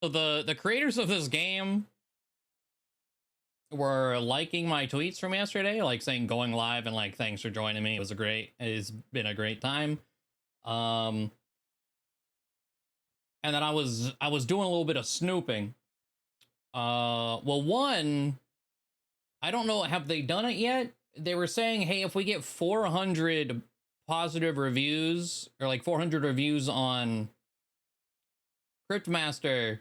So the creators of this game were liking my tweets from yesterday, like saying going live and like thanks for joining me. It's been a great time. And then I was doing a little bit of snooping. Well, one, I don't know, have they done it yet? They were saying, hey, if we get 400 positive reviews or like 400 reviews on Cryptmaster,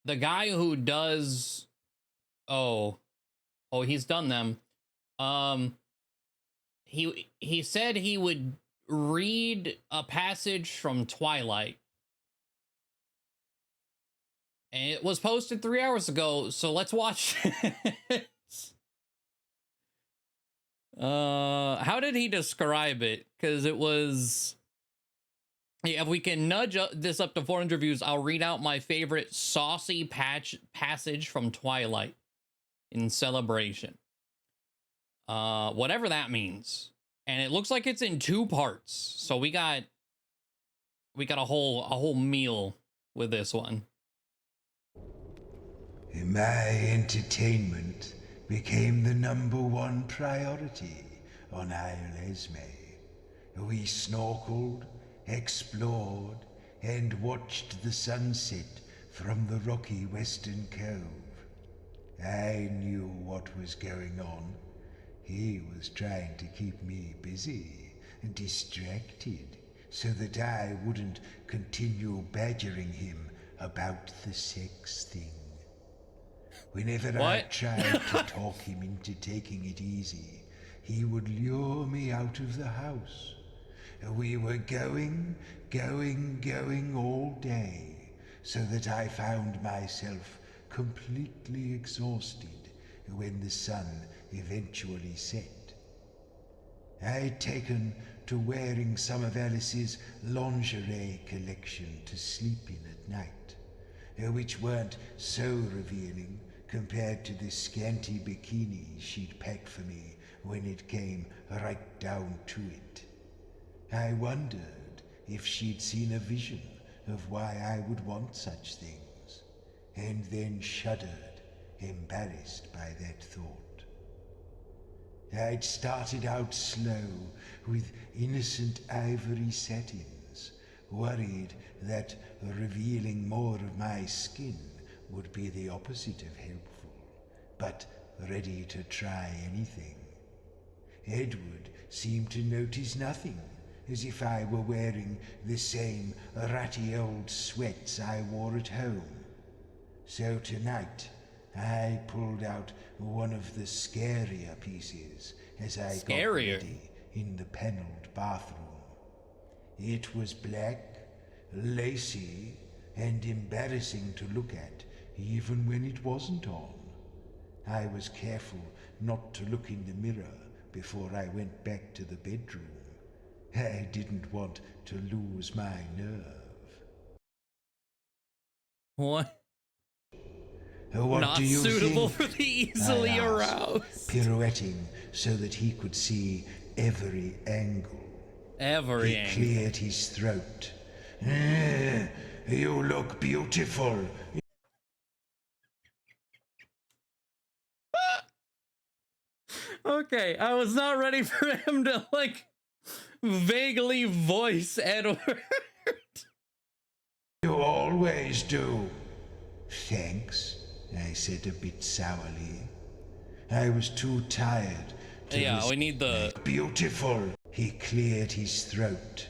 the guy who does, oh, he's done them. He said he would read a passage from Twilight. And it was posted 3 hours ago, so let's watch it. How did he describe it? Because it was, yeah, if we can nudge this up to 400 views, I'll read out my favorite saucy passage from Twilight in celebration. Whatever that means. And it looks like it's in 2 parts. So we got a whole meal with this one. My entertainment became the #1 priority on Isle Esme. We snorkeled, explored, and watched the sunset from the rocky western cove. I knew what was going on. He was trying to keep me busy and distracted so that I wouldn't continue badgering him about the sex thing. Whenever I tried to talk him into taking it easy, he would lure me out of the house. We were going all day, so that I found myself completely exhausted when the sun eventually set. I'd taken to wearing some of Alice's lingerie collection to sleep in at night, which weren't so revealing compared to the scanty bikini she'd packed for me when it came right down to it. I wondered if she'd seen a vision of why I would want such things, and then shuddered, embarrassed by that thought. I'd started out slow with innocent ivory satins, worried that revealing more of my skin would be the opposite of helpful, but ready to try anything. Edward seemed to notice nothing, as if I were wearing the same ratty old sweats I wore at home. So tonight, I pulled out one of the scarier pieces as I got ready in the paneled bathroom. It was black, lacy, and embarrassing to look at, even when it wasn't on. I was careful not to look in the mirror before I went back to the bedroom. I didn't want to lose my nerve. What? What Not do you suitable think? for the easily I asked, aroused. Pirouetting so that he could see every angle. He cleared his throat. You look beautiful. Okay, I was not ready for him to like vaguely voice Edward. You always do. Thanks, I said a bit sourly. I was too tired to we need the beautiful. He cleared his throat.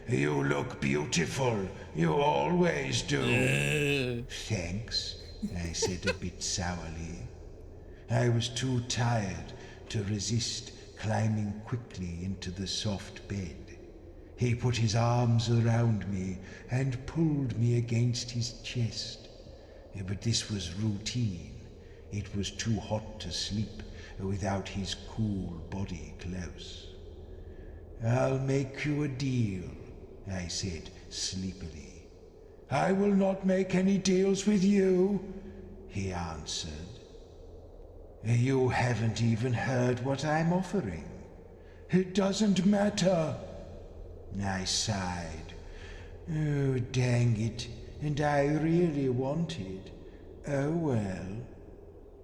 You look beautiful. You always do. Thanks, I said a bit sourly. I was too tired to resist climbing quickly into the soft bed. He put his arms around me and pulled me against his chest. But this was routine. It was too hot to sleep without his cool body close. I'll make you a deal, I said sleepily. I will not make any deals with you, he answered. You haven't even heard what I'm offering. It doesn't matter. I sighed. Oh, dang it. and I really wanted. Oh well.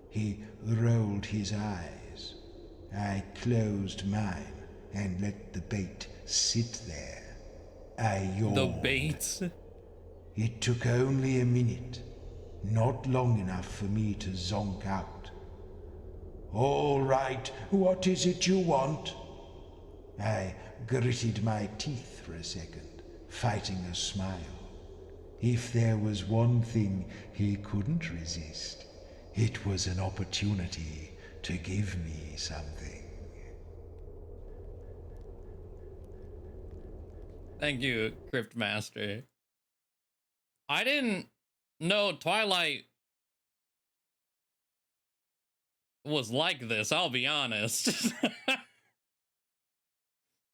He rolled his eyes. I closed mine and let the bait sit there. I yawned. The bait? It took only a minute, not long enough for me to zonk out. All right, what is it you want? I gritted my teeth for a second, fighting a smile. If there was one thing he couldn't resist, it was an opportunity to give me something. Thank you, Cryptmaster. I didn't know Twilight was like this, I'll be honest.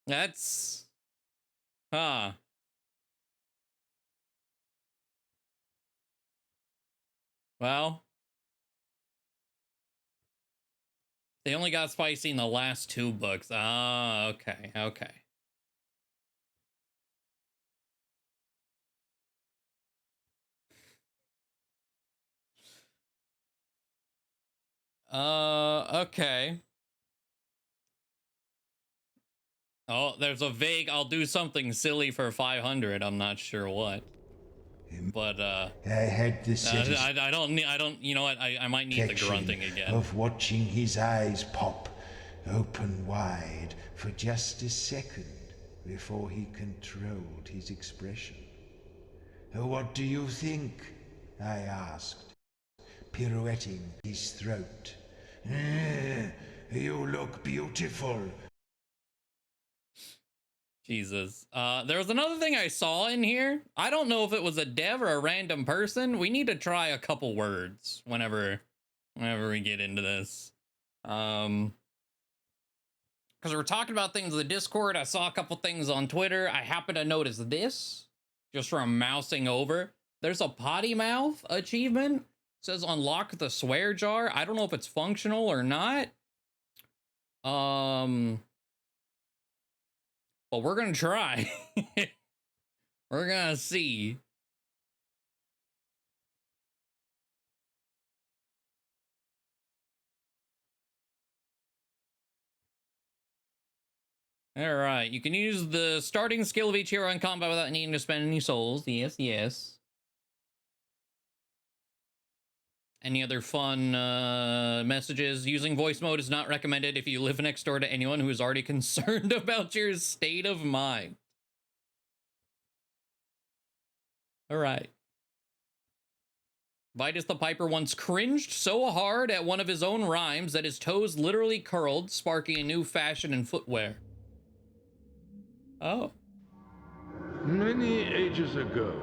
That's... Huh. Well... They only got spicy in the last 2 books. Ah, okay, okay. Okay. Oh, there's a vague, I'll do something silly for 500. I'm not sure what. But, I had the I don't, you know what? I might need the grunting again. Of watching his eyes pop open wide for just a second before he controlled his expression. What do you think? I asked, pirouetting his throat. You look beautiful. Jesus. There was another thing I saw in here. I don't know if it was a dev or a random person. We need to try a couple words whenever we get into this. Because we're talking about things in the Discord. I saw a couple things on Twitter. I happened to notice this just from mousing over. There's a potty mouth achievement. It says unlock the swear jar. I don't know if it's functional or not. But we're gonna try. We're gonna see. All right, you can use the starting skill of each hero in combat without needing to spend any souls. Yes, yes. Any other fun messages? Using voice mode is not recommended if you live next door to anyone who is already concerned about your state of mind. All right. Vitus the Piper once cringed so hard at one of his own rhymes that his toes literally curled, sparking a new fashion in footwear. Oh. Many ages ago,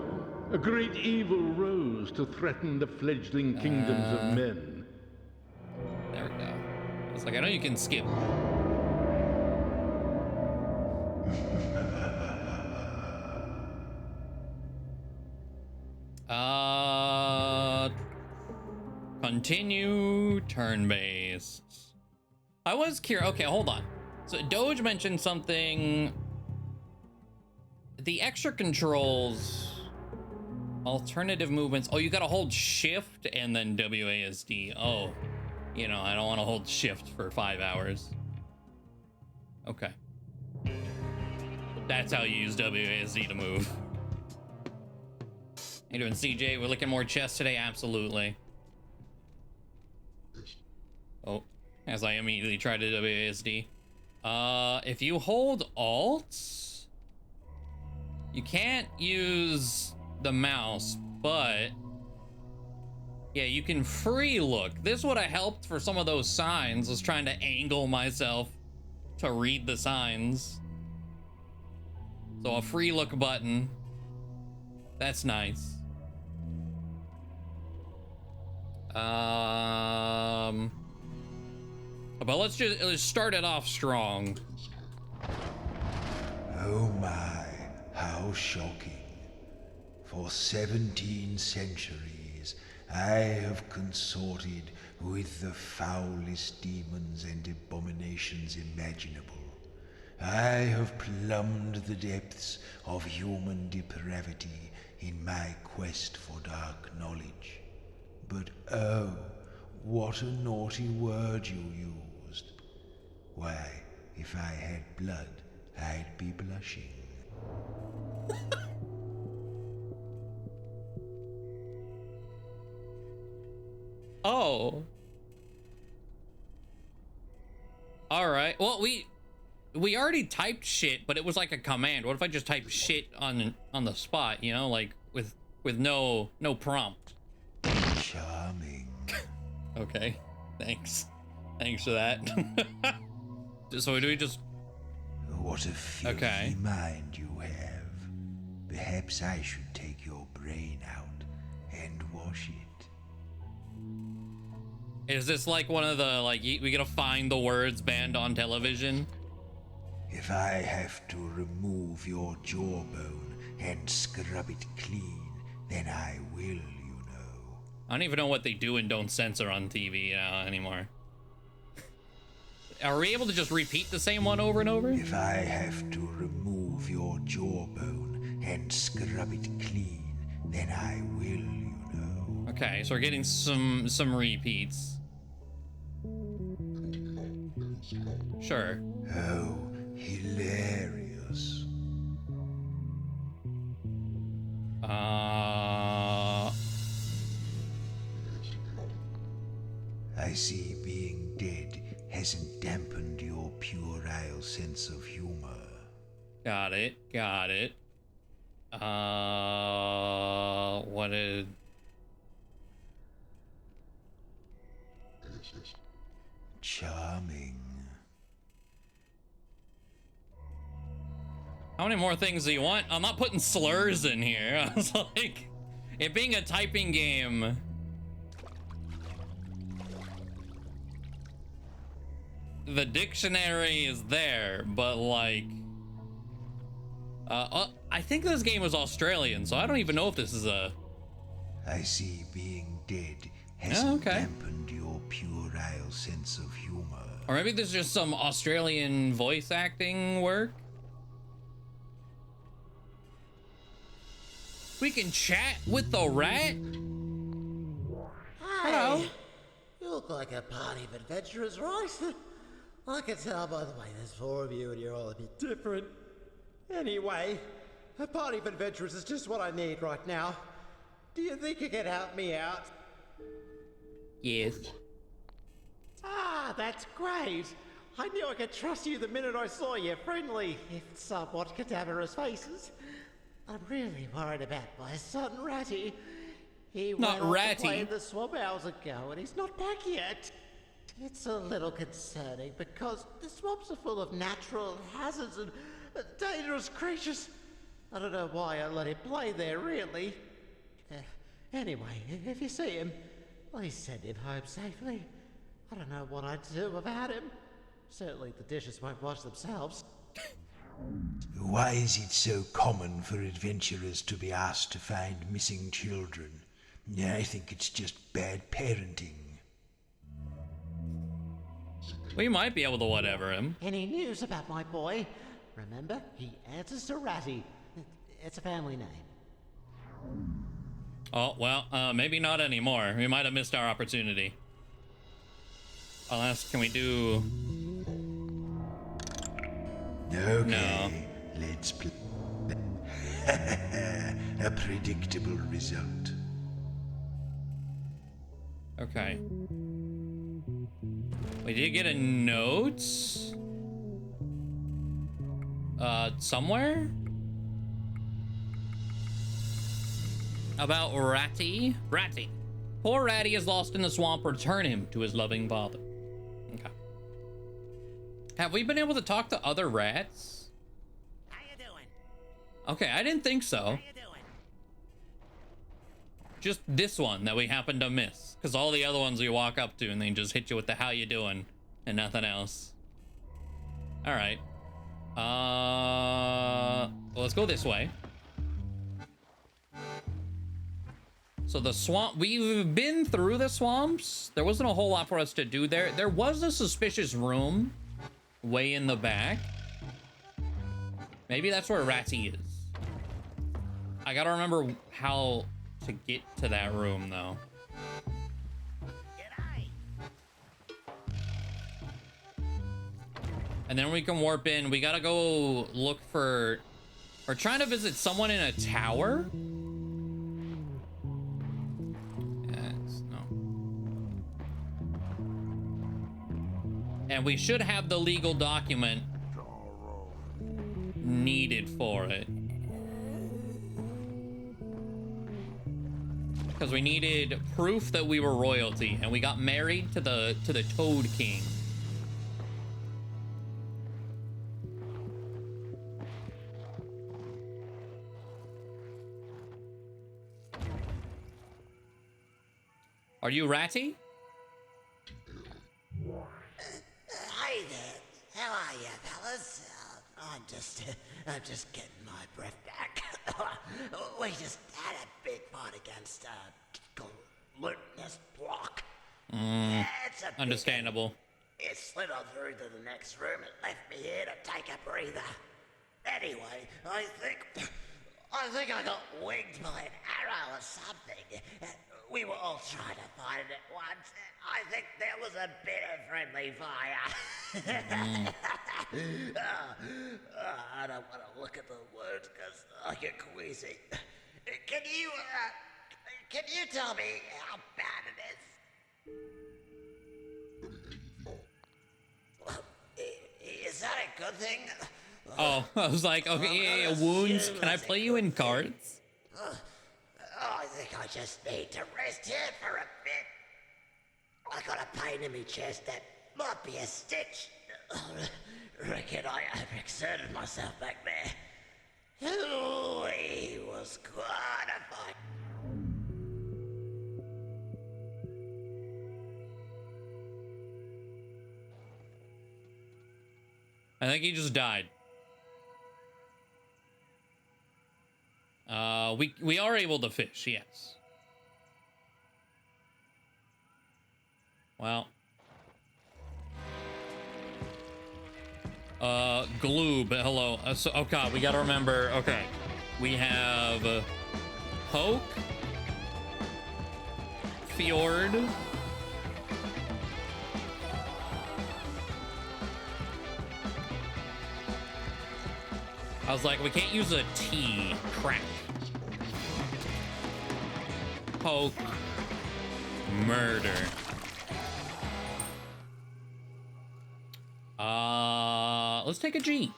a great evil rose to threaten the fledgling kingdoms of men. There we go. It's like, I know you can skip. Continue turn-based. I was curious. Okay, hold on. So Doge mentioned something. The extra controls, alternative movements. Oh, you gotta hold shift and then WASD. Oh, you know, I don't want to hold shift for 5 hours. Okay. That's how you use WASD to move. How you doing, CJ? We're looking more chess today? Absolutely. Oh, as I immediately tried to WASD. If you hold Alt, you can't use the mouse, but yeah, you can free look. This would have helped for some of those signs. I was trying to angle myself to read the signs. So a free look button. That's nice. But let's start it off strong. Oh my, how shocking. For 17 centuries, I have consorted with the foulest demons and abominations imaginable. I have plumbed the depths of human depravity in my quest for dark knowledge. But oh, what a naughty word you used. Why, if I had blood, I'd be blushing. Oh. All right. Well, we already typed shit, but it was like a command. What if I just type shit on the spot, you know, like with no prompt? Charming. Okay. Thanks. Thanks for that. So do we just... What a filthy mind you have. Perhaps I should take your brain out and wash it. Is this like one of the, like, we gotta find the words banned on television? If I have to remove your jawbone and scrub it clean, then I will, you know. I don't even know what they do and don't censor on TV anymore. Are we able to just repeat the same one over and over? If I have to remove your jawbone and scrub it clean, then I will, you know. Okay, so we're getting some repeats. Sure. Oh, hilarious. I see being dead hasn't dampened your puerile sense of humor. Got it. What is... Charming. How many more things do you want? I'm not putting slurs in here. I was like, it being a typing game. The dictionary is there, but like, I think this game was Australian, so I don't even know if this is a... I see being dead hasn't dampened your puerile sense of humor. Or maybe there's just some Australian voice acting work. We can chat with the rat? Hello. You look like a party of adventurers, right? I can tell by the way there's 4 of you and you're all a bit different. Anyway, a party of adventurers is just what I need right now. Do you think you can help me out? Yes. Ah, that's great. I knew I could trust you the minute I saw your friendly, if somewhat cadaverous faces. I'm really worried about my son, Ratty. He Not went off Ratty. to play in the swamp hours ago and he's not back yet. It's a little concerning because the swamps are full of natural hazards and dangerous creatures. I don't know why I let him play there, really. Anyway, if you see him, please send him home safely. I don't know what I'd do without him. Certainly the dishes won't wash themselves. Why is it so common for adventurers to be asked to find missing children? I think it's just bad parenting. We might be able to whatever him. Any news about my boy? Remember, he answers to Ratty. It's a family name. Oh, well, maybe not anymore. We might have missed our opportunity. Unless, can we do... Okay, No. let's play. A predictable result. Okay. We did get a note? Somewhere? About Ratty? Ratty. Poor Ratty is lost in the swamp. Return him to his loving father. Okay. Have we been able to talk to other rats? How you doing? Okay, I didn't think so. How you doing? Just this one that we happened to miss. Because all the other ones we walk up to and they just hit you with the how you doing and nothing else. Alright. Well, let's go this way. So the swamp, we've been through the swamps. There wasn't a whole lot for us to do there. There was a suspicious room way in the back. Maybe that's where Ratty is. I gotta remember how to get to that room, though. And then we can warp in. We gotta go look for... We're trying to visit someone in a tower. Yes, no. And we should have the legal document needed for it. Because we needed proof that we were royalty, and we got married to the Toad King. Are you Ratty? Hey there, how are you, fellas? I'm just getting my breath back. We just had a big fight against glutinous block. It's a Understandable. It slid on through to the next room and left me here to take a breather. Anyway, I think I got winged by an arrow or something. We were all trying to fight it at once. I think there was a bit of friendly fire. I don't want to look at the wounds because I get queasy. Can you tell me how bad it is? Is that a good thing? Oh, I was like, okay, yeah, wounds. Can I play you in cards? I think I just need to rest here for a bit. I got a pain in my chest that might be a stitch. Reckon I overexerted myself back there. It was quite a fight. I think he just died. We are able to fish, yes. Well. Gloob, hello. Oh god, we gotta remember, okay. We have Poke, Fjord, I was like, we can't use a T. Crack. Poke. Murder. Let's take a G.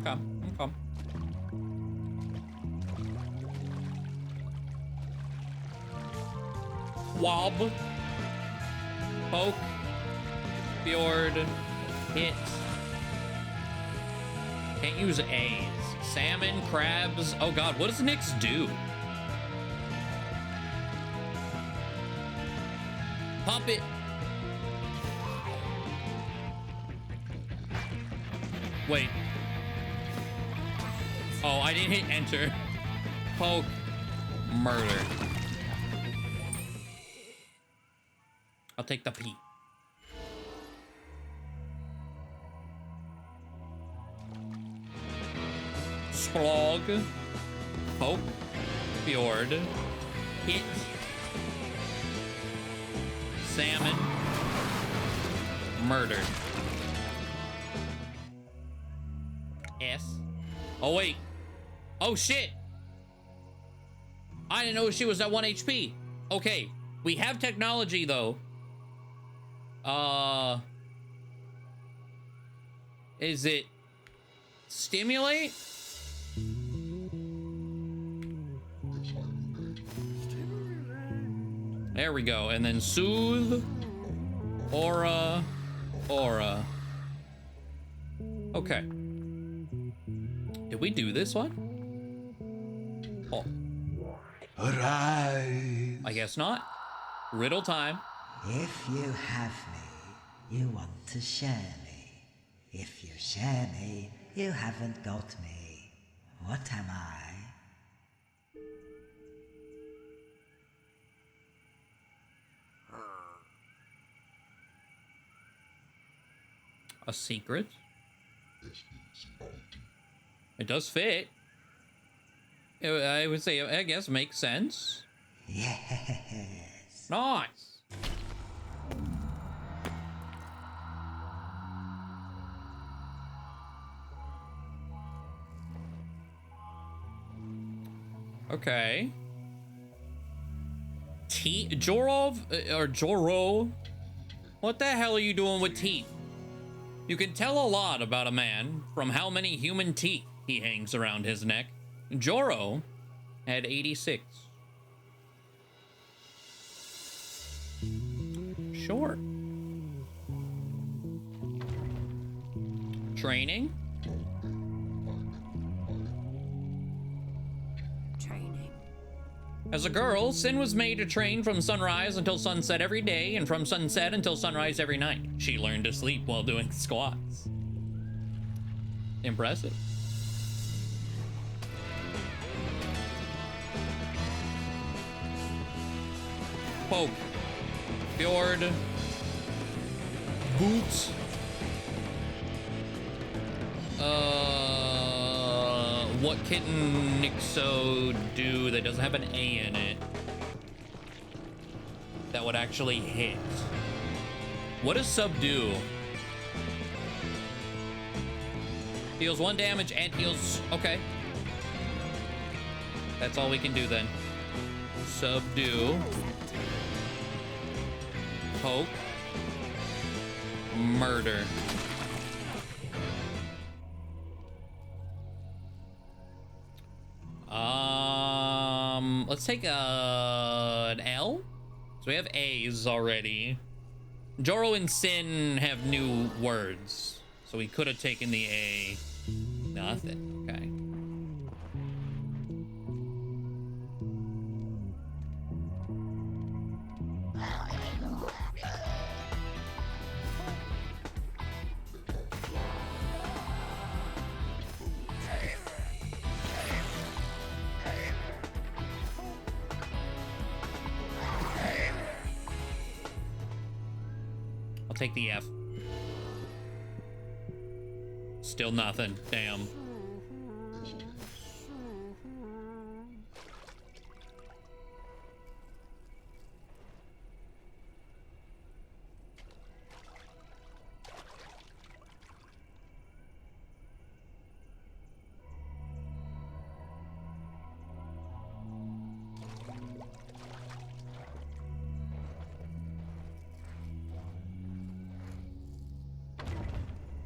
Okay, okay. Wob. Poke. Fjord. Hit. Can't use A's. Salmon, crabs. Oh god, what does Nyx do? Pop it. Wait. Oh, I didn't hit enter. Poke. Murder. I'll take the P. Splog. Poke. Fjord. Hit. Salmon. Murder. S. Oh, wait. Oh, shit. I didn't know she was at 1 HP. Okay. We have technology, though. Is it stimulate? There we go. And then soothe, aura, aura. Okay. Did we do this one? Oh. Arise. I guess not. Riddle time. If you have me, you want to share me. If you share me, you haven't got me. What am I? A secret. It does fit. I would say, I guess, makes sense. Yes. Nice. Okay. Jorov or Joro? What the hell are you doing with teeth? You can tell a lot about a man from how many human teeth he hangs around his neck. Joro had 86. Sure. Training? As a girl, Sin was made to train from sunrise until sunset every day and from sunset until sunrise every night. She learned to sleep while doing squats. Impressive. Poke. Fjord. Boots. What can Nixo do that doesn't have an A in it that would actually hit? What does subdue? Deals 1 damage and heals. Okay. That's all we can do then. Subdue. Poke. Murder. Let's take an L. So we have A's already. Joro and Sin have new words. So we could have taken the A. Nothing. Okay. I'll take the F. Still nothing. Damn.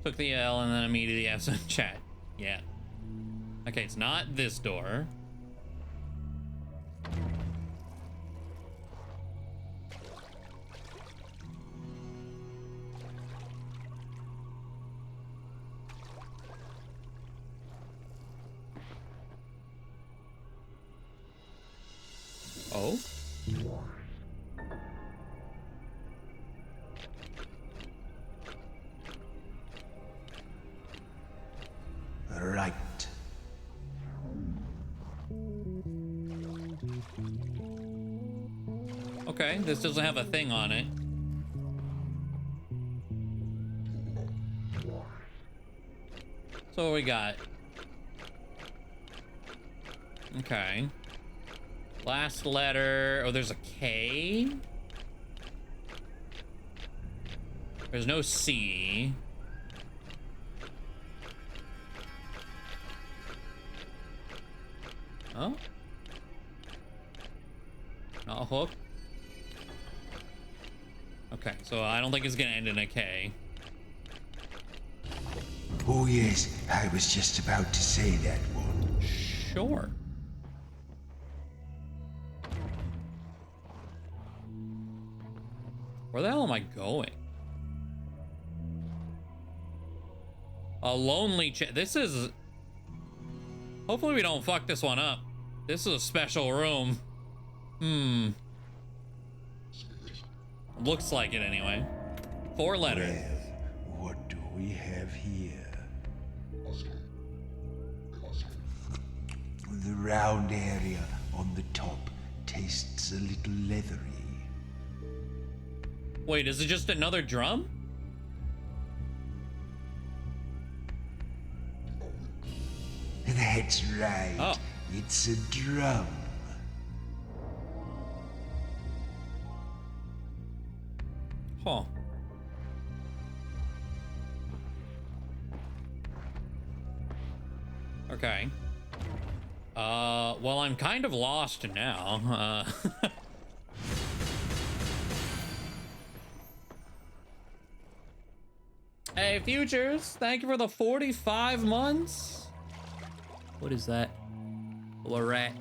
Took the L and then immediately asked in chat. Yeah. Okay, it's not this door. Oh? Right. Okay, this doesn't have a thing on it. So what we got? Okay. Last letter. Oh, there's a K. There's no C. Oh? Not a hook. Okay, so I don't think it's gonna end in a K. Oh yes, I was just about to say that one. Sure. Where the hell am I going? A lonely this is... Hopefully we don't fuck this one up. This is a special room. Looks like it anyway. 4 letters. Well, what do we have here? The round area on the top tastes a little leathery. Wait, is it just another drum? That's right. Oh. It's a drum. Huh. Okay. Well, I'm kind of lost now. Hey, Futures, thank you for the 45 months. What is that? Lorette.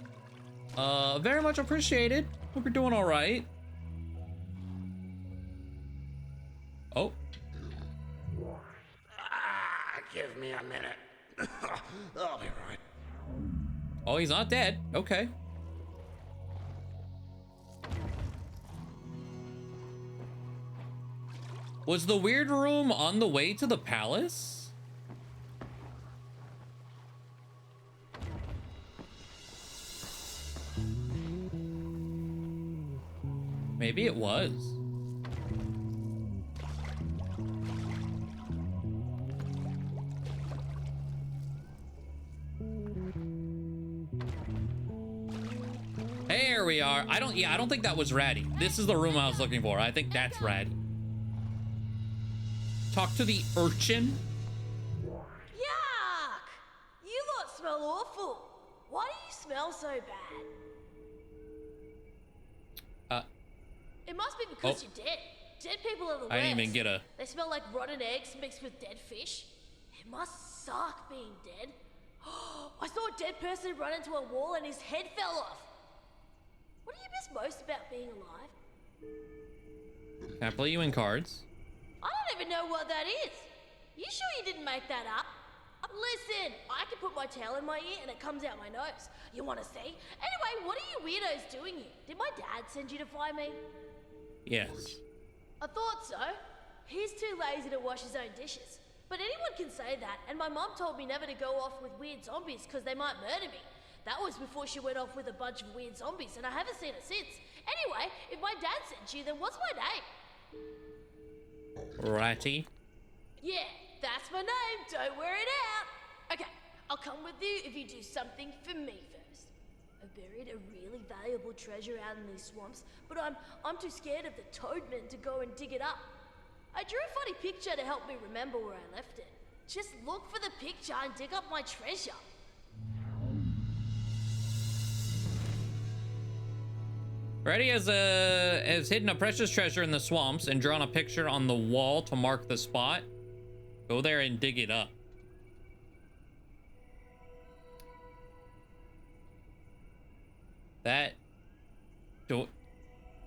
Very much appreciated. Hope you're doing all right. Oh. Give me a minute. I'll be right. Oh, he's not dead. Okay. Was the weird room on the way to the palace? Maybe it was. There we are. I don't think that was Ratty. This is the room I was looking for. I think that's Ratty. Talk to the urchin. Yuck! You lot smell awful. Why do you smell so bad? It must be because you're dead. Dead people are the worst. I didn't even get a... They smell like rotten eggs mixed with dead fish. It must suck being dead. I saw a dead person run into a wall and his head fell off. What do you miss most about being alive? Can I play you in cards? I don't even know what that is. You sure you didn't make that up? Listen, I can put my tail in my ear and it comes out my nose. You want to see? Anyway, what are you weirdos doing here? Did my dad send you to find me? Yes. I thought so. He's too lazy to wash his own dishes. But anyone can say that, and my mom told me never to go off with weird zombies because they might murder me. That was before she went off with a bunch of weird zombies, and I haven't seen her since. Anyway, if my dad sent you, then what's my name? Ratty. Yeah, that's my name. Don't wear it out. Okay, I'll come with you if you do something for me first. I've buried a really valuable treasure out in these swamps, but I'm too scared of the toadmen to go and dig it up. I drew a funny picture to help me remember where I left it. Just look for the picture and dig up my treasure. Ratty has hidden a precious treasure in the swamps and drawn a picture on the wall to mark the spot. Go there and dig it up.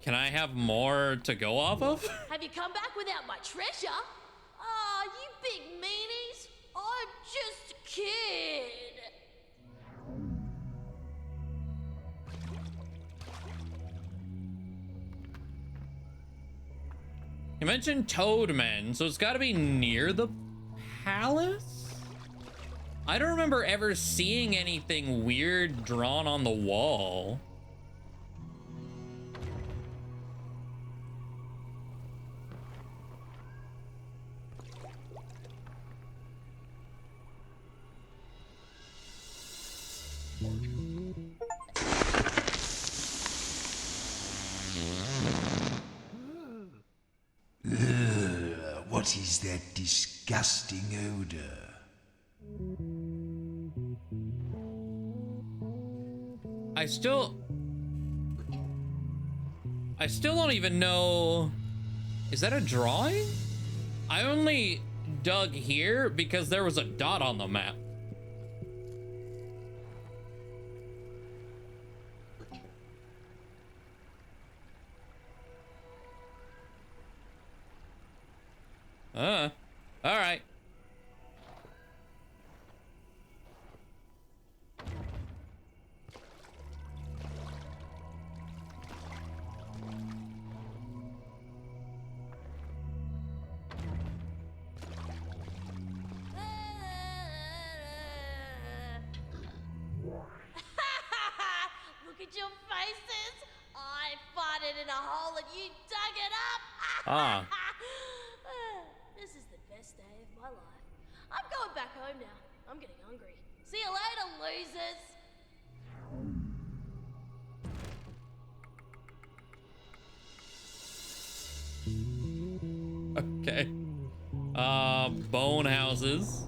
Can I have more to go off of? Have you come back without my treasure? Ah, you big meanies. I'm just a kid. You mentioned toadmen, so it's got to be near the palace? I don't remember ever seeing anything weird drawn on the wall. What is that disgusting odor? I still don't even know. Is that a drawing? I only dug here because there was a dot on the map. All right. Look at your faces. I farted in a hole and you dug it up. Ah. This is the best day of my life. I'm going back home now. I'm getting hungry. See you later, losers. Okay. Bone houses.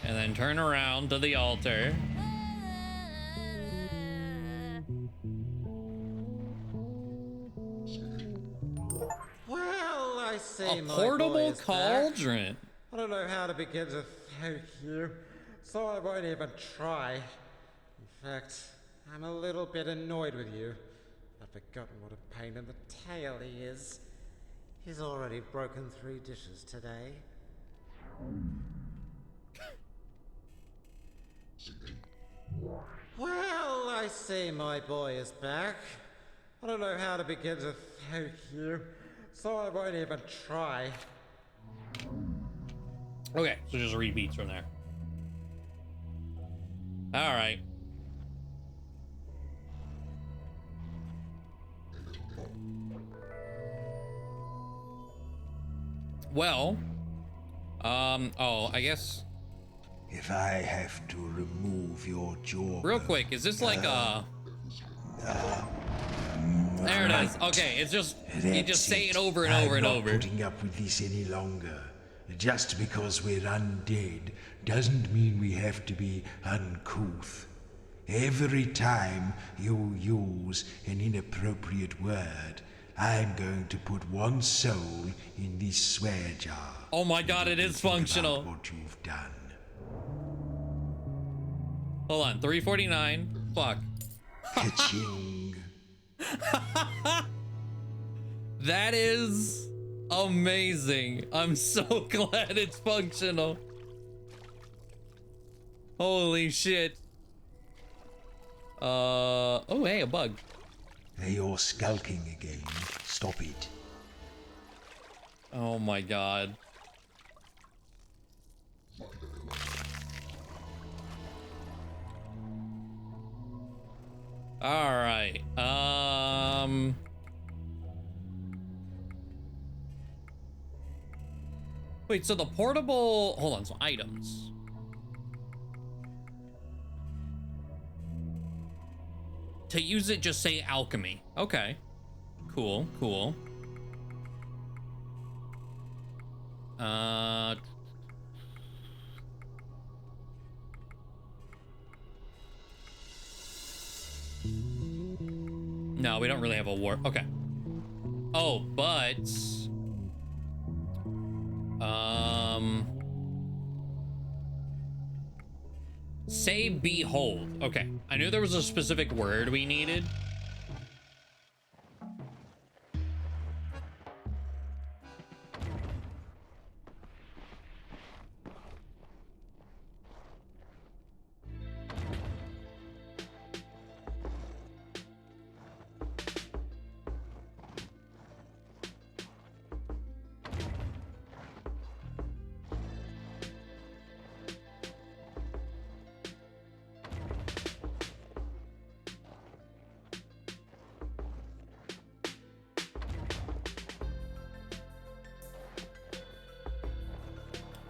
And then turn around to the altar. Well, I see A my portable boy is back. cauldron. I don't know how to begin to thank you, so I won't even try. In fact, I'm a little bit annoyed with you. I've forgotten what a pain in the tail he is. He's already broken 3 dishes today. Well, I see my boy is back. I don't know how to begin to thank you, so I won't even try. Okay, so just repeats from there. All right. Well, oh, I guess If I have to remove your jaw. real quick, is this like there it is. Okay, it's just you just say it over and over and over. I'm not putting up with this any longer. Just because we're undead doesn't mean we have to be uncouth. Every time you use an inappropriate word, I'm going to put 1 soul in this swear jar. Oh my god, it is Think about functional. what you've done. Hold on, 349. Fuck. Ka-ching. That is amazing. I'm so glad it's functional. Holy shit. Oh hey, a bug. You're skulking again. Stop it. Oh my god. All right. Wait, so the portable, hold on, so items. To use it, just say alchemy. Okay. Cool, cool. No, we don't really have a war. Okay. Oh, but say behold. Okay. I knew there was a specific word we needed.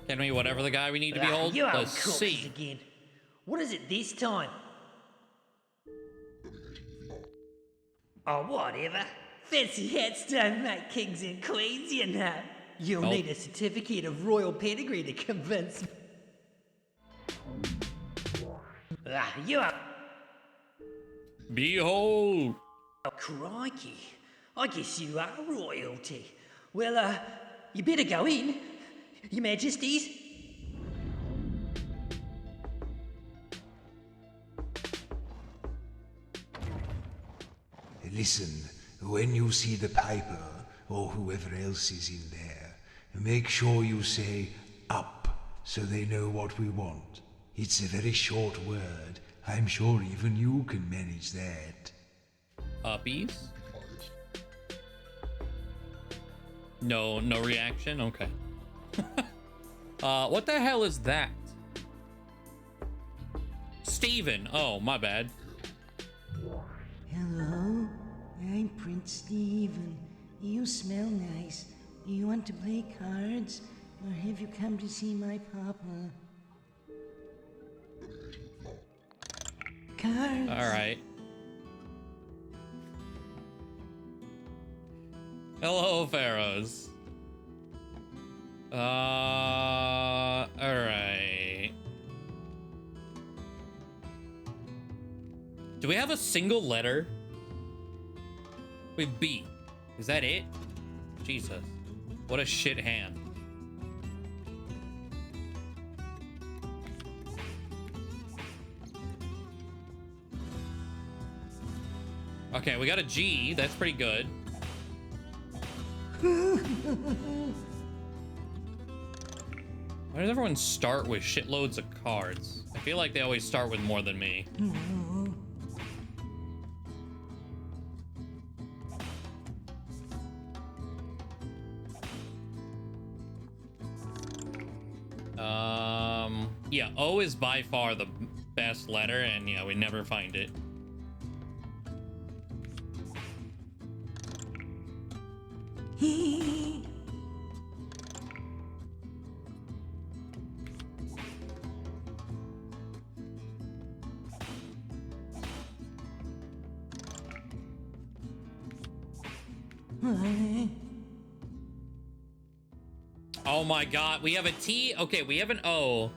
Can we whatever the guy we need to behold? You old Let's corpses see. again. What is it this time? Oh, whatever. Fancy hats don't make kings and queens, you know. You'll Nope. need a certificate of royal pedigree to convince me. You are... Behold. Oh, crikey. I guess you are royalty. Well, you better go in, Your Majesties. Listen, when you see the Piper, or whoever else is in there, make sure you say up, so they know what we want. It's a very short word. I'm sure even you can manage that. Uppies? No reaction? Okay. What the hell is that? Steven. Oh, my bad. Hello, I'm Prince Steven. You smell nice. Do you want to play cards? Or have you come to see my papa? Cards. All right. Hello, pharaohs. All right. Do we have a single letter? We have B. Is that it? Jesus. What a shit hand. Okay, we got a G. That's pretty good. Why does everyone start with shitloads of cards? I feel like they always start with more than me. Yeah, O is by far the best letter, and yeah, we never find it. Oh my god, we have a T. Okay, we have an O.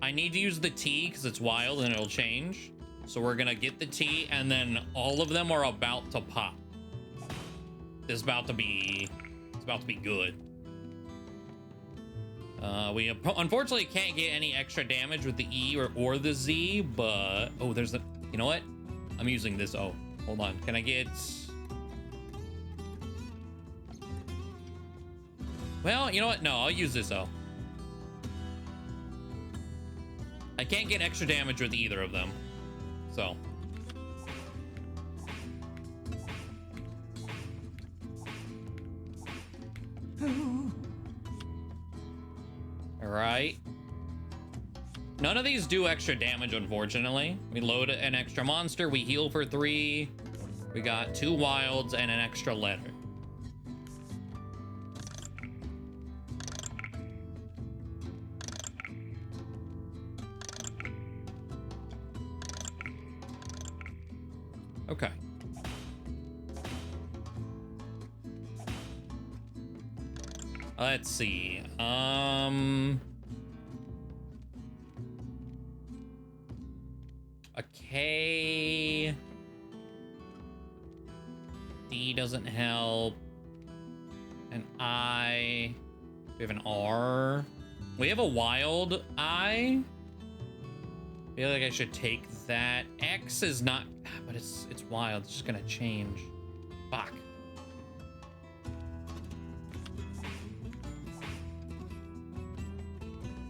I need to use the T because it's wild and it'll change. So we're gonna get the T, and then all of them are about to pop. It's about to be good. We unfortunately can't get any extra damage with the E or the Z, but oh, there's the. You know what? I'm using this O. Hold on. Can I get? Well, you know what? No, I'll use this O. I can't get extra damage with either of them, so. All right. None of these do extra damage, unfortunately. We load an extra monster, we heal for 3. We got 2 wilds and an extra letter. Okay. Let's see. Okay. D doesn't help. An I. We have an R. We have a wild I. I feel like I should take that. X is not, but it's wild. It's just gonna change. Fuck.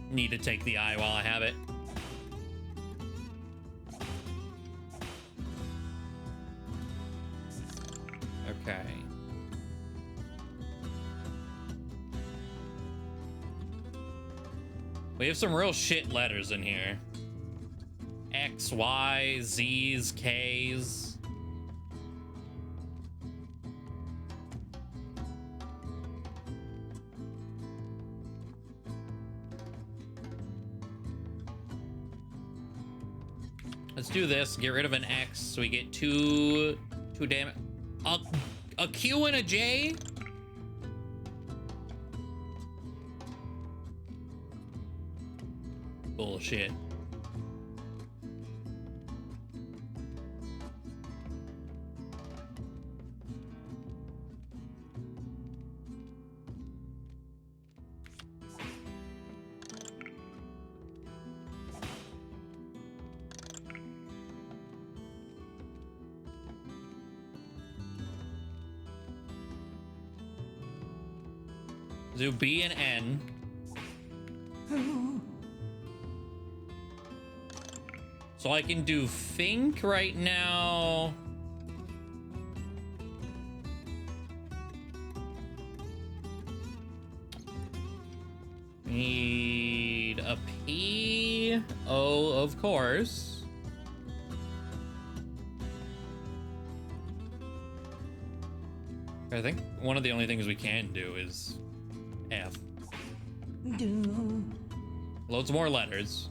Need to take the I while I have it. Okay. We have some real shit letters in here. X, Y, Z's, K's. Let's do this. Get rid of an X so we get two damage. A Q and a J? Bullshit. Do B and N. So I can do think right now. Need a P. O, of course. I think one of the only things we can do is Do. Loads more letters.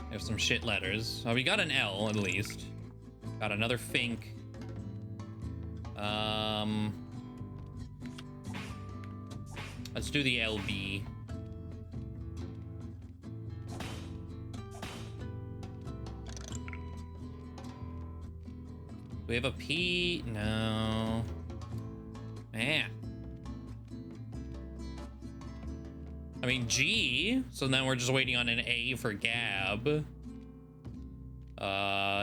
There's some shit letters. Oh, we got an L at least. Got another Fink. Let's do the LB. We have a P? No. Man. I mean, G. So then we're just waiting on an A for Gab.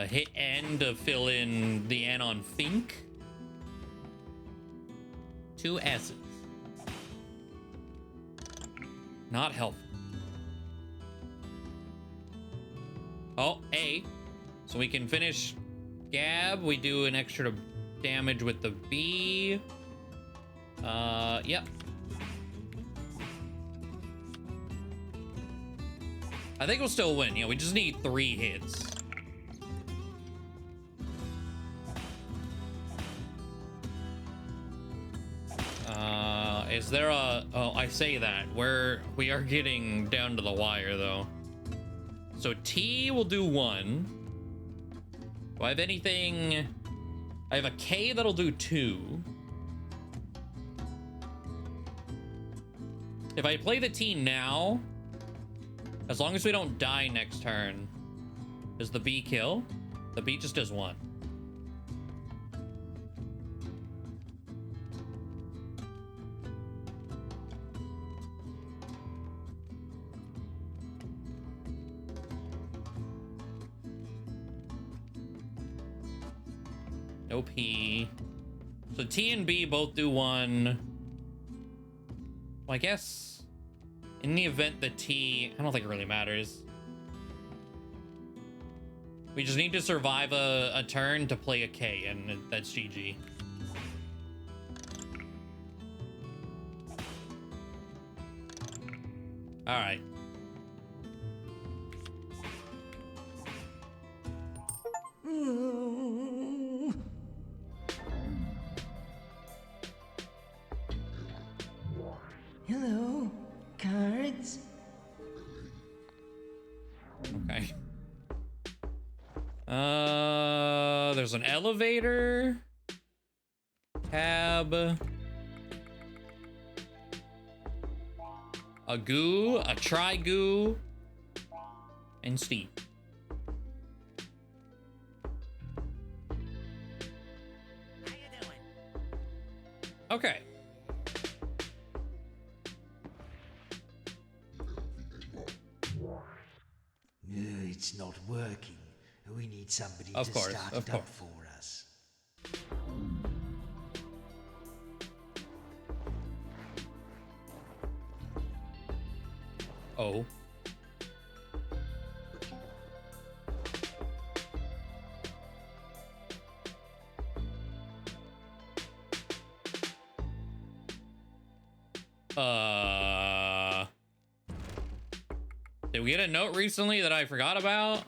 Hit N to fill in the N on Fink. 2 S's. Not helpful. Oh, A. So we can finish Gab. We do an extra damage with the B. Yep. I think we'll still win. Yeah, we just need 3 hits. Is there a... Oh, I say that. We are getting down to the wire, though. So T will do 1. Do I have anything... I have a K that'll do 2. If I play the T now, as long as we don't die next turn, does the B kill? The B just does 1. No P. So T and B both do 1. Well, I guess in the event that T... I don't think it really matters. We just need to survive a turn to play a K, and that's GG. All right. Ooh. Hello, cards. Okay. There's an elevator. Tab. A goo, a tri-goo, and Steve. How you doing? Okay. No, it's not working. We need somebody Of to course, start of it up course. for us. Oh. Did we get a note recently that I forgot about?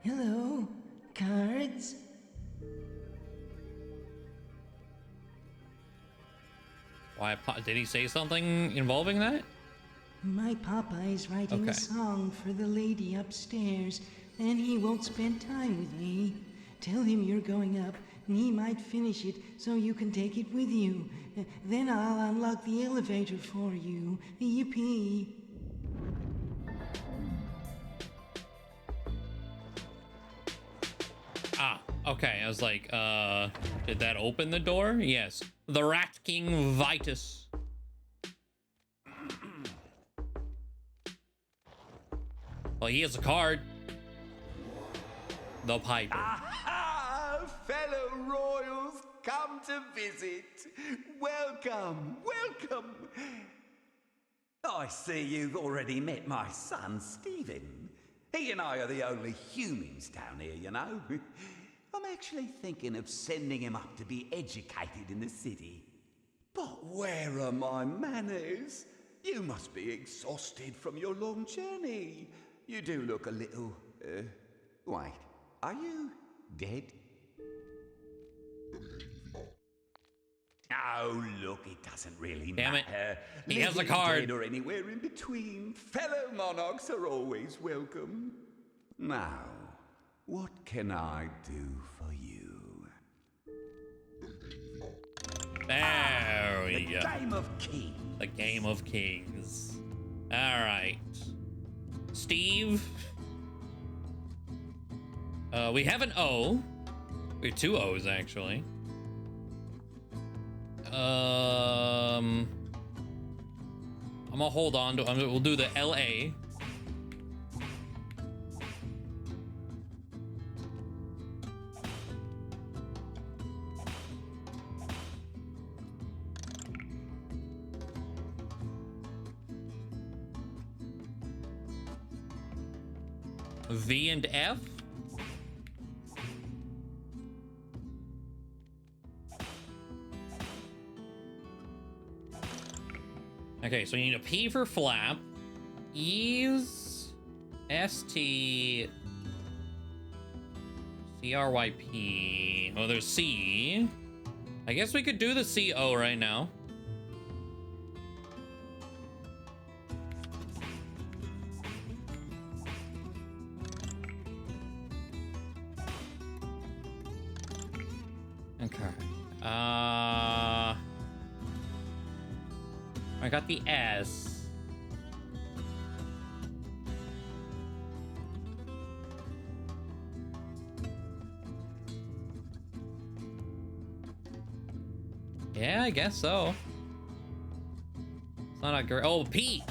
Hello, cards. Why? Did he say something involving that? My papa is writing Okay. a song for the lady upstairs, and he won't spend time with me. Tell him you're going up, and he might finish it so you can take it with you. Then I'll unlock the elevator for you. Yippee. Ah, okay. I was like, did that open the door? Yes. The Rat King Vitus. Well, he has a card. The Piper. Aha! Fellow royals, come to visit. Welcome, welcome. I see you've already met my son, Stephen. He and I are the only humans down here, you know. I'm actually thinking of sending him up to be educated in the city. But where are my manners? You must be exhausted from your long journey. You do look a little... wait, are you dead? Oh, look, it doesn't really Damn it. matter. He has a Living, card. dead, or anywhere in between, fellow monarchs are always welcome. Now, what can I do for you? There we The go. Game of Kings. The Game of Kings. All right. Steve. We have an O. We have 2 O's, actually. I'm gonna hold on to. We'll do the LA. V and F. Okay, so you need a P for flap. E's ST CRYP. Oh, there's C. I guess we could do the CO right now. Okay. I got the S. Yeah, I guess so. It's not a girl. Oh, P.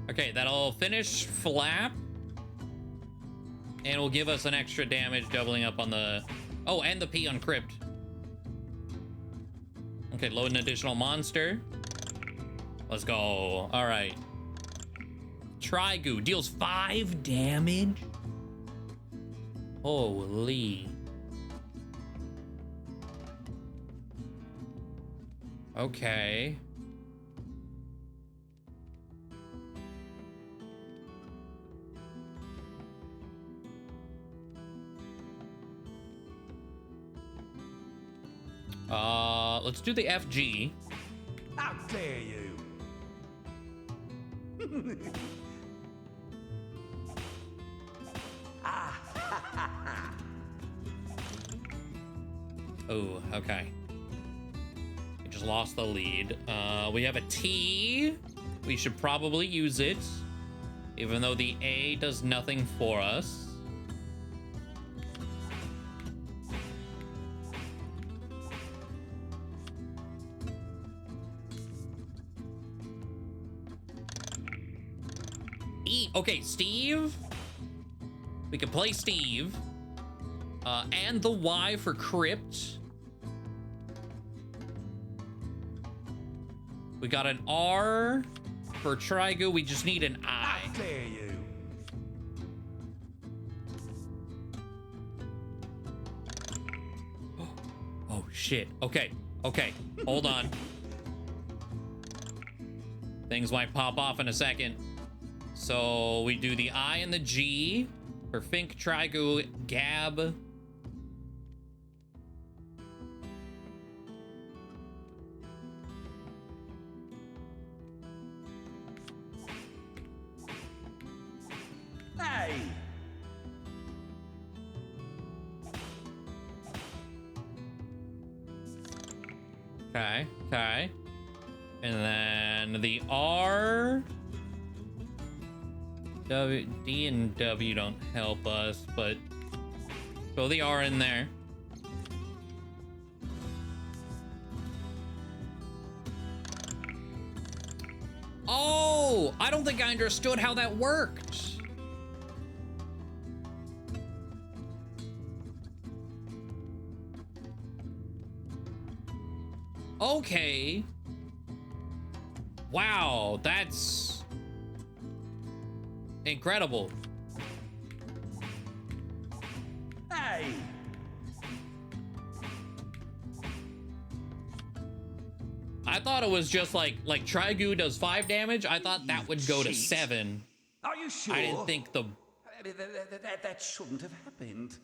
Okay, that'll finish flap. And will give us an extra damage, doubling up on the... Oh, and the P on crypt. Okay, load an additional monster. Let's go. All right. Trigoo deals 5 damage. Holy. Okay. Let's do the FG. How dare you? Oh, okay. We just lost the lead. We have a T. We should probably use it, even though the A does nothing for us. E. Okay, Steve. We can play Steve. And the Y for crypt. We got an R for Trigoo. We just need an I. How dare you? Oh, shit. Okay. Okay. Hold on. Things might pop off in a second. So we do the I and the G for Fink, Trigoo, Gab. Hey! Okay. Okay. And then the R. W, D and W don't help us, but throw the R in there. Oh, I don't think I understood how that worked. Okay. Wow, that's incredible. Hey! I thought it was just like Trigoo does 5 damage. I thought that would go to cheat. 7. Are you sure? I didn't think the... That shouldn't have happened.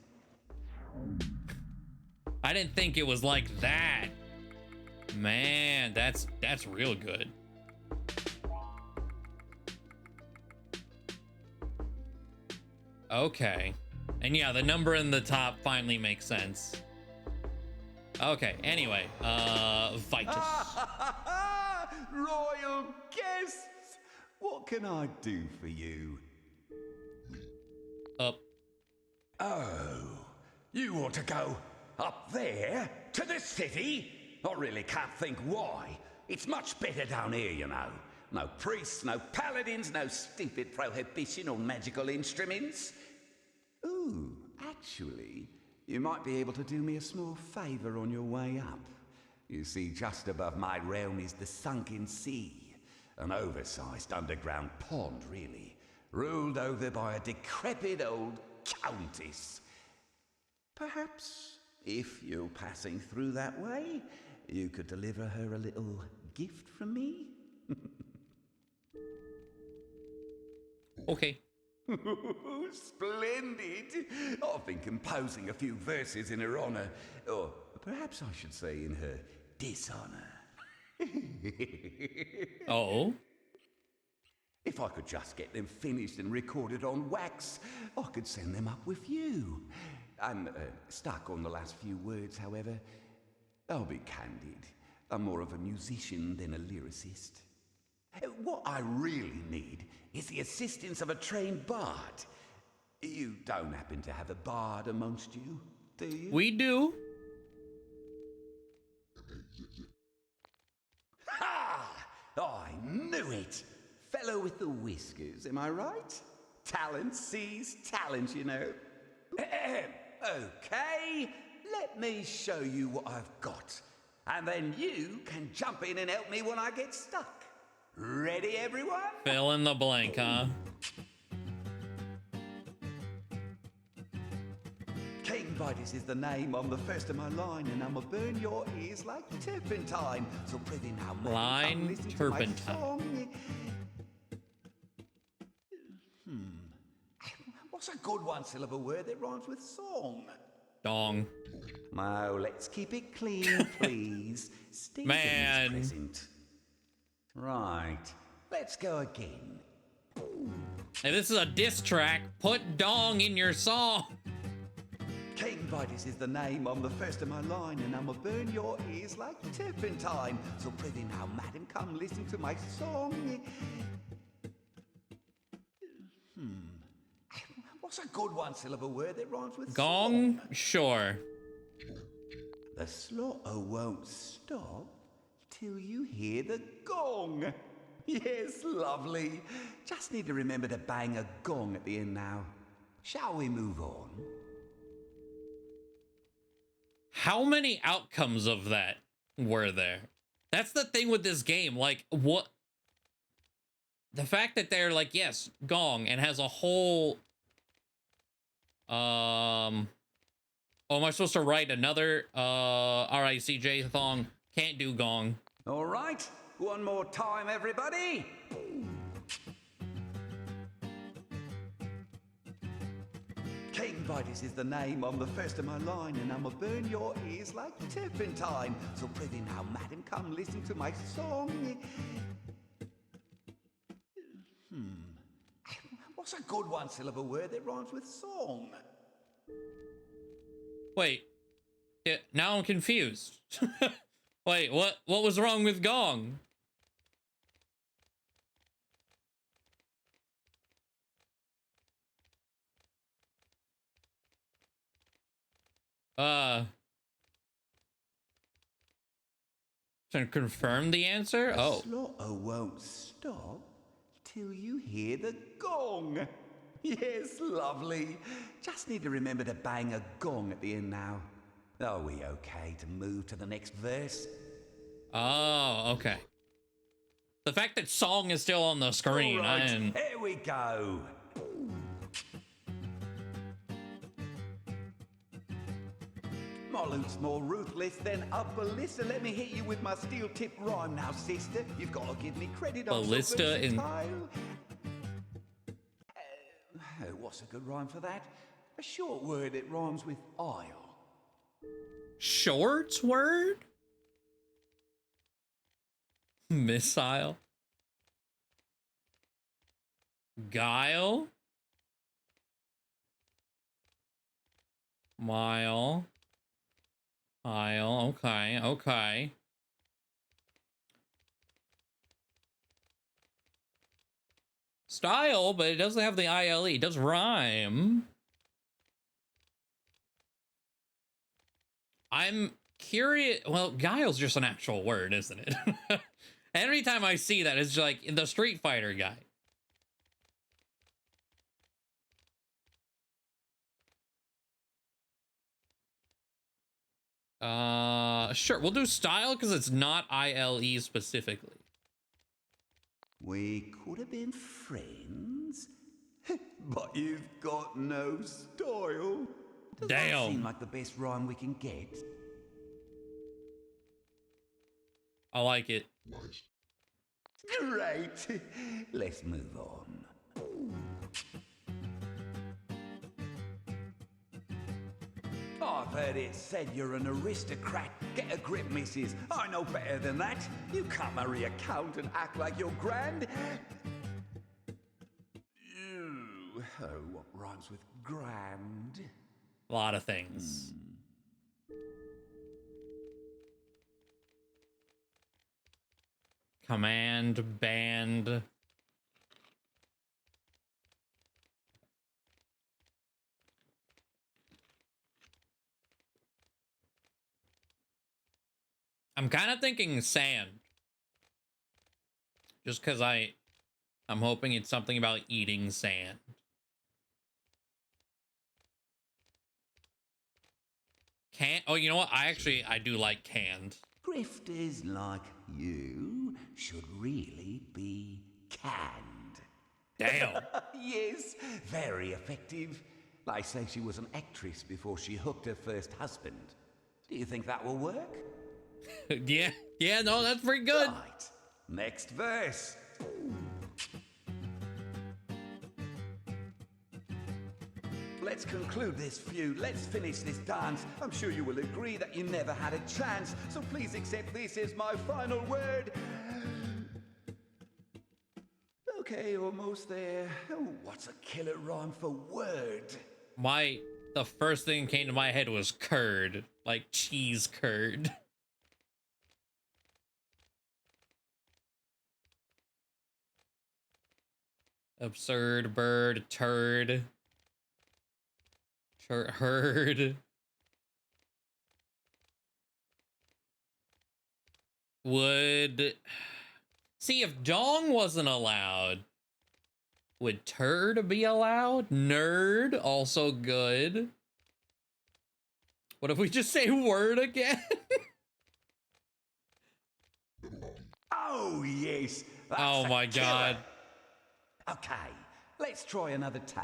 I didn't think it was like that. Man, that's real good. Okay. And yeah, the number in the top finally makes sense. Okay, anyway, Vitus. Royal guests! What can I do for you? Up. Oh, you want to go up there? To the city? I really can't think why. It's much better down here, you know. No priests, no paladins, no stupid prohibition on magical instruments. Ooh, actually, you might be able to do me a small favor on your way up. You see, just above my realm is the sunken sea. An oversized underground pond, really. Ruled over by a decrepit old countess. Perhaps, if you're passing through that way, you could deliver her a little gift from me? Okay. Splendid! I've been composing a few verses in her honor, or perhaps I should say in her dishonor. Oh? If I could just get them finished and recorded on wax, I could send them up with you. I'm stuck on the last few words, however. I'll be candid. I'm more of a musician than a lyricist. What I really need is the assistance of a trained bard. You don't happen to have a bard amongst you, do you? We do. Ha! I knew it! Fellow with the whiskers, am I right? Talent sees talent, you know. Okay, let me show you what I've got. And then you can jump in and help me when I get stuck. Ready, everyone? Fill in the blank, huh? King Vitus is the name. I'm the first of my line, and I'ma burn your ears like turpentine. So prithee now, man, Line come listen to my turpentine. song. What's a good one-syllable word that rhymes with song? Dong. Now, let's keep it clean, please. Stephen Man. is present. Right, let's go again. Hey, this is a diss track. Put dong in your song. King Vitus is the name. I'm the first of my line, and I'ma burn your ears like turpentine. So prithee now, madam, come listen to my song. What's a good one-syllable word that rhymes with Gong? song? Sure. The slaughter won't stop till you hear the gong. Yes, lovely. Just need to remember to bang a gong at the end now. Shall we move on? How many outcomes of that were there? That's the thing with this game. Like, what? The fact that they're like, yes, gong, and has a whole... Oh, am I supposed to write another? All right, CJ Thong, can't do gong. All right, one more time, everybody. King Vitus is the name. I'm the first of my line, and I'ma burn your ears like turpentine. So prithee now, madam, come listen to my song. What's a good one-syllable word that rhymes with song? Wait, yeah, now I'm confused. Wait, what was wrong with gong? To confirm the answer? Oh. The slaughter won't stop till you hear the gong. Yes, lovely. Just need to remember to bang a gong at the end now. Are we okay to move to the next verse? Oh, okay. The fact that song is still on the screen, All right, and here we go. My Volutes more ruthless than a ballista. Let me hit you with my steel-tipped rhyme now, sister. You've got to give me credit. I'm so Ballista in... versatile. What's a good rhyme for that? A short word that rhymes with aisle. Short word? Missile? Guile? Mile? Aisle, okay, okay. Style, but it doesn't have the ILE. It does rhyme. I'm curious. Well, guile's just an actual word, isn't it? Every time I see that, it's like the Street Fighter guy. Sure, we'll do style because it's not ILE specifically. We could have been friends, but you've got no style. Does that Damn. seem like the best rhyme we can get? I like it. Great. Let's move on. I've heard it said you're an aristocrat. Get a grip, missus. I know better than that. You can't marry a count and act like you're grand. Ew. Oh, what rhymes with grand? A lot of things. Command, band. I'm kind of thinking sand. Just because I'm hoping it's something about eating sand. Oh, you know what? I do like canned. Grifters like you should really be canned. Damn. Yes, very effective. They say she was an actress before she hooked her first husband. Do you think that will work? Yeah, no, that's pretty good. Right. Next verse. Let's conclude this feud. Let's finish this dance. I'm sure you will agree that you never had a chance. So please accept this as my final word. Okay, almost there. Oh, what's a killer rhyme for word? The first thing that came to my head was curd. Like cheese curd. Absurd, bird, turd. Herd. Would... See, if dong wasn't allowed, would turd be allowed? Nerd, also good. What if we just say word again? Oh, yes. Oh my god. Okay, let's try another take.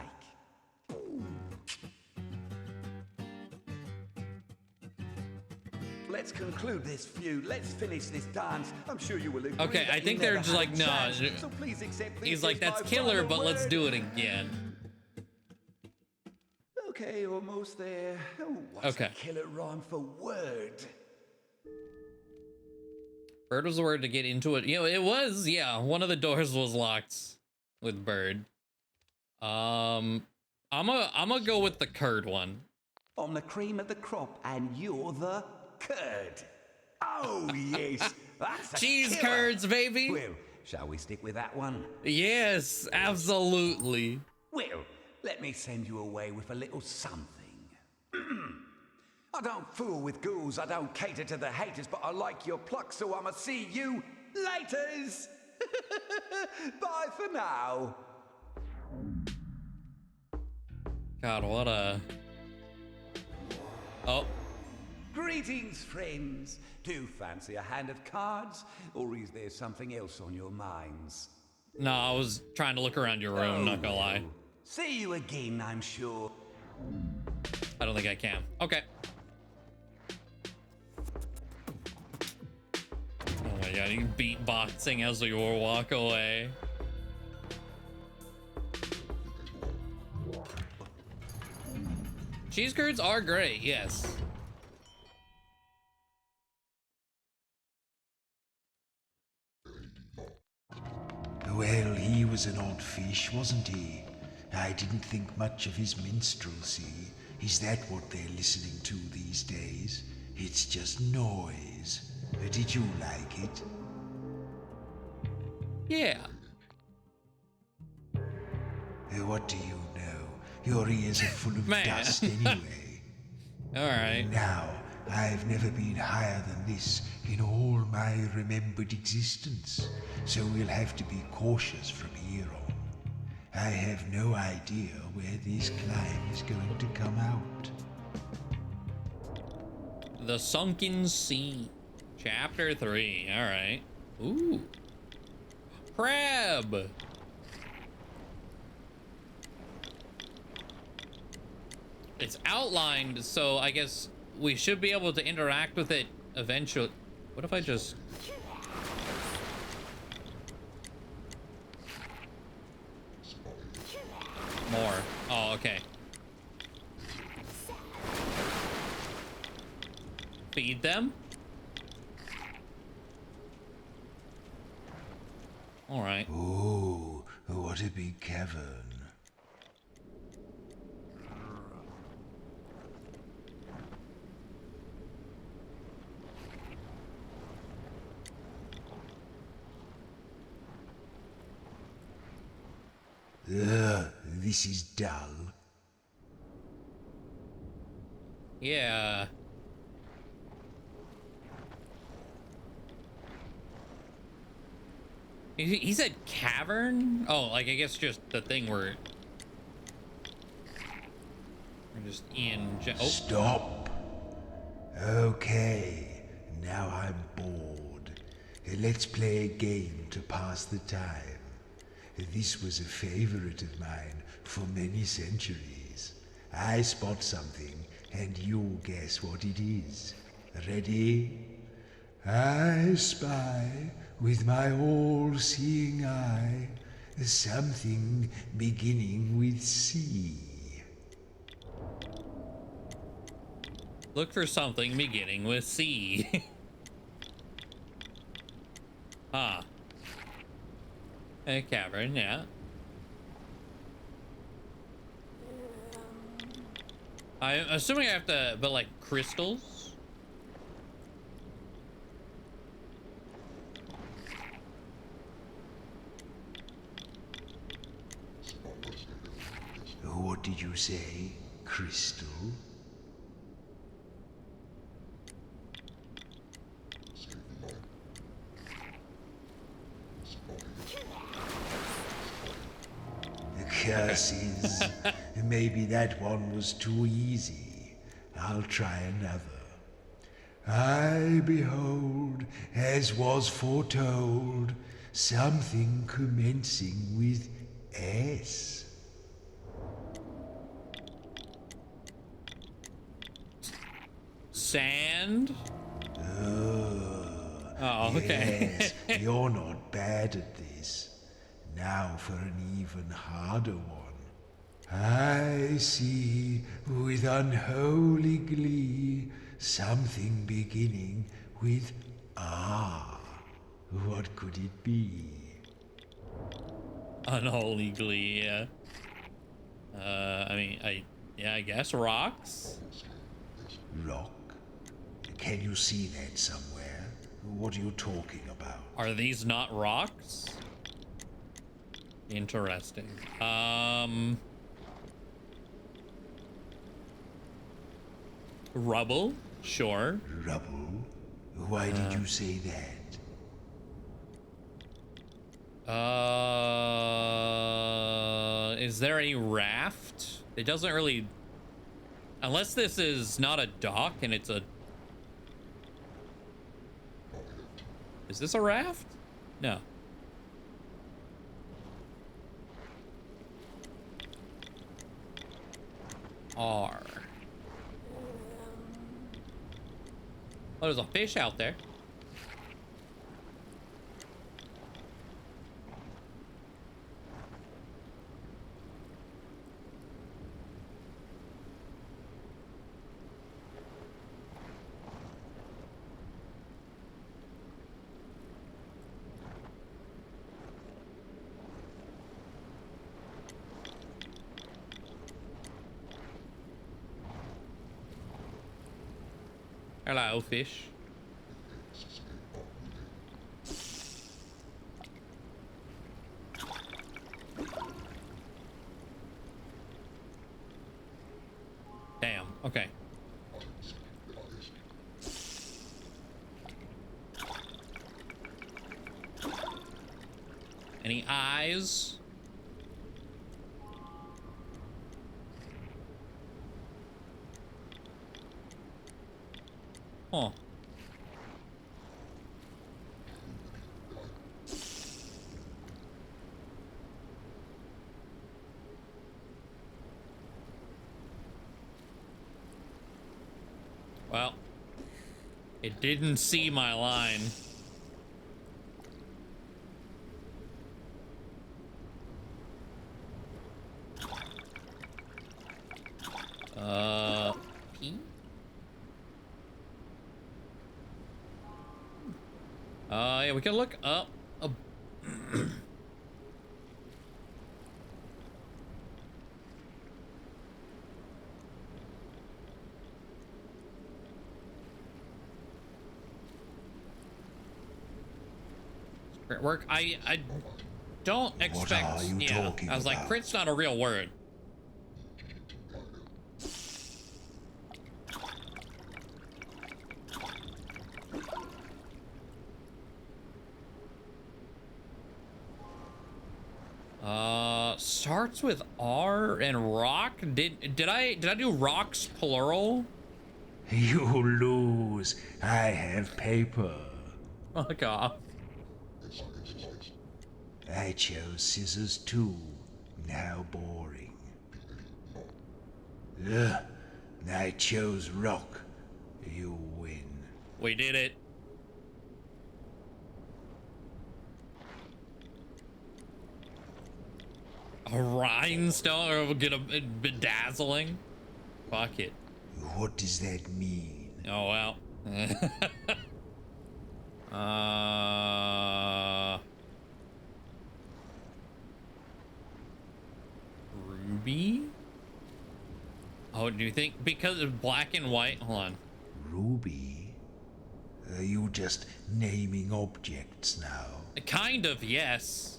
Let's conclude this feud. Let's finish this dance. I'm sure you will agree. Okay, I think they're just like, no. So please accept this. He's like, that's killer, but let's do it again. Okay, almost there. Oh, what's Okay. a killer rhyme for word? Bird was the word to get into it. You know, it was, yeah. One of the doors was locked with bird. I'm gonna go with the curd one. I'm the cream of the crop, and you're the curd. Oh, yes. That's a Cheese killer. curds, baby. Well, shall we stick with that one? Yes, absolutely. Well, let me send you away with a little something. I don't fool with ghouls, I don't cater to the haters, but I like your pluck, so I'ma see you laters. Bye for now. God, what a... Oh. Greetings, friends. Do you fancy a hand of cards, or is there something else on your minds? No, I was trying to look around your room, not gonna lie. See you again, I'm sure. I don't think I can. Okay. yeah, you beatboxing as we walk away. Cheese curds are great, yes. Well, he was an odd fish, wasn't he? I didn't think much of his minstrelsy. Is that what they're listening to these days? It's just noise. Did you like it? Yeah. What do you know? Your ears are full of Man. dust anyway. All right. Now, I've never been higher than this in all my remembered existence, so we'll have to be cautious from here on. I have no idea where this climb is going to come out. The Sunken Sea, Chapter 3. All right. Ooh. Crab. It's outlined, so I guess we should be able to interact with it eventually. What if I just... More. Oh, okay. Feed them? All right. Oh, what a big cavern. This is dull. Yeah. He said cavern? Oh, like I guess just the thing where we're just in. Oh. Stop. Okay, now I'm bored. Let's play a game to pass the time. This was a favorite of mine for many centuries. I spot something and you guess what it is. Ready? I spy with my all-seeing eye something beginning with C. Look for something beginning with C. Huh. A cavern, yeah. I'm assuming I have to, but like crystals? What did you say? Crystal? Curses. Maybe that one was too easy. I'll try another. I behold, as was foretold, something commencing with S. Sand? Oh, okay. Yes, you're not bad at this. Now for an even harder one. I see, with unholy glee, something beginning with R. What could it be? Unholy glee, yeah. I mean, I guess rocks? Rock? Can you see that somewhere? What are you talking about? Are these not rocks? Interesting. Rubble? Sure. Rubble? Why did you say that? Is there a raft? It doesn't really... Unless this is not a dock and it's a... Is this a raft? No. R. Oh, there's a fish out there. Hello, fish. Damn, okay. Any eyes? Huh. Well, it didn't see my line. P? Yeah, we can look up. Work. I don't expect. What are you talking I was like, about? crit's not a real word. Starts with R and rock. Did I do rocks plural? You lose. I have paper. Fuck off. I chose scissors too. Now boring. Ugh. I chose rock. You win. We did it. A rhinestone or gonna bedazzling? Fuck it. What does that mean? Oh well. Ruby? Oh, do you think because of black and white? Hold on. Ruby? Are you just naming objects now? Kind of, yes.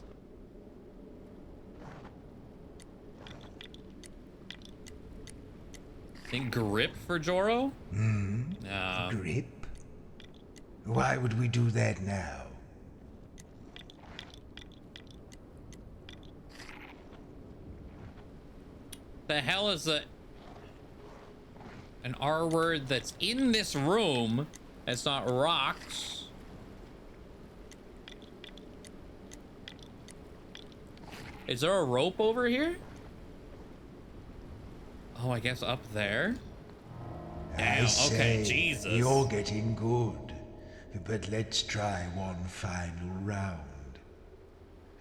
Think grip for Joro? Grip? Why would we do that now? The hell is an R word that's in this room? It's not rocks. Is there a rope over here? Oh, I guess up there. Damn, I say, okay, Jesus. You're getting good. But let's try one final round.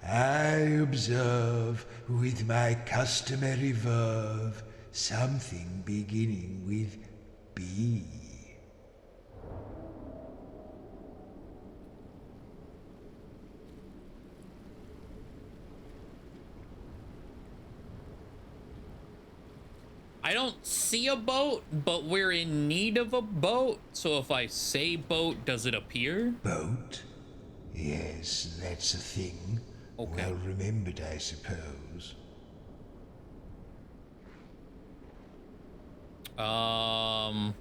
I observe with my customary verve something beginning with B. I don't see a boat, but we're in need of a boat. So if I say boat, does it appear? Boat? Yes, that's a thing. Okay. Well remembered, I suppose. No.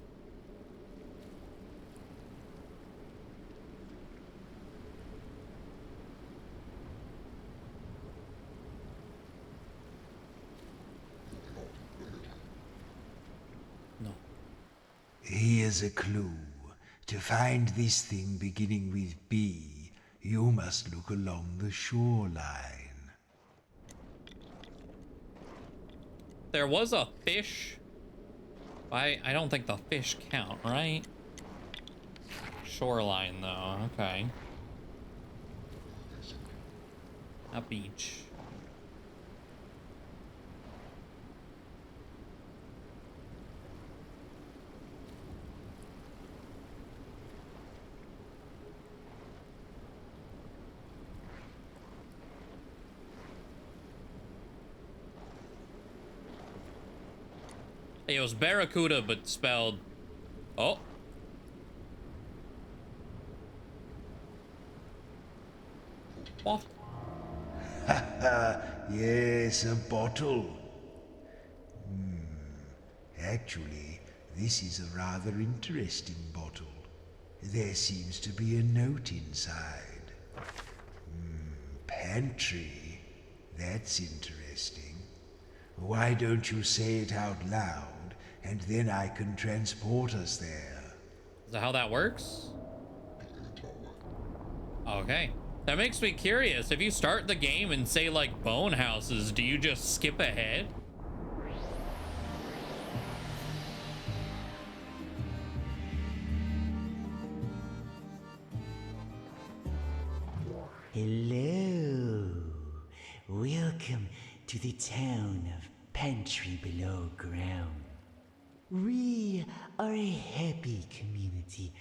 Here's a clue. To find this thing beginning with B, you must look along the shoreline. There was a fish. I don't think the fish count, right? Shoreline, though. Okay. A beach. It was Barracuda, but spelled... Oh. Bottle. Yes, a bottle. Actually, this is a rather interesting bottle. There seems to be a note inside. Pantry. That's interesting. Why don't you say it out loud, and then I can transport us there? Is that how that works? Okay. That makes me curious. If you start the game and say like bone houses, do you just skip ahead? Hello. Welcome to the town of Pantry Below Ground. We are a happy community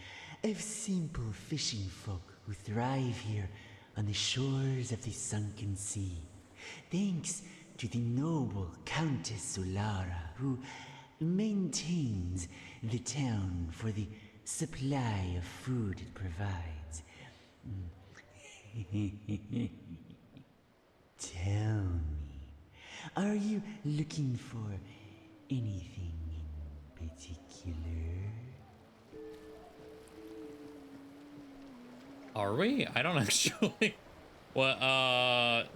of simple fishing folk who thrive here on the shores of the sunken sea, thanks to the noble Countess Solara, who maintains the town for the supply of food it provides. Tell me, are you looking for anything in particular? Are we? I don't actually. What,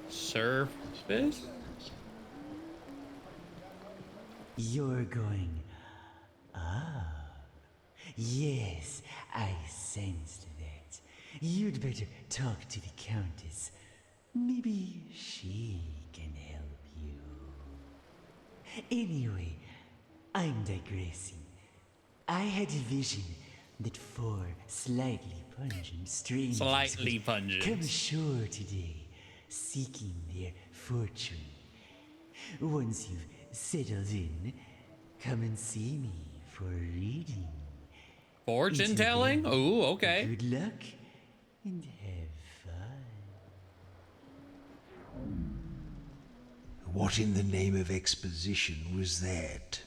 surface? You're going up. Yes, I sensed that. You'd better talk to the Countess. Maybe she can help you. Anyway, I'm digressing. I had a vision that 4 slightly pungent strangers would come ashore today, seeking their fortune. Once you've settled in, come and see me for a reading. Fortune telling? Ooh, okay. Good luck and have fun. What in the name of exposition was that?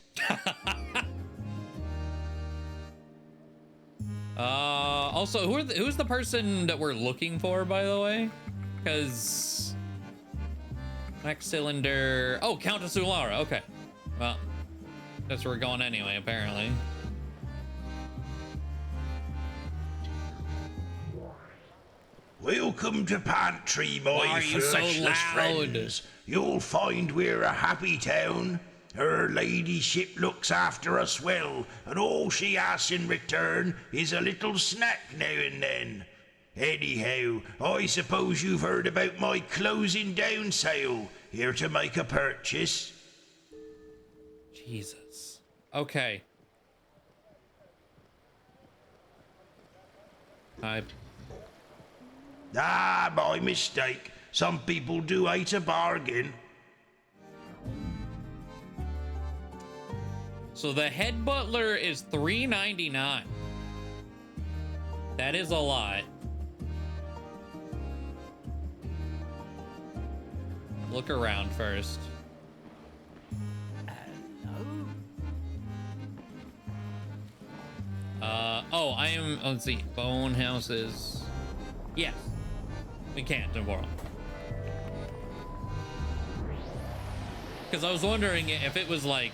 Also, who's the person that we're looking for, by the way? Because next cylinder. Oh, Countess Ulara. Okay. Well, that's where we're going anyway, apparently. Welcome to Pantry, my fleshless friends. You'll find we're a happy town. Her ladyship looks after us well, and all she asks in return is a little snack now and then. Anyhow, I suppose you've heard about my closing down sale. Here to make a purchase? Jesus. Okay. Ah, my mistake. Some people do hate a bargain. So the head butler is $3.99. That is a lot. Look around first. Oh, I am, let's see, bone houses. Yes, we can't tomorrow. Because I was wondering if it was like,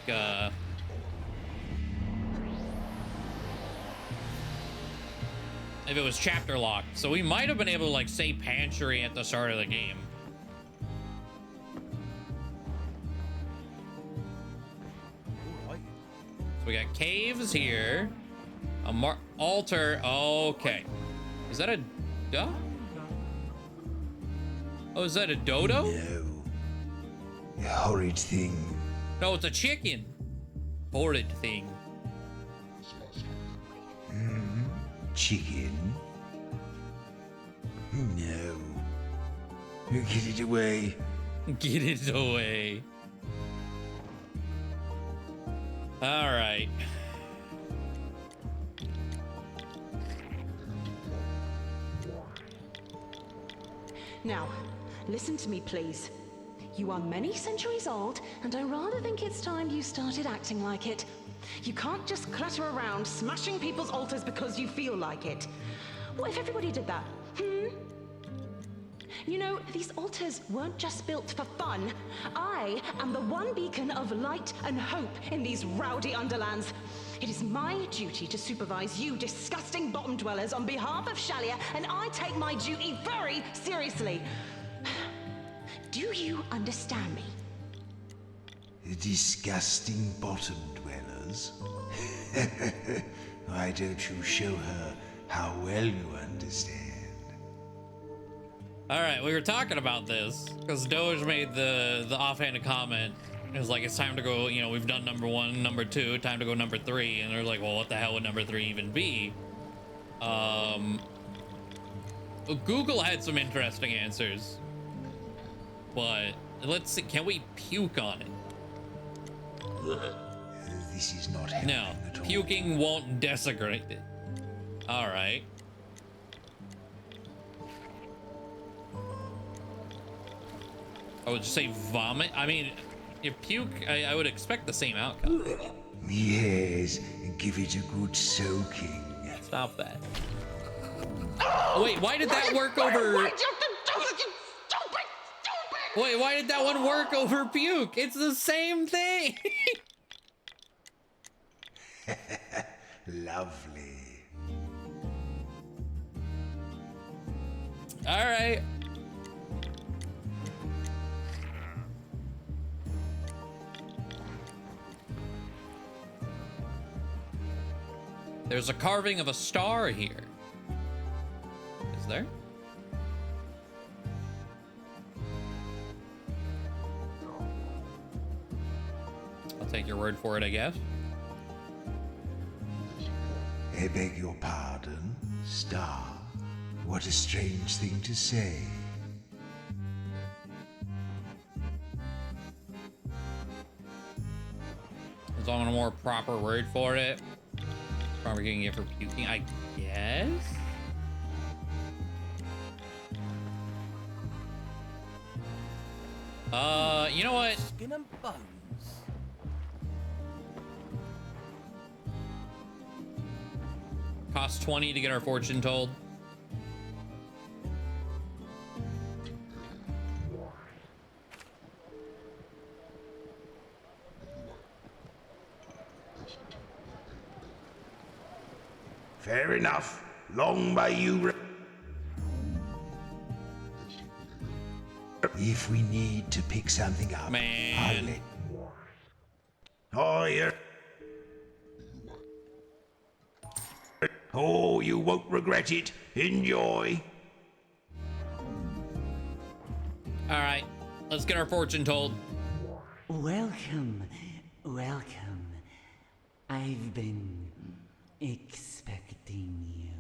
if it was chapter locked. So we might have been able to like say pantry at the start of the game. So we got caves here. A altar. Okay. Is that a duck? Oh, is that a dodo? No. A horrid thing. No, it's a chicken. Horrid thing. Chicken? No. Get it away. Get it away. All right. Now, listen to me, please. You are many centuries old, and I rather think it's time you started acting like it. You can't just clutter around smashing people's altars because you feel like it. What if everybody did that? You know, these altars weren't just built for fun. I am the one beacon of light and hope in these rowdy underlands. It is my duty to supervise you disgusting bottom dwellers on behalf of Shalia, and I take my duty very seriously. Do you understand me? Disgusting bottom dwellers? Why don't you show her how well you understand? All right, we were talking about this because Doge made the offhanded comment. It was like, it's time to go, you know, we've done number 1, number 2, time to go number 3. And they're like, well, what the hell would number 3 even be? Google had some interesting answers, but let's see, can we puke on it? This is not helping No, at all. puking won't desecrate it. All right. I would just say vomit. I mean, if puke, I would expect the same outcome. Yes, give it a good soaking. Stop that. Oh, wait, why did that work over... Wait, why did that one work over puke? It's the same thing. Lovely. All right. There's a carving of a star here. Is there? I'll take your word for it, I guess. I beg your pardon, star. What a strange thing to say. Is on a more proper word for it? Probably getting it for puking, I guess. You know what? Skin and bones. Costs 20 to get our fortune told. Fair enough. Long may you... If we need to pick something up, Man. Oh, yeah. Oh, you won't regret it. Enjoy. All right, let's get our fortune told. Welcome, welcome. I've been expecting you.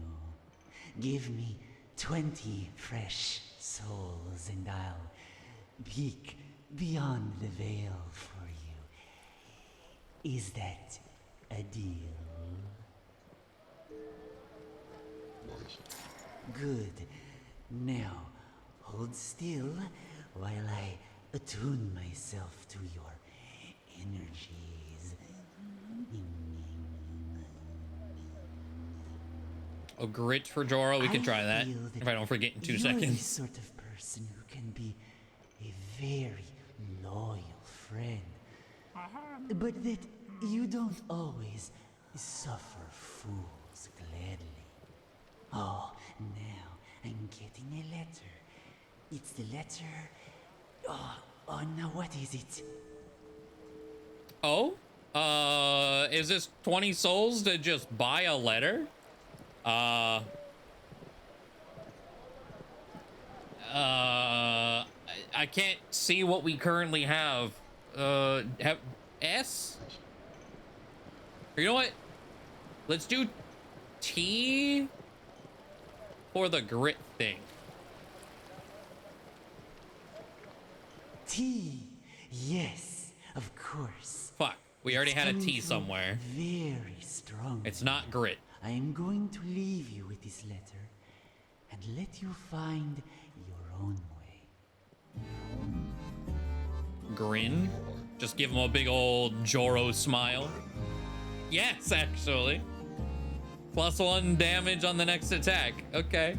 Give me 20 fresh souls and I'll peek beyond the veil for you. Is that a deal? Good. Now, hold still while I attune myself to your energies. A grit for Jorah, we could try that. feel If I don't forget in 2 you're seconds. the sort of person who can be a very loyal friend. But that you don't always suffer fools gladly. Oh, now I'm getting a letter. It's the letter... Oh, now what is it? Oh? Is this 20 souls to just buy a letter? I can't see what we currently have. Have S? Or you know what? Let's do T for the grit thing. T. Yes, of course. Fuck, we already had a Coming T through somewhere. Very strong. It's not grit. I am going to leave you with this letter and let you find your own way. Grin. Just give him a big old Joro smile. Yes, actually. +1 damage on the next attack. Okay.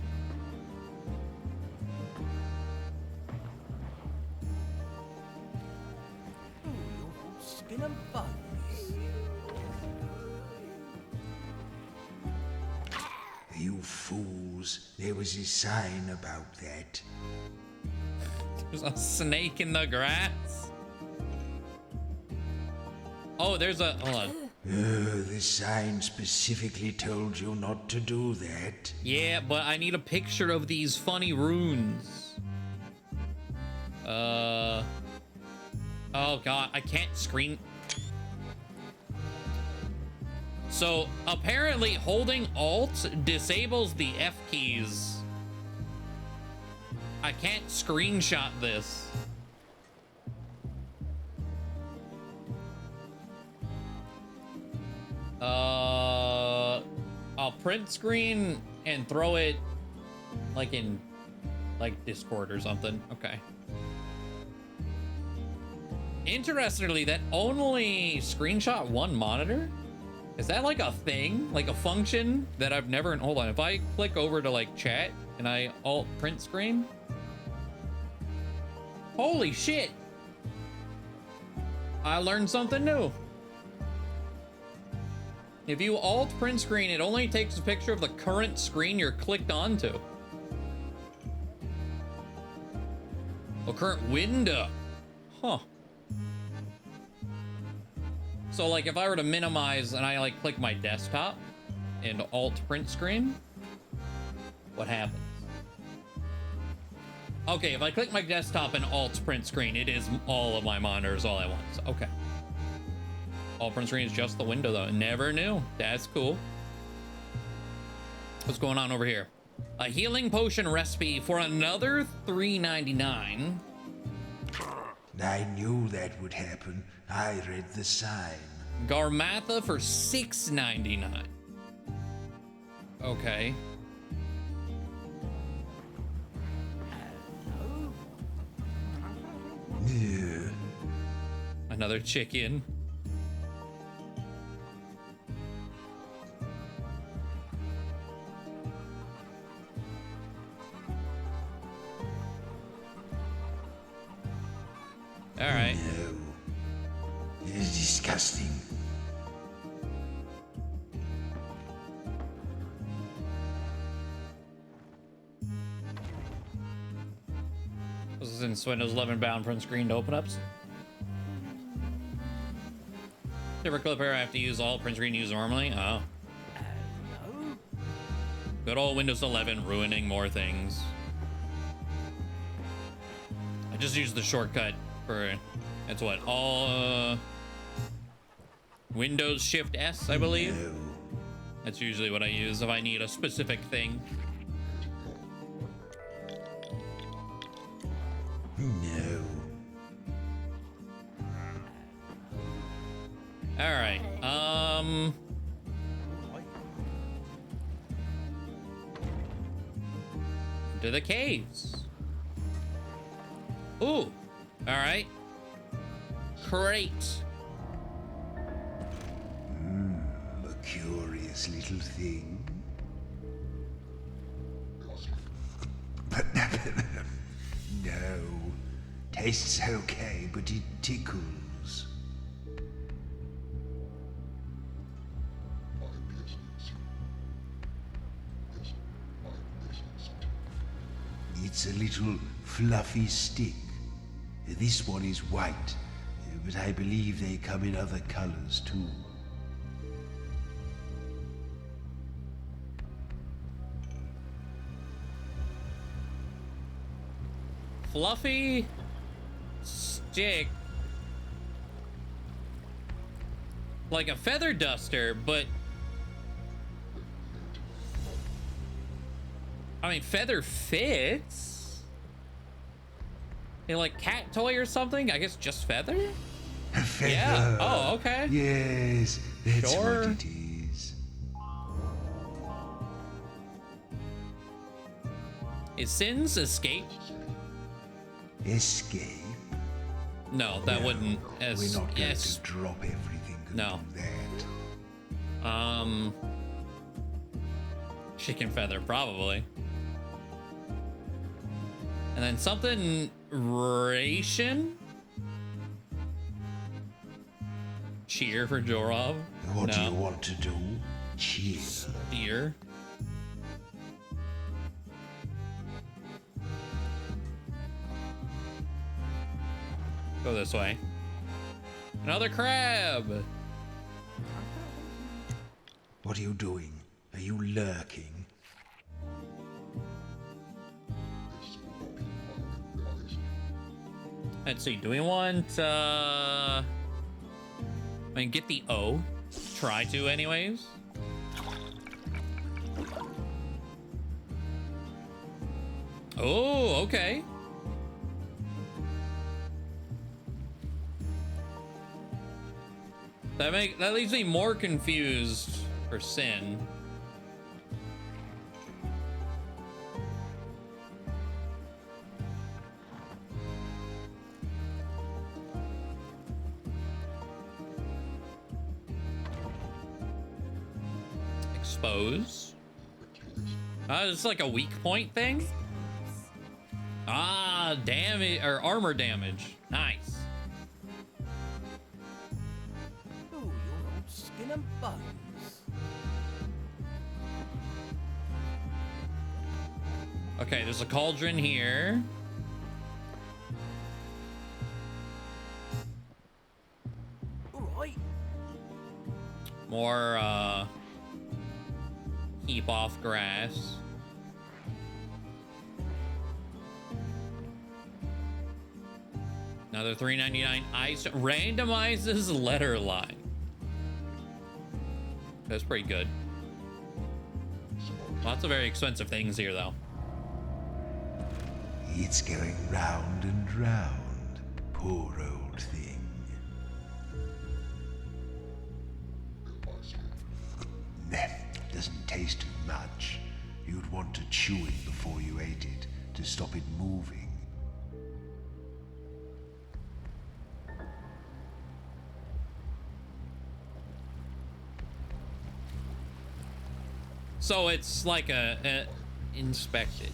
Skin and bones. You fools, there was a sign about that. There's a snake in the grass. Oh, there's a... Hold on. The sign specifically told you not to do that. Yeah, but I need a picture of these funny runes. Oh god, I can't screen... So, apparently holding Alt disables the F keys. I can't screenshot this. I'll print screen and throw it like in Discord or something. Okay. Interestingly, that only screenshot one monitor? Is that like a thing? Like a function that I've never... Hold on, if I click over to like chat and I alt print screen. Holy shit. I learned something new. If you alt print screen, it only takes a picture of the current screen you're clicked onto. A current window. Huh. So like if I were to minimize and I like click my desktop and alt print screen, what happens? Okay, if I click my desktop and alt print screen, it is all of my monitors all at once. Okay. Alt print screen is just the window though. Never knew. That's cool. What's going on over here? A healing potion recipe for another $3.99. I knew that would happen. I read the sign. Garmatha for $6.99. Okay. Yeah. Another chicken. All right. No. It is disgusting. This is in Windows 11 bound print screen to open ups. Never clip here, I have to use all print screen use normally. Oh. Good old Windows 11 ruining more things. I just used the shortcut for, it's what, all Windows Shift S, I believe. No. That's usually what I use if I need a specific thing. No. All right. To the caves. Ooh. All right. Crate. A curious little thing. No. Tastes okay, but it tickles. It's a little fluffy stick. This one is white, but I believe they come in other colors too. Fluffy stick. Like a feather duster, but I mean, feather fits. Like cat toy or something? I guess just feather? A feather. Yeah. Oh, okay. Yes, that's Sure. what it is. Is Sin's escape? Escape? No, that No, wouldn't. We're not going to drop everything and No. do that. Chicken feather, probably. And then something ration? Cheer for Jorov. What do you want to do? Cheer. Deer. Go this way. Another crab. What are you doing? Are you lurking? Let's see, do we want, I mean, get the O. Try to anyways. Oh, okay. That leaves me more confused for Sin. Expose. It's like a weak point thing. Ah, damage or armor damage. Nice. Ooh, your old skin and bones. Okay, there's a cauldron here. All right. More keep off grass. Another $3.99 ice randomizes letter line. That's pretty good. Lots of very expensive things here though. It's going round and round, poor old thing. Doesn't taste too much. You'd want to chew it before you ate it to stop it moving. So it's like a inspected.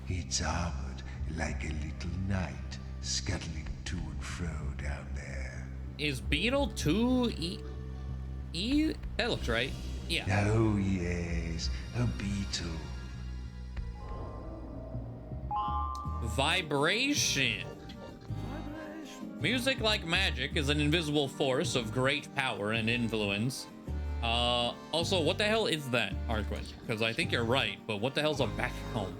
It's armored like a little knight, scuttling to and fro down there. Is Beetle 2 E? That looks right. Yeah. Oh yes, a beetle. Vibration. Music, like magic, is an invisible force of great power and influence. Also, what the hell is that, Arquin? Because I think you're right, but what the hell's a back comb?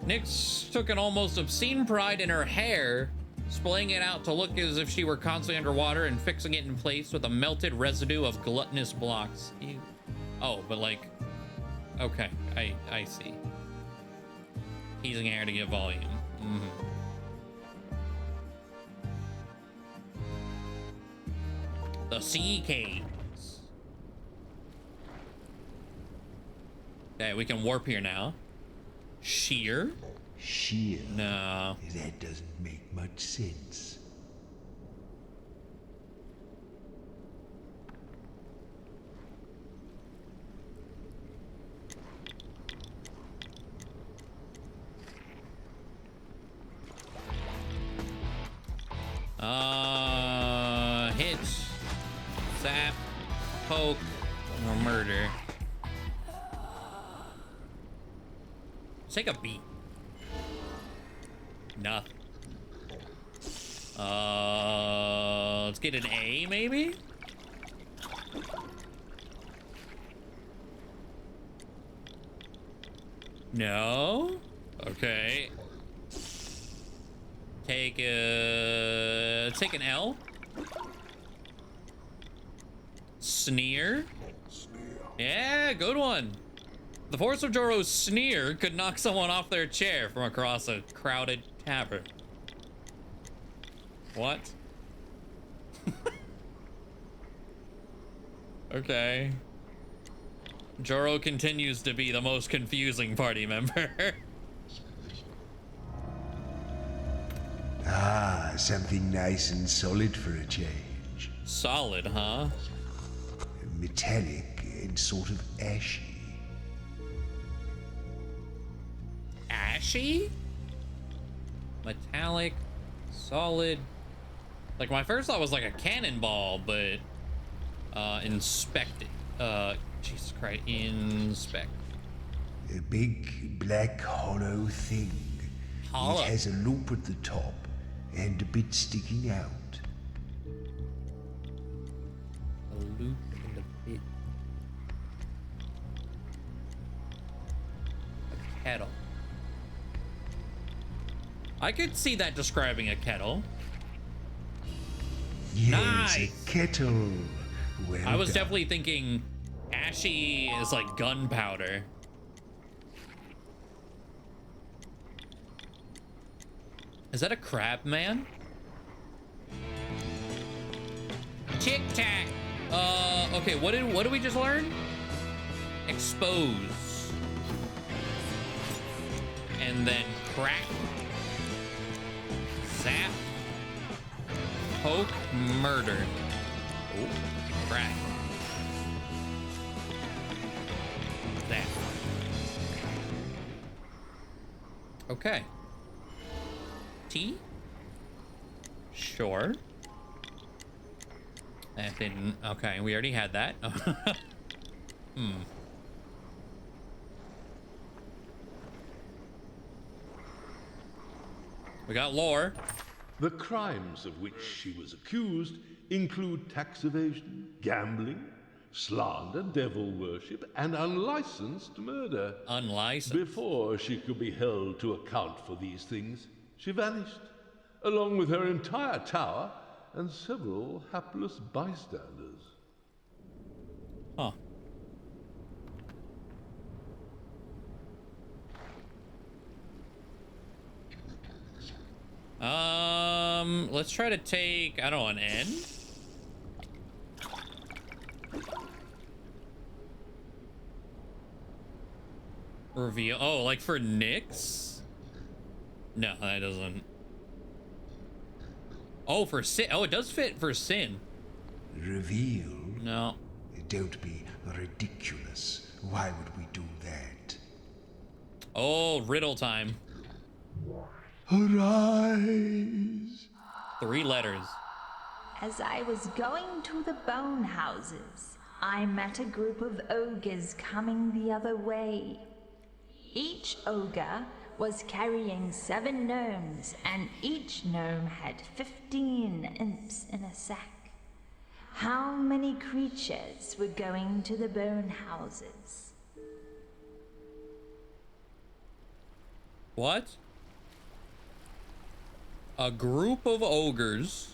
Nyx took an almost obscene pride in her hair, splaying it out to look as if she were constantly underwater and fixing it in place with a melted residue of gluttonous blocks. Ew. Oh, but like, okay, I see. Teasing hair to get volume. The sea caves. Okay, we can warp here now. Sheer? Sheer? No. That doesn't make much sense. Hit, zap, poke, or murder. Let's take a beat. Nothing. Let's get an A, maybe? No? Okay. Take an L. Sneer. Yeah, good one. The force of Joro's sneer could knock someone off their chair from across a crowded tavern. What? Okay. Joro continues to be the most confusing party member. Ah, something nice and solid for a change. Solid, huh? metallic and sort of ashy. Ashy? Metallic, solid. Like, my first thought was like a cannonball, but inspect it. Jesus Christ, inspect. A big black hollow thing. Hollow. It has a loop at the top and a bit sticking out. A loop and a bit. A kettle. I could see that describing a kettle. Yes, Nice. a kettle. Well I was done. definitely thinking ashy is like gunpowder. Is that a crab man? Tic tac. Okay, what did we just learn? Expose. And then crack. Zap. Poke, murder. Oh, crack. Zap. Okay. T? Sure. That didn't. Okay, we already had that. We got lore. The crimes of which she was accused include tax evasion, gambling, slander, devil worship, and unlicensed murder. Unlicensed. Before she could be held to account for these things, she vanished, along with her entire tower and several hapless bystanders. Huh. Let's try to take, I don't know, an N? Reveal, oh, like for Nyx? No, that doesn't. Oh, for sin, oh, it does fit for sin. Reveal? No. Don't be ridiculous. Why would we do that? Oh, riddle time. Arise! 3 letters. As I was going to the bone houses, I met a group of ogres coming the other way. Each ogre was carrying 7 gnomes, and each gnome had 15 imps in a sack. How many creatures were going to the bone houses? What? A group of ogres.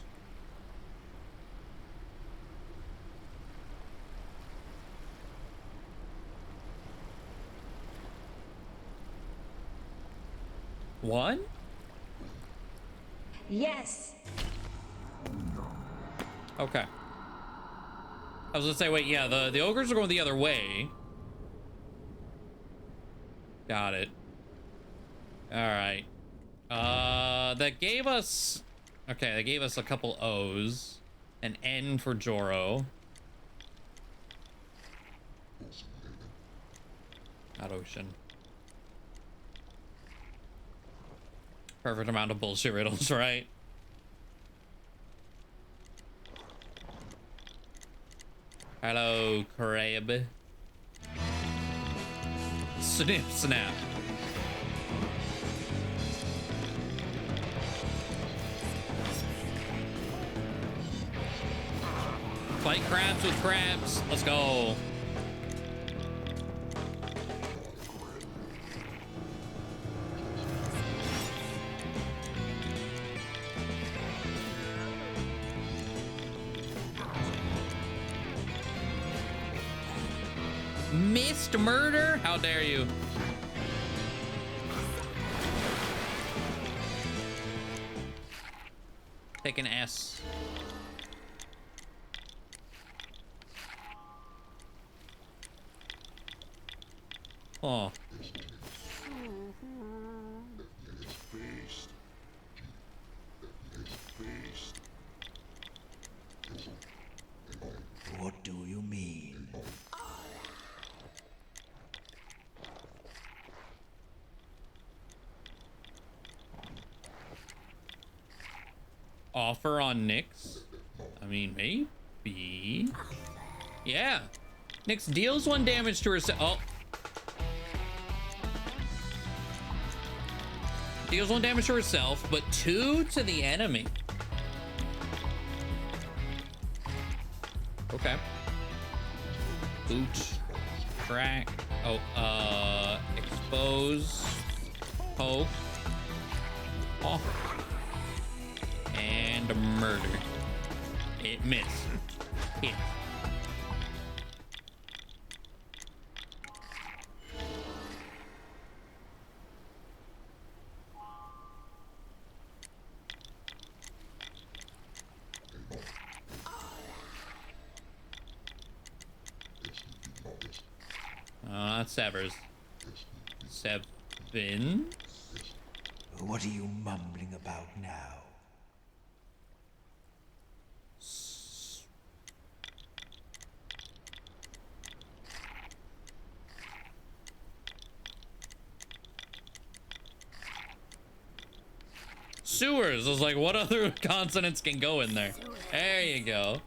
One? Yes. Okay. I was gonna say, wait, yeah, the ogres are going the other way. Got it. All right. That gave us, okay, they gave us a couple O's, an N for Joro. Not ocean. Perfect amount of bullshit riddles, right? Hello, crab. Snip, snap. Fight crabs with crabs. Let's go. Missed murder? How dare you? Take an S. Oh. Feast. Feast. What do you mean? offer on Nyx? I mean, maybe. Yeah. Nyx deals 1 damage to herself. Oh. Deals 1 damage to herself, but 2 to the enemy. Okay. Boot. Crack. Oh, expose. Poke. Oh. And murder. It missed. Hit. That severs. 7. What are you mumbling about now? Sewers. I was like, what other consonants can go in there? There you go.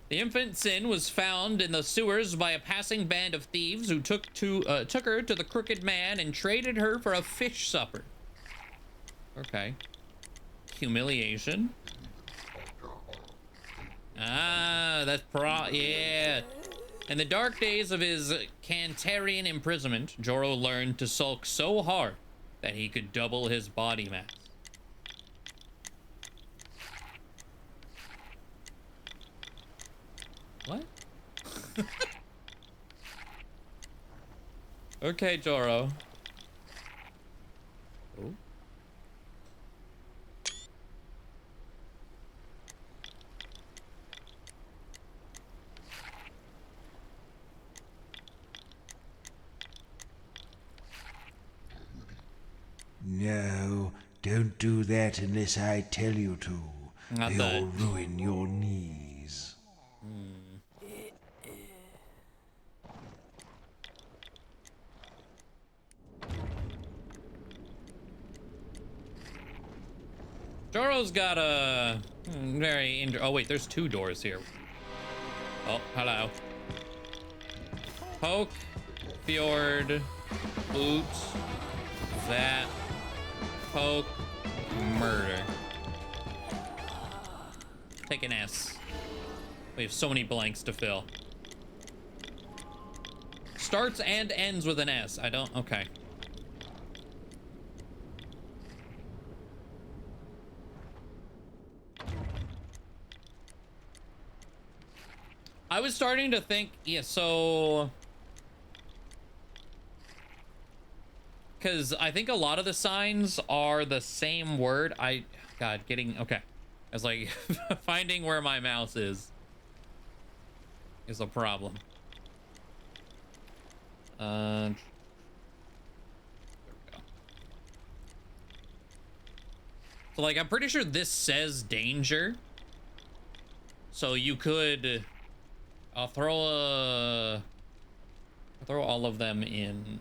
The infant Sin was found in the sewers by a passing band of thieves who took her to the Crooked Man and traded her for a fish supper. Okay. Humiliation. Ah, that's yeah. In the dark days of his Cantarian imprisonment, Joro learned to sulk so hard that he could double his body mass. What? Okay, Joro. Oh. No, don't do that unless I tell you to. Not You'll that. ruin your knees. Joro's got a very oh wait, there's 2 doors here. Oh, hello. Poke, Fjord, Boot, that, Poke, Murder. Take an S. We have so many blanks to fill. Starts and ends with an S. I don't, okay. I was starting to think, yeah, so... Because I think a lot of the signs are the same word. God, okay. I was like, finding where my mouse is a problem. There we go. So, like, I'm pretty sure this says danger. So you could... I'll throw all of them in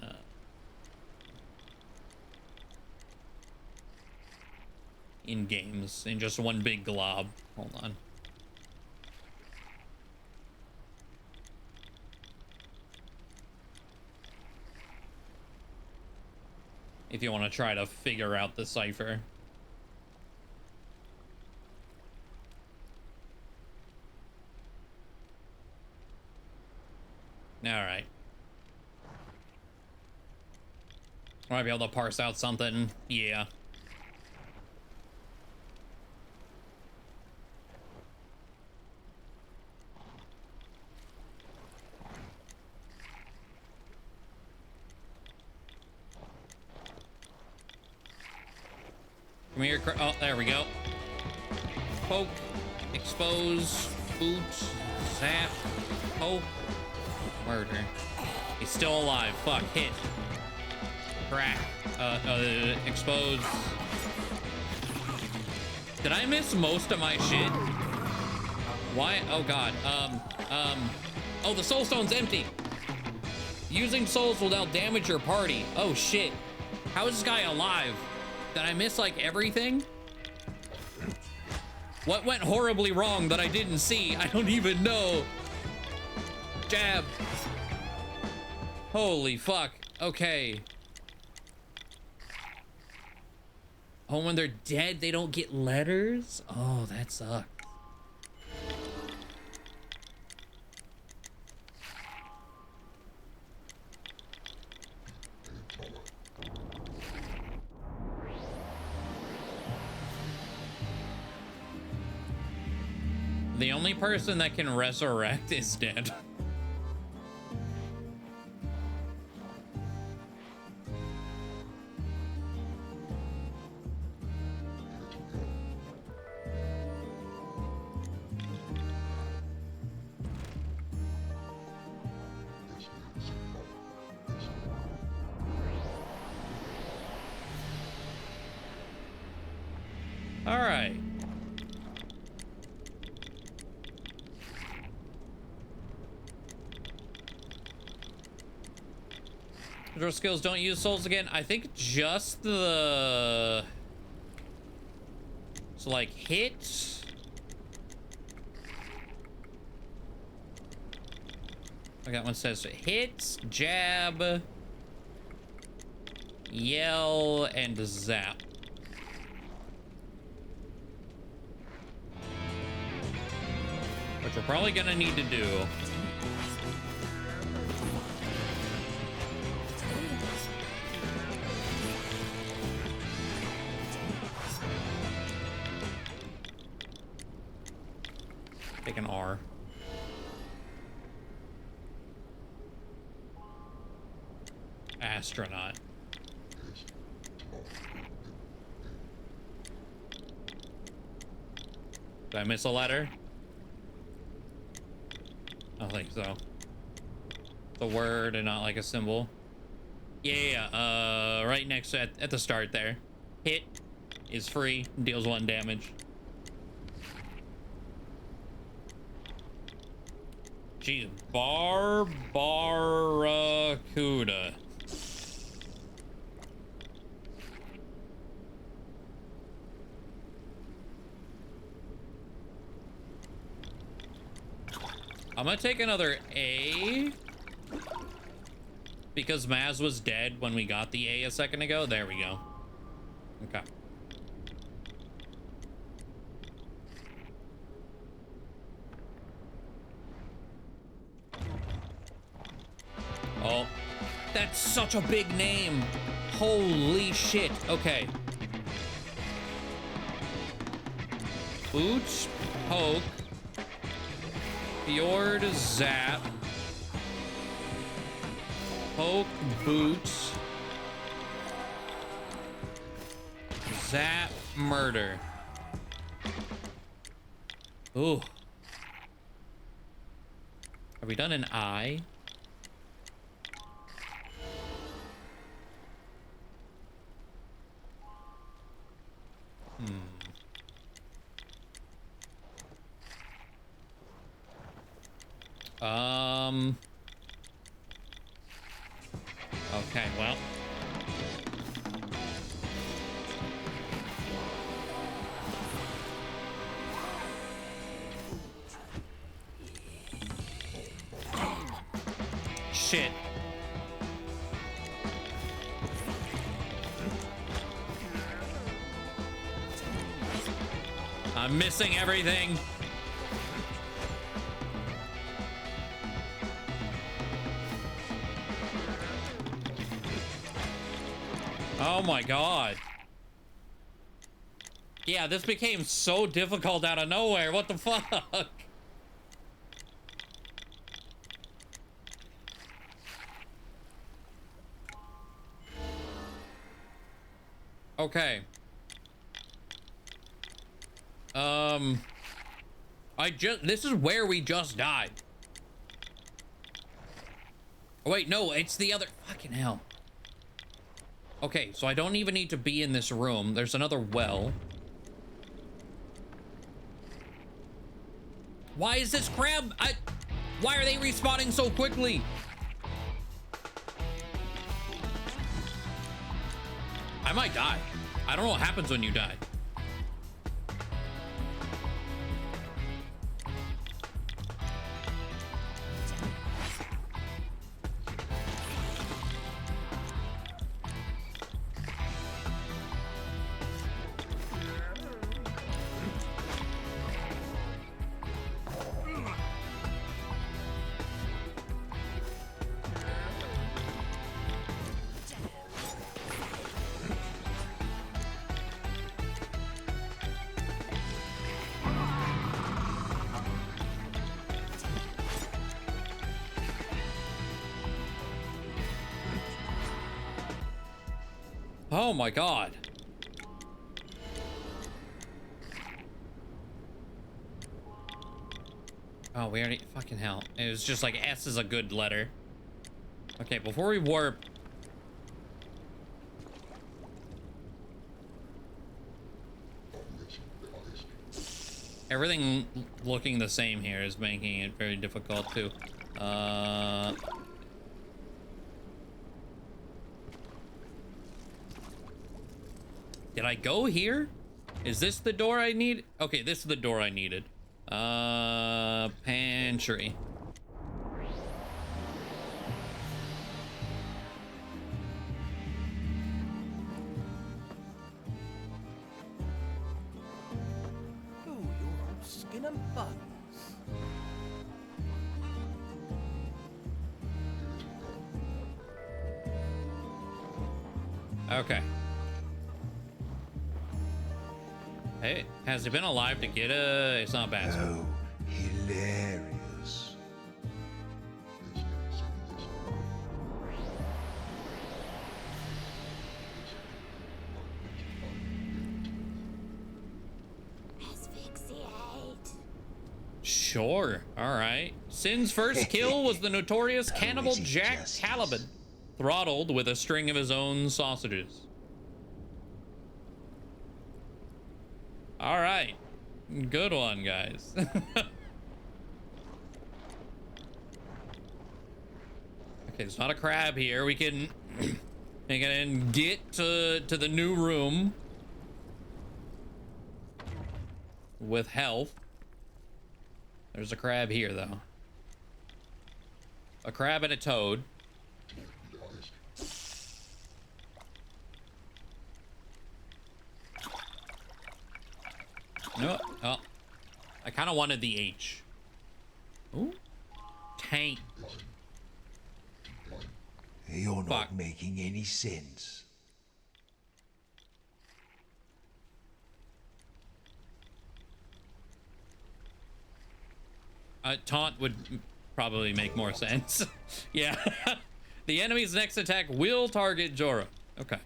games in just one big glob. Hold on. If you want to try to figure out the cipher. All right. Might be able to parse out something. Yeah. Come here. Oh, there we go. Poke. Expose. Boot. Zap. Poke. Murder. He's still alive. Fuck. Hit. Crack. Expose. Did I miss most of my shit? Why? Oh god. Oh, the soul stone's empty. Using souls will now damage your party. Oh shit. How is this guy alive? Did I miss like everything? What went horribly wrong that I didn't see? I don't even know. Jab. Holy fuck. Okay. Oh, when they're dead, they don't get letters? Oh, that sucks. The only person that can resurrect is dead. All right. Draw skills don't use souls again. I think just the... So like hit. I got one says hit, jab, yell, and zap. Which we're probably gonna need to do. Take an R. Astronaut. Did I miss a letter? I don't think so. It's a word and not like a symbol. Yeah, right next to at the start there. Hit is free, deals 1 damage. Jeez, Barracuda. I'm gonna take another A because Maz was dead when we got the A second ago. There we go. Okay. Oh, that's such a big name. Holy shit. Okay. Boots, poke. Fjord, zap. Poke, boots. Zap, murder. Ooh. Have we done an I? Okay, well. Shit. I'm missing everything. Oh my god. Yeah, this became so difficult out of nowhere. What the fuck? Okay. This is where we just died. Oh wait, no, it's the other, fucking hell. Okay, so I don't even need to be in this room. There's another well. Why is this crab? Why are they respawning so quickly? I might die. I don't know what happens when you die. Oh my god. Oh, we already... Fucking hell. It was just like S is a good letter. Okay, before we warp... Everything looking the same here is making it very difficult too. Did I go here? Is this the door I need? Okay, this is the door I needed. Pantry. Ooh, you're all skin and bones. Okay. Hey, has he been alive to get a... It's not bad. Oh, hilarious. Asphyxiate. Sure. All right. Sin's first kill was the notorious cannibal Jack Caliban, throttled with a string of his own sausages. All right. Good one, guys. Okay, there's not a crab here. We can make it and get to the new room with health. There's a crab here, though. A crab and a toad. No, oh, I kind of wanted the H. Ooh, tank. You're not making any sense. Taunt would probably make more sense. Yeah. The enemy's next attack will target Jorah. Okay.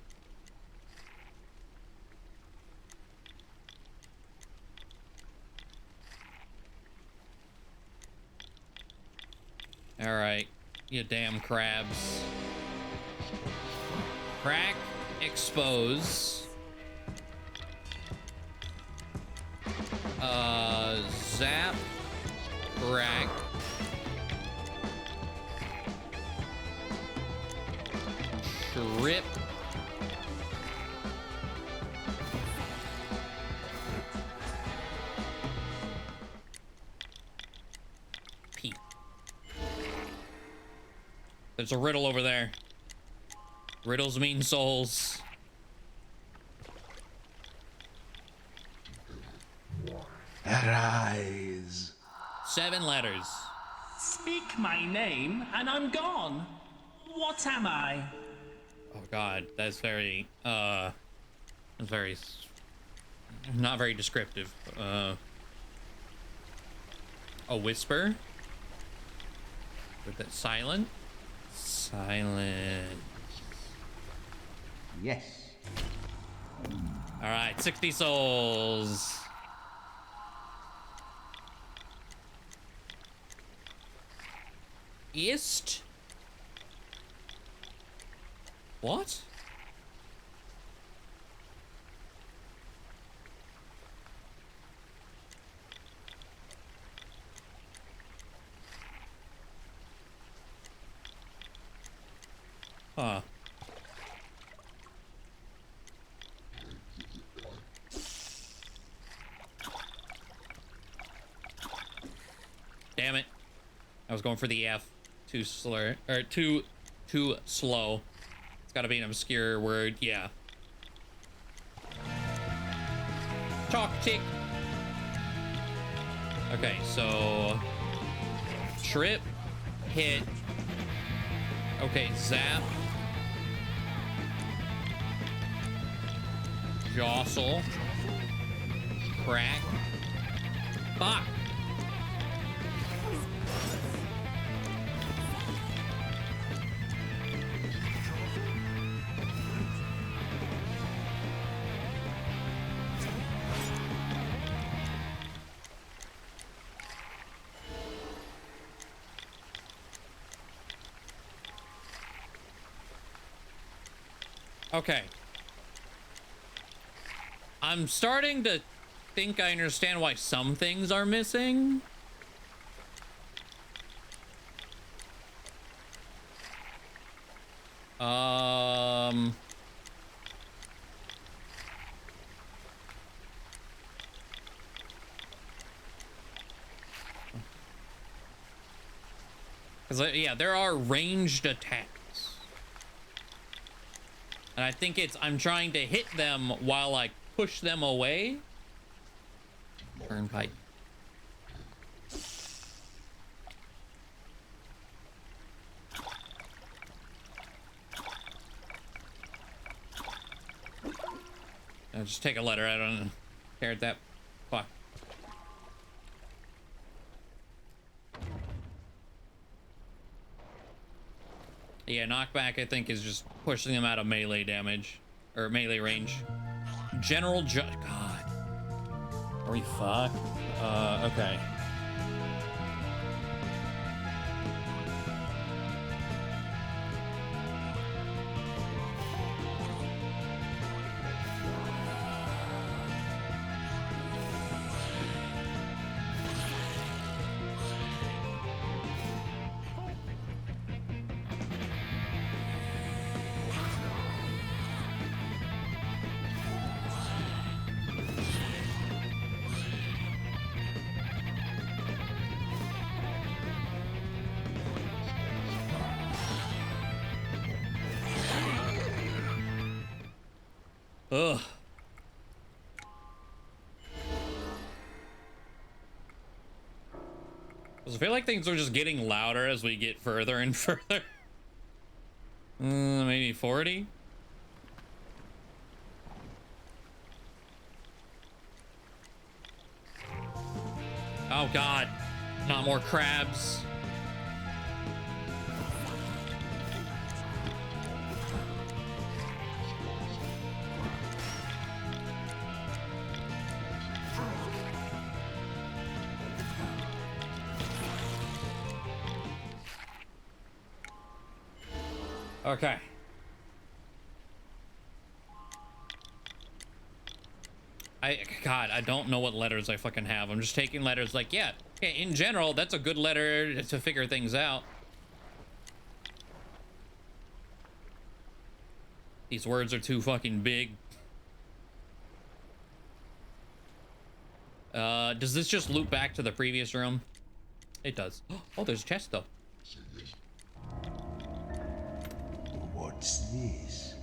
All right, you damn crabs. Crack, expose. Zap, crack. Trip. P. There's a riddle over there. Riddles mean souls. Arise. 7 letters. Speak my name and I'm gone. What am I? Oh god, that's very not very descriptive. A whisper? With that silent? Silent. Yes. Alright, 60 souls. East? What? Huh. Damn it. I was going for the F. Too slow. Or too slow. It's gotta be an obscure word. Yeah. Talk tick. Okay, so trip, hit. Okay, zap. Jostle. Crack. Fuck. Okay. I'm starting to think I understand why some things are missing. Because, yeah, there are ranged attacks. And I think it's, I'm trying to hit them while I push them away. Turnpike. I'll just take a letter. I don't care at that. Fuck. Yeah, knockback, I think, is just pushing them out of melee damage. Or melee range. General Judge. God. Are we fucked? Okay. Ugh. I feel like things are just getting louder as we get further and further. Maybe 40? Oh God, not more crabs. Okay. God, I don't know what letters I fucking have. I'm just taking letters like, yeah, okay, in general, that's a good letter to figure things out. These words are too fucking big. Does this just loop back to the previous room? It does. Oh, there's a chest though. What's this?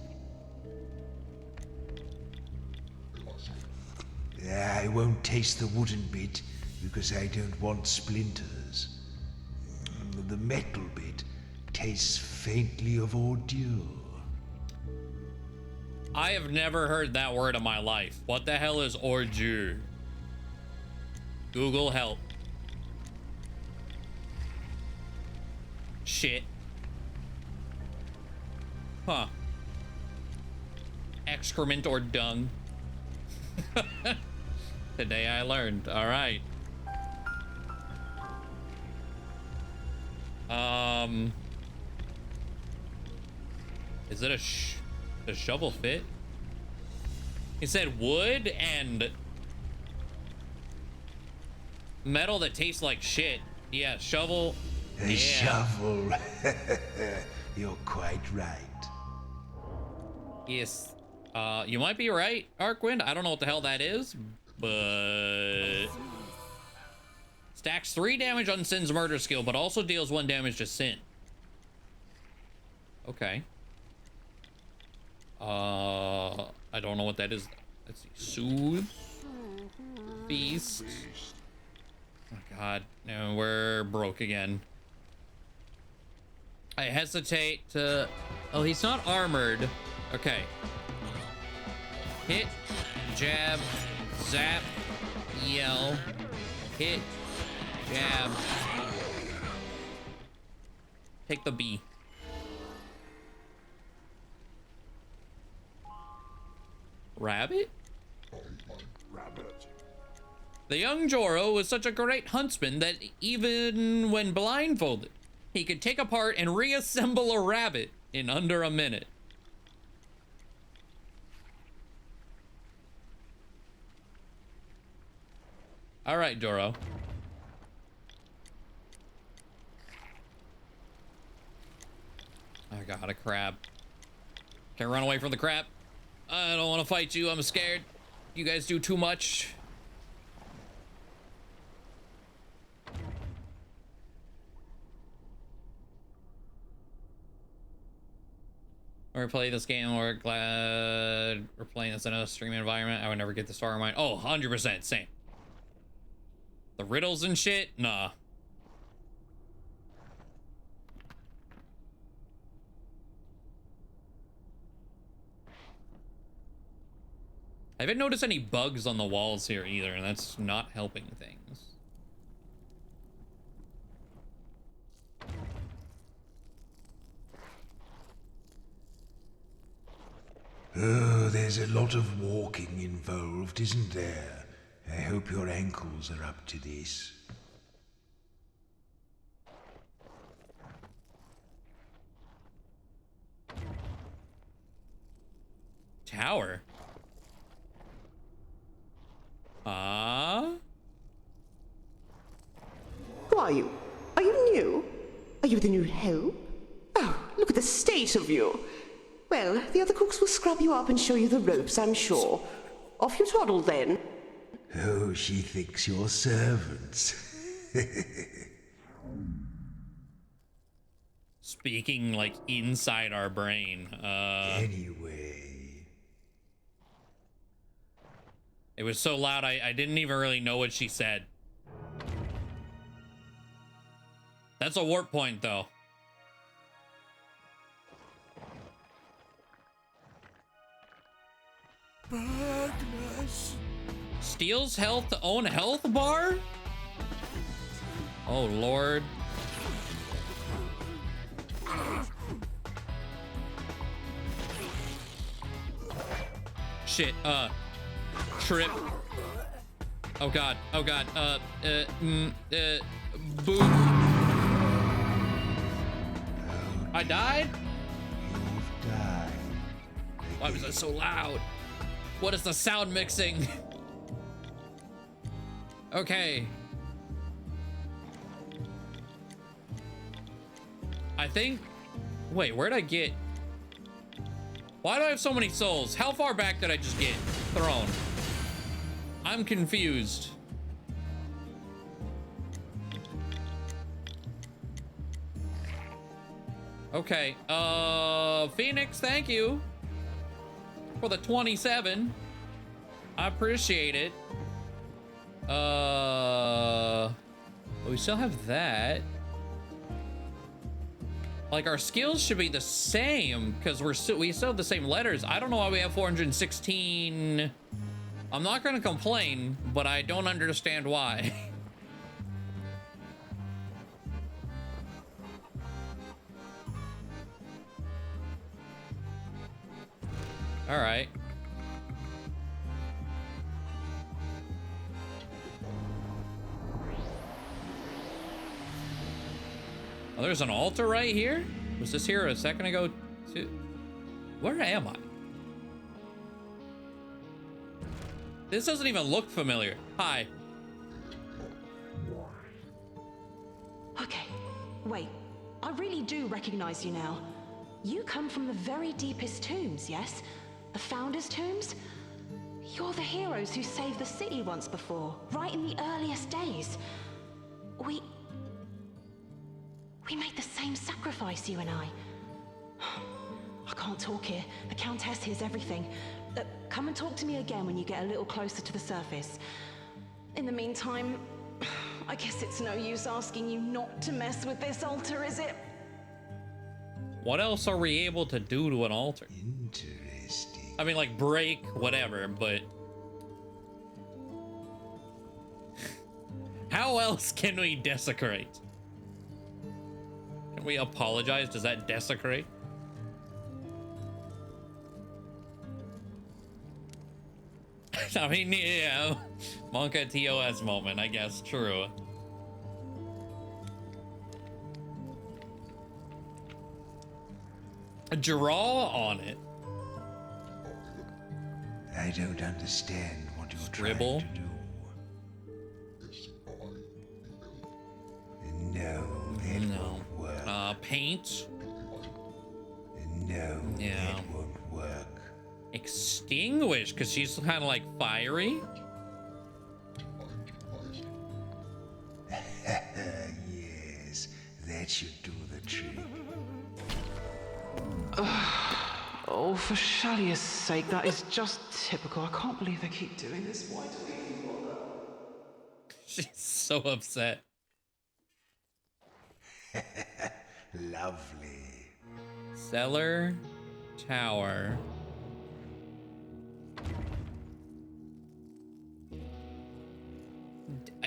I won't taste the wooden bit because I don't want splinters. The metal bit tastes faintly of ordure. I have never heard that word in my life. What the hell is ordure? Google help. Shit. Huh. Excrement or dung. Today I learned. All right. Is it a shovel fit? It said wood and metal that tastes like shit. Yeah, shovel. A shovel. You're quite right. Yes. You might be right, Arcwind. I don't know what the hell that is, but stacks 3 damage on Sin's murder skill, but also deals 1 damage to Sin. Okay. I don't know what that is. Let's see. Soothe. Feast. Oh God, no, we're broke again. I hesitate to. Oh, he's not armored. Okay. Hit, jab, zap, yell, hit, jab. Take the B. Rabbit? Rabbit. The young Joro was such a great huntsman that even when blindfolded, he could take apart and reassemble a rabbit in under a minute. All right, Doro. I got a crab. Can't run away from the crab. I don't want to fight you. I'm scared. You guys do too much. We're playing this game. We're glad we're playing this in a stream environment. I would never get the star in mine. Oh, 100%. Same. The riddles and shit? Nah. I haven't noticed any bugs on the walls here either, and that's not helping things. Oh, there's a lot of walking involved, isn't there? I hope your ankles are up to this. Tower? Who are you? Are you new? Are you the new help? Oh, look at the state of you. Well, the other cooks will scrub you up and show you the ropes, I'm sure. Off you toddle, then. Oh, she thinks you're servants. Speaking like inside our brain. Anyway. It was so loud I didn't even really know what she said. That's a warp point though. Magnus. Steals health to own health bar? Oh Lord. Shit, trip. Oh god, boom. I died? You've died. Why was that so loud? What is the sound mixing? Okay. I think... Wait, where'd I get... Why do I have so many souls? How far back did I just get thrown? I'm confused. Okay, Phoenix, thank you for the 27. I appreciate it. We still have that. Like, our skills should be the same because we still have the same letters. I don't know why we have 416. I'm not gonna complain, but I don't understand why. All right. Oh, there's an altar right here? Was this here a second ago too? Where am I? This doesn't even look familiar. Hi. Okay, wait. I really do recognize you now. You come from the very deepest tombs, yes? The Founders' Tombs? You're the heroes who saved the city once before, right in the earliest days. We made the same sacrifice, you and I. I can't talk here. The Countess hears everything. Come and talk to me again when you get a little closer to the surface. In the meantime, I guess it's no use asking you not to mess with this altar, is it? What else are we able to do to an altar? Interesting. I mean, like, break, whatever, but... How else can we desecrate? Can we apologize? Does that desecrate? I mean, yeah, Monka TOS moment, I guess, true. Draw on it. I don't understand what you're Scribble. trying to do. point. No, Yeah. that won't work. Extinguish, because she's kind of like fiery. Yes, that should do the trick. Oh, for Shalia's sake, that is just typical. I can't believe they keep doing this. Why do they even bother? She's so upset. Lovely. Cellar, tower.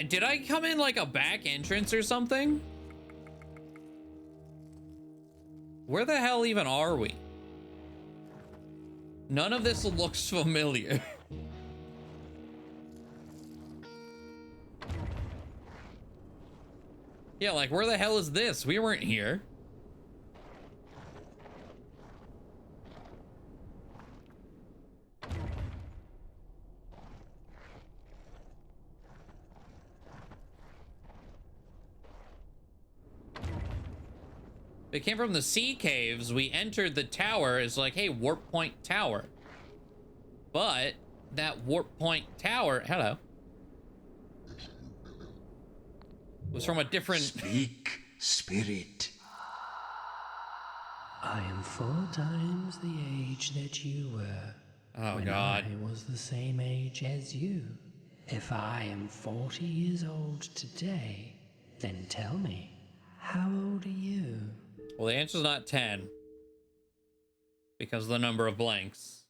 Did I come in like a back entrance or something? Where the hell even are we? None of this looks familiar. Yeah, like where the hell is this? We weren't here. They came from the sea caves. We entered the tower. It's like, hey, warp point tower. But that warp point tower, hello, was from a different... Speak, spirit. I am 4 times the age that you were. Oh, when God. I was the same age as you. If I am 40 years old today, then tell me, how old are you? Well, the answer's not 10. Because of the number of blanks.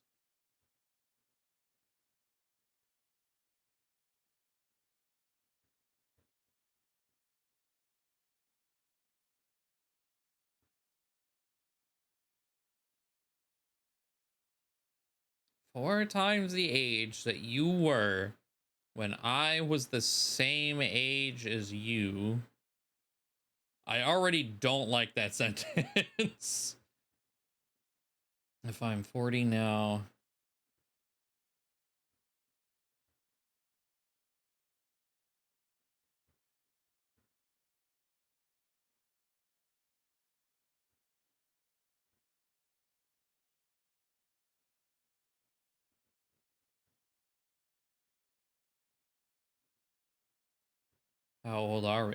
Four times the age that you were when I was the same age as you. I already don't like that sentence. If I'm 40 now. How old are we?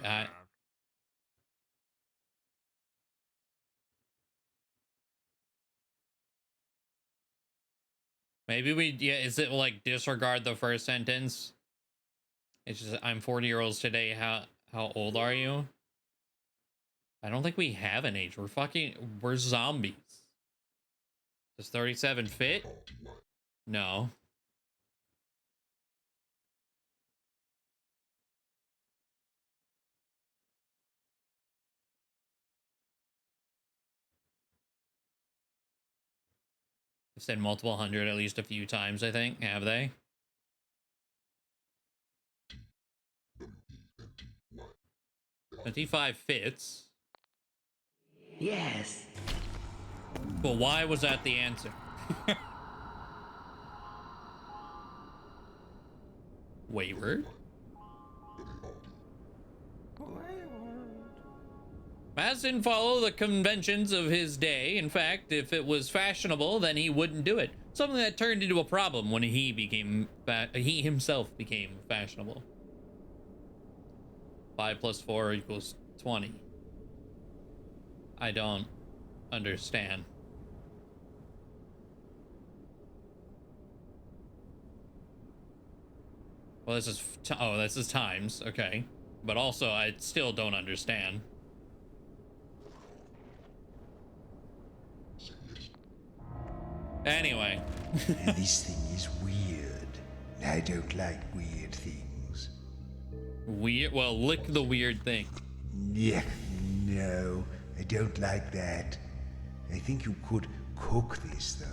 Maybe we, yeah, is it like disregard the first sentence? It's just, I'm 40-year-olds today. How old are you? I don't think we have an age. We're zombies. Does 37 fit? No. I've said multiple hundred at least a few times, I think. Have they? $25 fits. Yes. But why was that the answer? Wayward? Maz didn't follow the conventions of his day. In fact, if it was fashionable, then he wouldn't do it. Something that turned into a problem when he himself became fashionable. 5 + 4 = 20. I don't understand. Well, this is this is times, okay. But also, I still don't understand. Anyway. This thing is weird. I don't like weird things. Weird? Well, lick the weird thing. Yeah, no, I don't like that. I think you could cook this, though.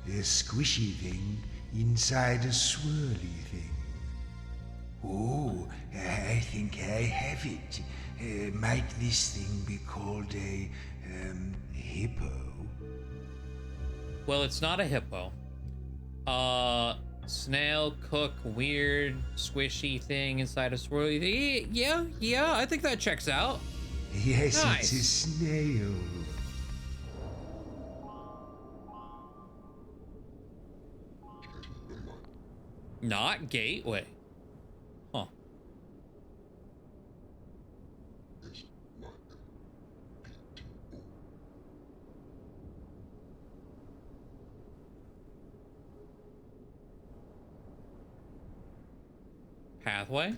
A squishy thing inside a swirly thing. Oh, I think I have it. Might this thing be called a hippo? Well, it's not a hippo. Snail cook weird squishy thing inside a swirly. Yeah, I think that checks out. Yes, Nice. it's a snail. Not gateway. Huh. Pathway?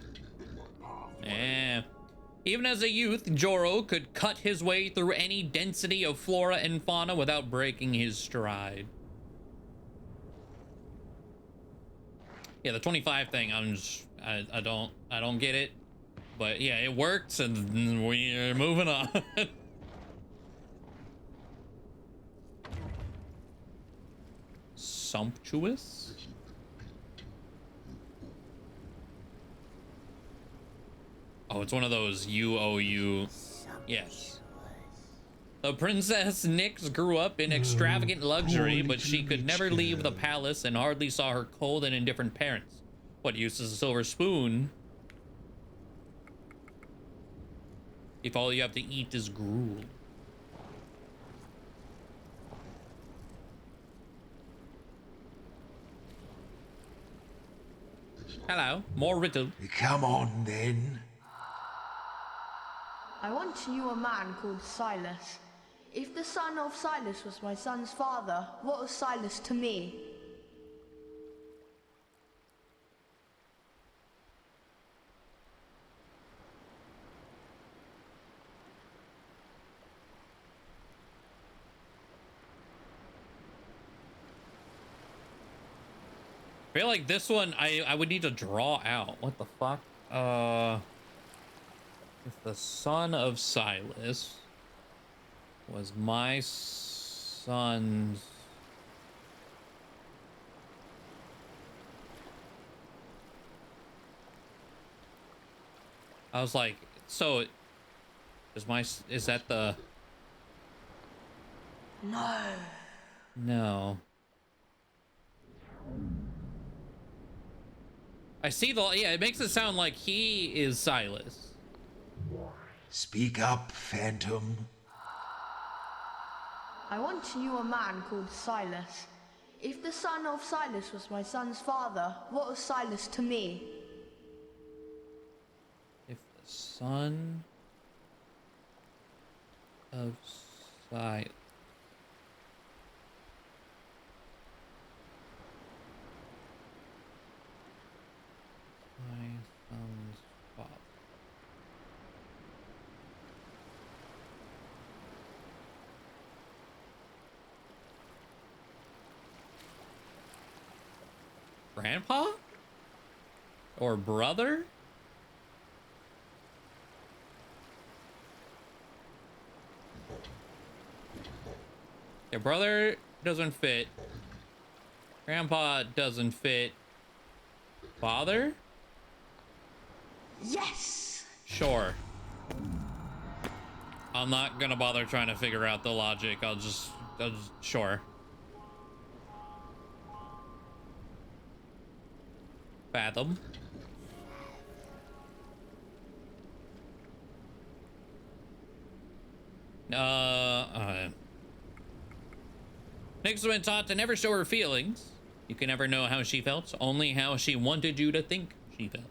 Eh. Even as a youth, Joro could cut his way through any density of flora and fauna without breaking his stride. Yeah, the 25 thing, I don't get it. But yeah, it works and we're moving on. Sumptuous? Oh, it's one of those UOU. Yes. The Princess Nyx grew up in extravagant luxury, but she could never leave the palace and hardly saw her cold and indifferent parents. What use is a silver spoon if all you have to eat is gruel? Hello, more riddle. Come on, then. I once knew a man called Silas. If the son of Silas was my son's father, what was Silas to me? I feel like this one I would need to draw out. What the fuck? If the son of Silas was my son's I was like, so is that the No. I see yeah, it makes it sound like he is Silas. Speak up, Phantom. I once knew a man called Silas. If the son of Silas was my son's father, what was Silas to me? If the son of Silas. My son's father. Grandpa? Or brother? Your brother doesn't fit. Grandpa doesn't fit. Father? Yes! Sure. I'm not gonna bother trying to figure out the logic. I'll just sure. Fathom. Nyx has been taught to never show her feelings. You can never know how she felt, only how she wanted you to think she felt.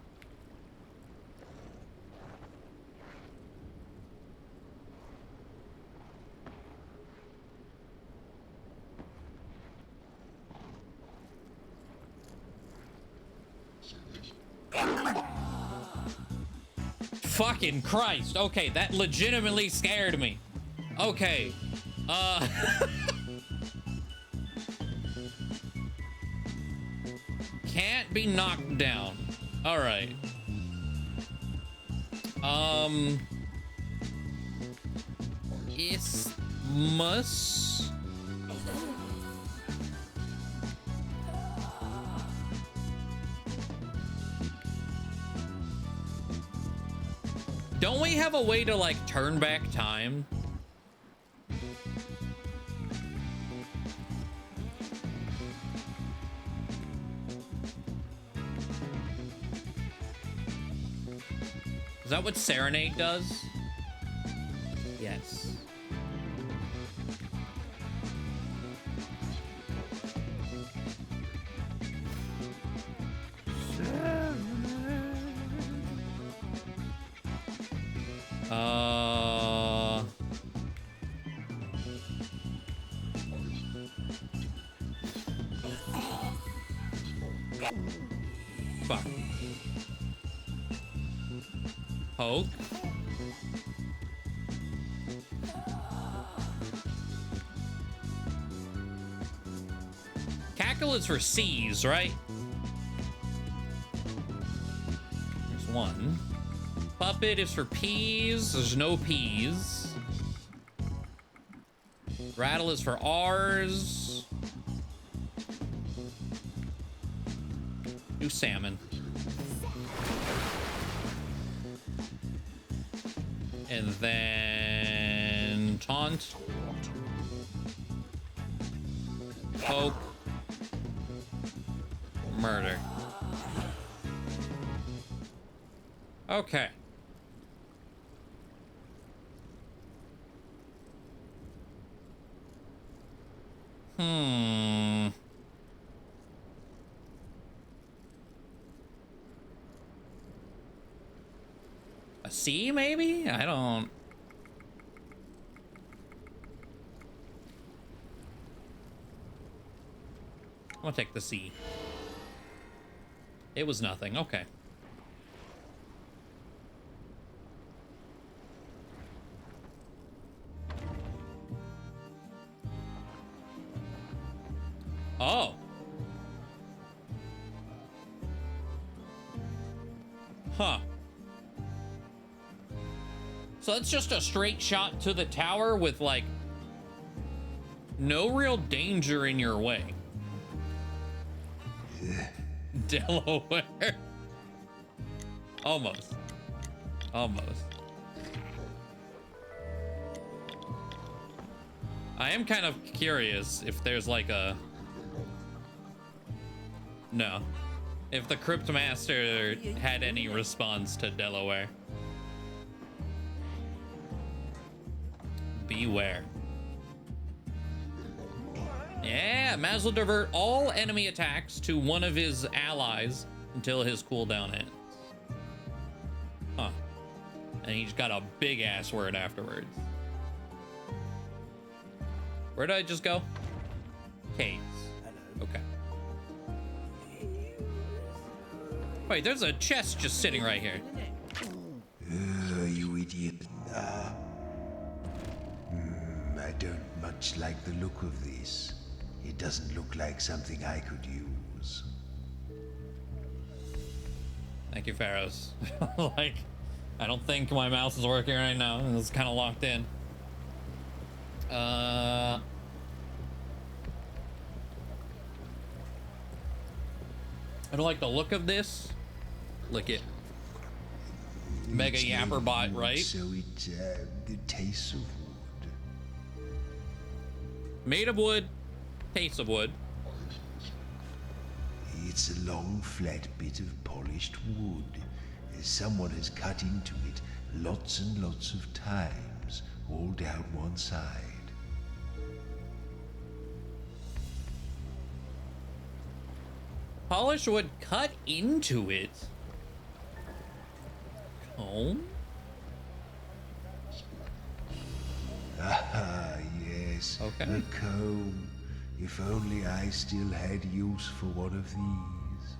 Fucking Christ. Okay, that legitimately scared me. Okay. Can't be knocked down. All right. Isthmus. Don't we have a way to like turn back time? Is that what Serenade does? Yes. Fuck. Poke. Cackle is for C's, right? There's one. Puppet is for P's. There's no P's. Rattle is for R's. Do salmon. And then taunt. Poke. Murder. Okay. A C, maybe? I don't... I'm gonna take the C. It was nothing. Okay. Oh. Huh. So that's just a straight shot to the tower with, like, no real danger in your way. Delaware. Almost. Almost. I am kind of curious if there's like a... No. If the Cryptmaster had any response to Delaware. Beware. Yeah, Maz will divert all enemy attacks to one of his allies until his cooldown ends. Huh. And he's got a big ass word afterwards. Where did I just go? Caves. Okay. Wait, there's a chest just sitting right here. You idiot. I don't much like the look of this. It doesn't look like something I could use. Thank you, Pharaohs. Like, I don't think my mouse is working right now. It's kind of locked in. I don't like the look of this. Look it. Mega Yapper bot, right? So it tastes of wood. Made of wood, taste of wood. It's a long, flat bit of polished wood. Someone has cut into it lots and lots of times, all down one side. Polished wood cut into it. Comb? Ah, yes. Okay. A comb. If only I still had use for one of these.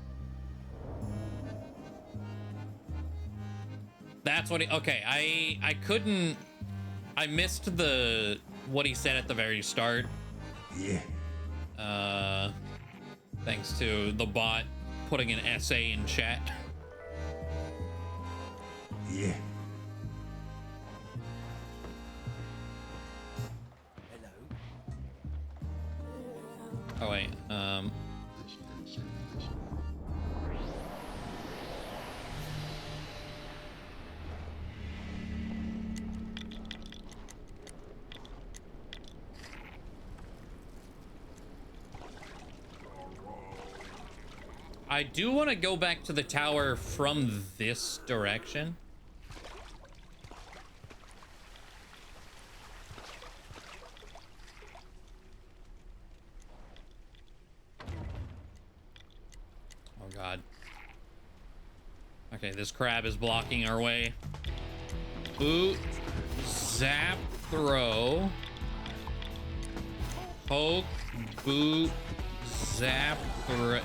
That's what he... Okay, I couldn't... I missed what he said at the very start. Yeah. Thanks to the bot putting an essay in chat. Yeah. Oh wait, I do want to go back to the tower from this direction. Okay, this crab is blocking our way. Boot, zap, throw. Poke, boot, zap, throw.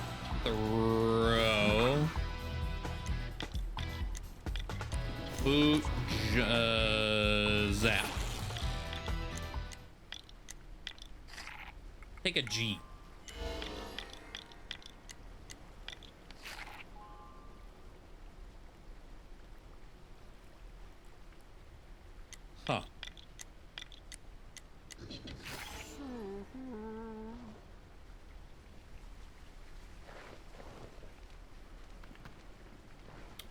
Boot, zap. Take a G. Huh.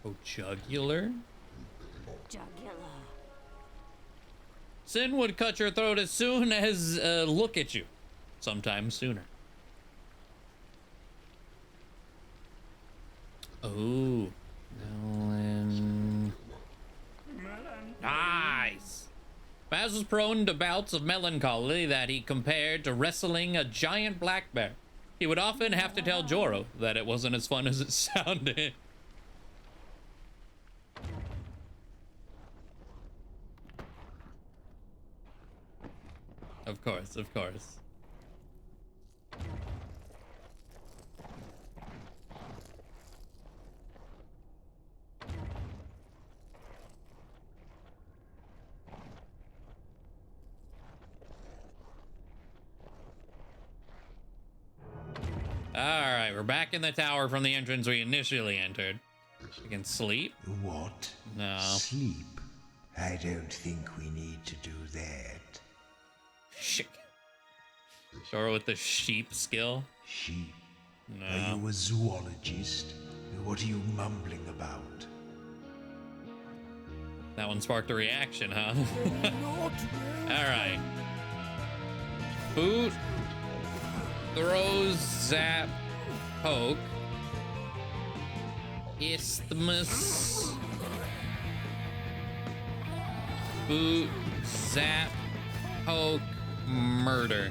Oh, jugular? Jugular. Sin would cut your throat as soon as look at you. Sometimes sooner. Oh. Melon. Nice. Baz was prone to bouts of melancholy that he compared to wrestling a giant black bear. He would often have to tell Joro that it wasn't as fun as it sounded. Of course, of course. Alright, we're back in the tower from the entrance we initially entered. We can sleep? What? No. Sleep? I don't think we need to do that. Shit. Or with the sheep skill? Sheep? No. Are you a zoologist? What are you mumbling about? That one sparked a reaction, huh? Alright. Boot. Throws, zap, poke. Isthmus. Boot, zap, poke, murder.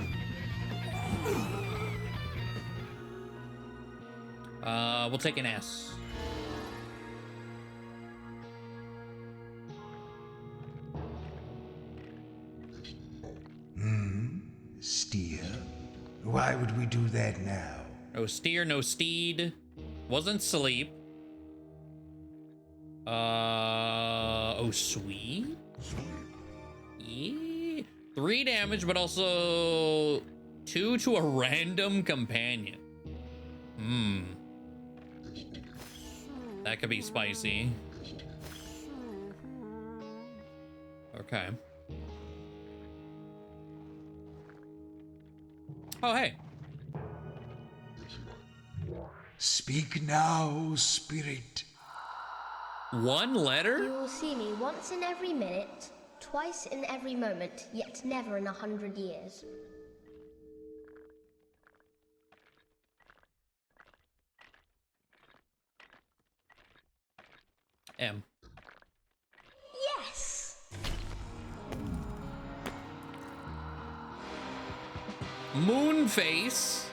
We'll take an S. Steer? Why would we do that now? No steer, no steed. Wasn't sleep. Oh, sweet? Yeah. 3 damage, but also 2 to a random companion. That could be spicy. Okay. Oh, hey. Speak now, spirit. 1 letter? You will see me once in every minute, twice in every moment, yet never in 100 years. M. Yes! Moonface.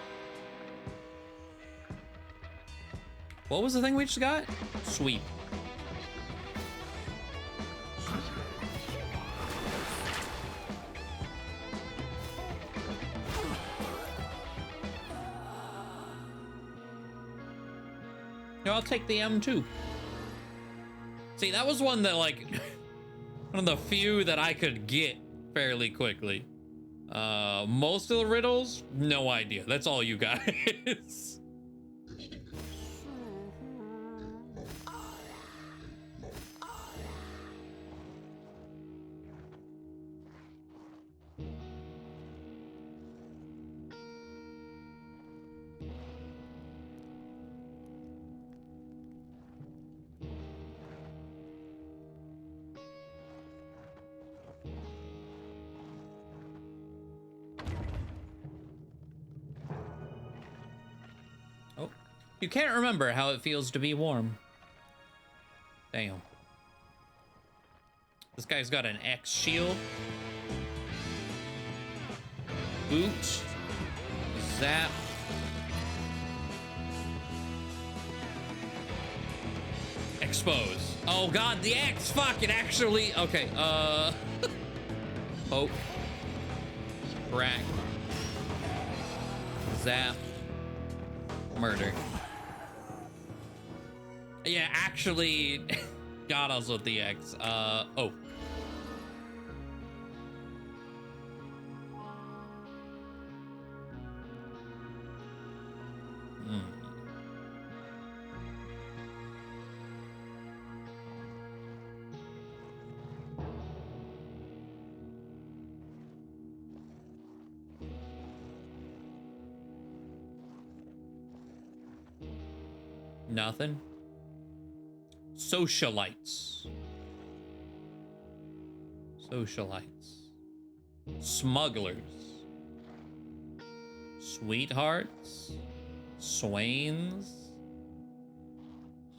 What was the thing we just got? Sweep. No, I'll take the M too. See, that was one that, like, one of the few that I could get fairly quickly. Most of the riddles, no idea. That's all you guys. You can't remember how it feels to be warm. Damn. This guy's got an X shield. Boot. Zap. X expose. Oh god, the X, fuck, it actually, okay, oh. Crack. Zap. Murder. Yeah, actually got us with the X. Oh. Nothing. Socialites. Socialites. Smugglers. Sweethearts. Swains.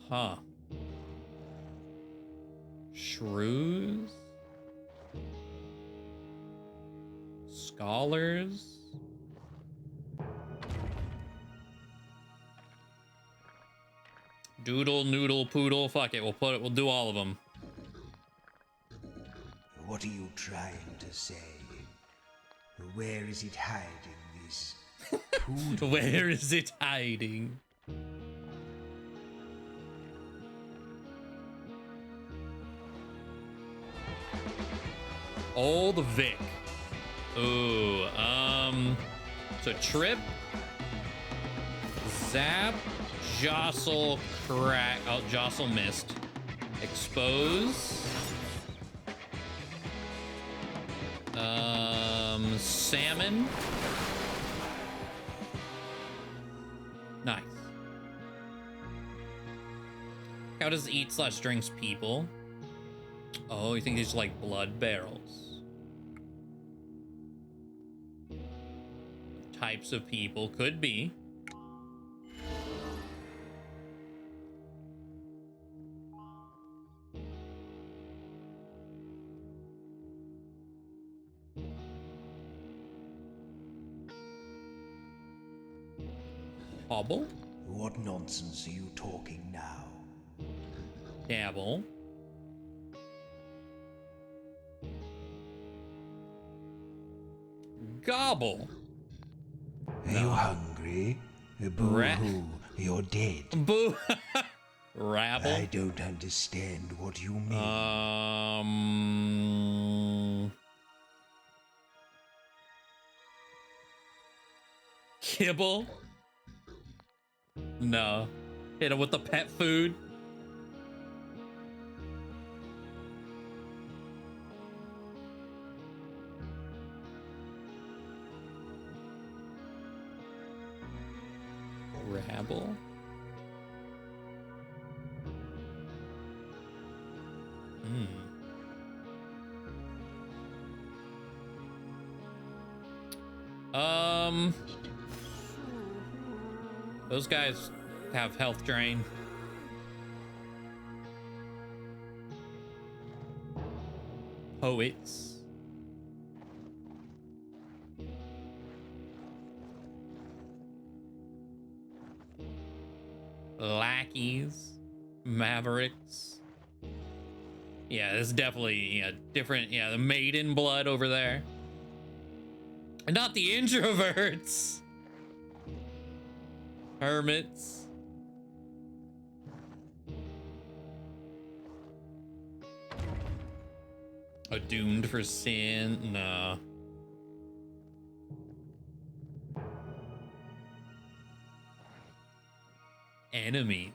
Huh. Shrews. Scholars. Doodle, noodle, poodle. Fuck it. We'll do all of them. What are you trying to say? Where is it hiding, this poodle? Where is it hiding? Old Vic. Ooh, so trip, zap, jostle, crack. Oh, jostle missed. Expose. Salmon. Nice. How does eat/drinks people? Oh, you think these are like blood barrels? Types of people could be. Hobble? What nonsense are you talking now? Dabble. Gobble. Are you hungry? Boo-hoo, you're dead. Boo. Rabble. I don't understand what you mean. Kibble. No. Hit him with the pet food. Rabble. Those guys have health drain. Poets. Lackeys. Mavericks. Yeah, this is definitely different. Yeah, the maiden blood over there. And not the introverts. Hermits. Doomed for sin? Nah. Enemies.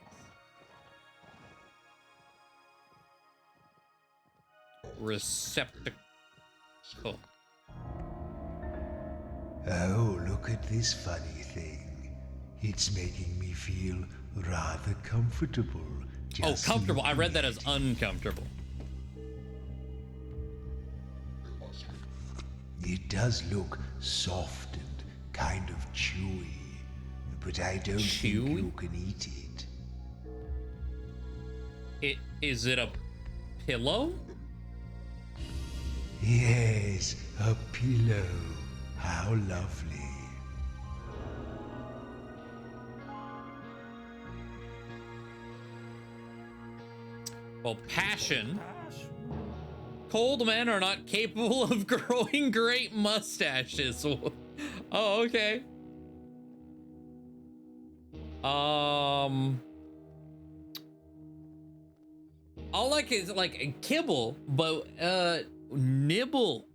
Receptacle. Oh, look at this funny thing. It's making me feel rather comfortable. Oh, comfortable. I read that as uncomfortable. It does look soft and kind of chewy, but I don't think you can eat it. Is it a pillow? Yes, a pillow. How lovely. Well, passion. Cold men are not capable of growing great mustaches. Oh, okay. All like is like a kibble, but nibble.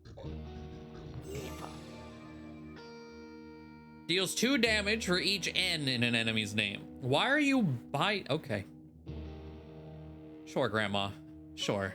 Deals 2 damage for each N in an enemy's name. Why are you okay. Sure, Grandma. Sure.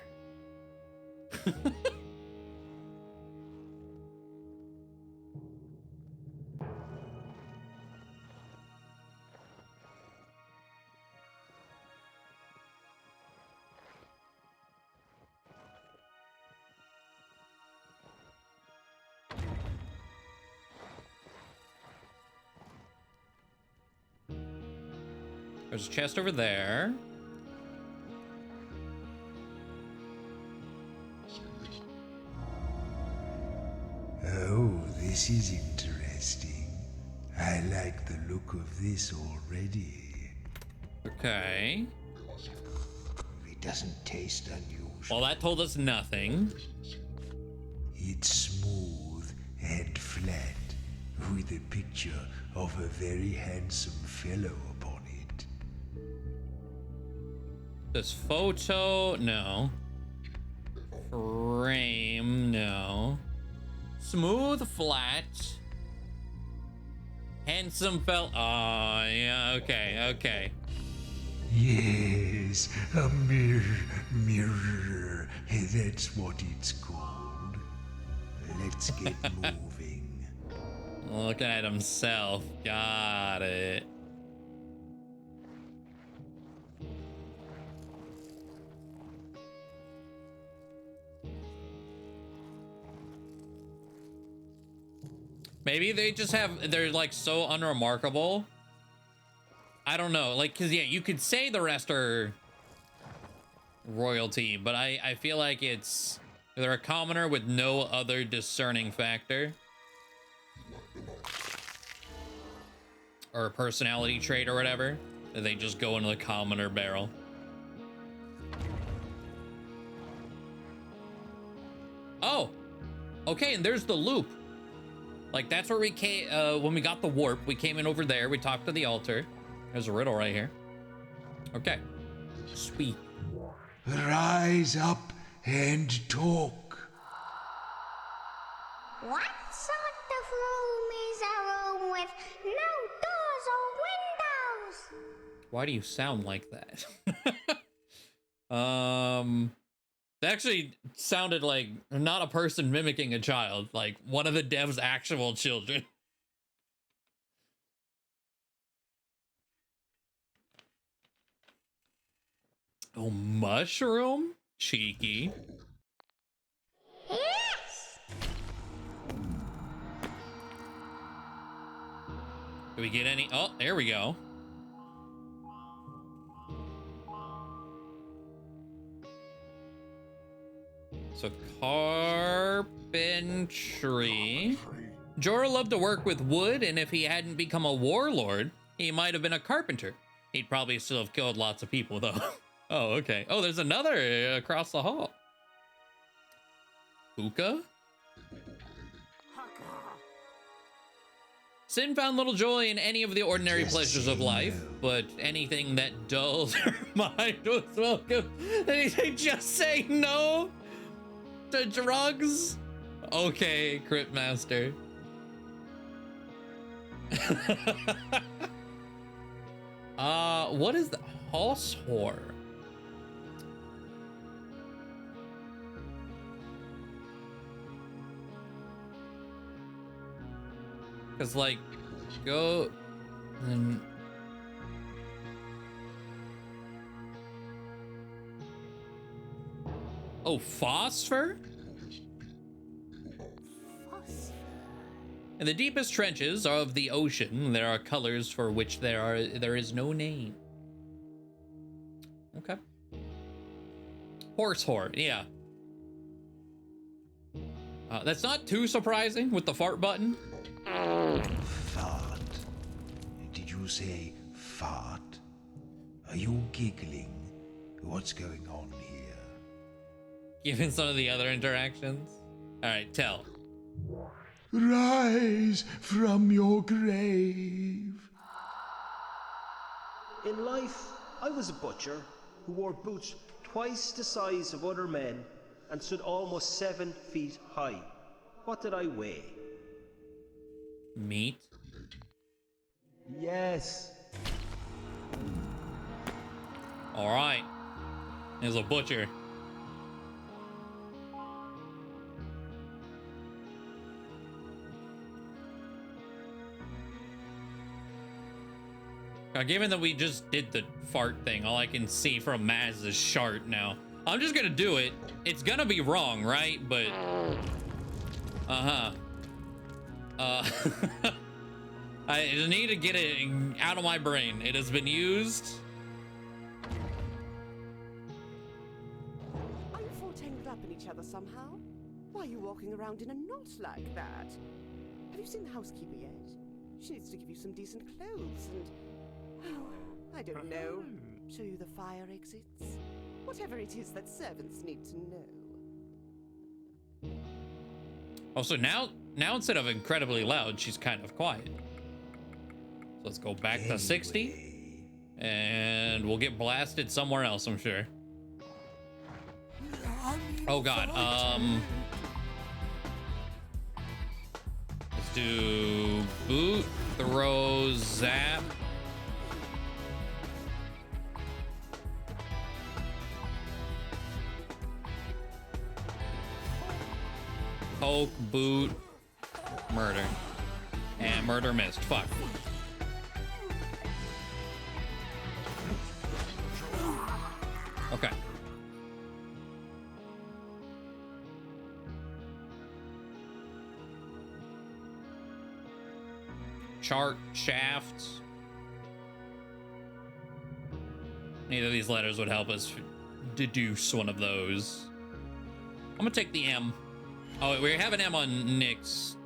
There's a chest over there. Oh, this is interesting. I like the look of this already. Okay. It doesn't taste unusual. Well, that told us nothing. It's smooth and flat, with a picture of a very handsome fellow upon it. This photo, no. Frame, no. Smooth, flat. Handsome fell. Oh, yeah, okay. Yes, a mirror. That's what it's called. Let's get moving. Looking at himself. Got it. Maybe they just they're like so unremarkable. I don't know, like, cause yeah, you could say the rest are royalty, but I feel like they're a commoner with no other discerning factor. Or a personality trait or whatever. They just go into the commoner barrel. Oh, okay, and there's the loop. Like, that's where we came, when we got the warp, we came in over there, we talked to the altar. There's a riddle right here. Okay. Sweet. Rise up and talk. What sort of room is a room with no doors or windows? Why do you sound like that? That actually sounded like not a person mimicking a child, like one of the dev's actual children. Oh, mushroom? Cheeky. Yes! Do we get any? Oh, there we go. So carpentry. Jorah loved to work with wood, and if he hadn't become a warlord, he might have been a carpenter. He'd probably still have killed lots of people, though. Oh, okay. Oh, there's another across the hall. Hookah? Sin found little joy in any of the ordinary pleasures of life, but anything that dulls her mind was welcome. Anything, just say no to drugs? Okay, Cryptmaster. What is the horse whore? Cause like, go and oh, phosphor? In the deepest trenches of the ocean, there are colors for which there is no name. Okay. Horse whore, yeah. That's not too surprising with the fart button. Fart. Did you say fart? Are you giggling? What's going on here? Given some of the other interactions. All right, tell. Rise from your grave. In life, I was a butcher who wore boots twice the size of other men and stood almost 7 feet high. What did I weigh? Meat? Yes. All right. There's a butcher. Now, given that we just did the fart thing, all I can see from Maz is shart now. I'm just gonna do it. It's gonna be wrong, right? But, I just need to get it out of my brain. It has been used. Are you four tangled up in each other somehow? Why are you walking around in a knot like that? Have you seen the housekeeper yet? She needs to give you some decent clothes and... Oh, I don't know. Show you the fire exits? Whatever it is that servants need to know. Oh, so now instead of incredibly loud, she's kind of quiet. So let's go back to 60. And we'll get blasted somewhere else, I'm sure. Oh god, let's do boot, throw, zap. Poke, boot, murder. And murder missed. Fuck. Okay. Chart, shaft. Neither of these letters would help us deduce one of those. I'm gonna take the M. Oh, we have an M on Nick's.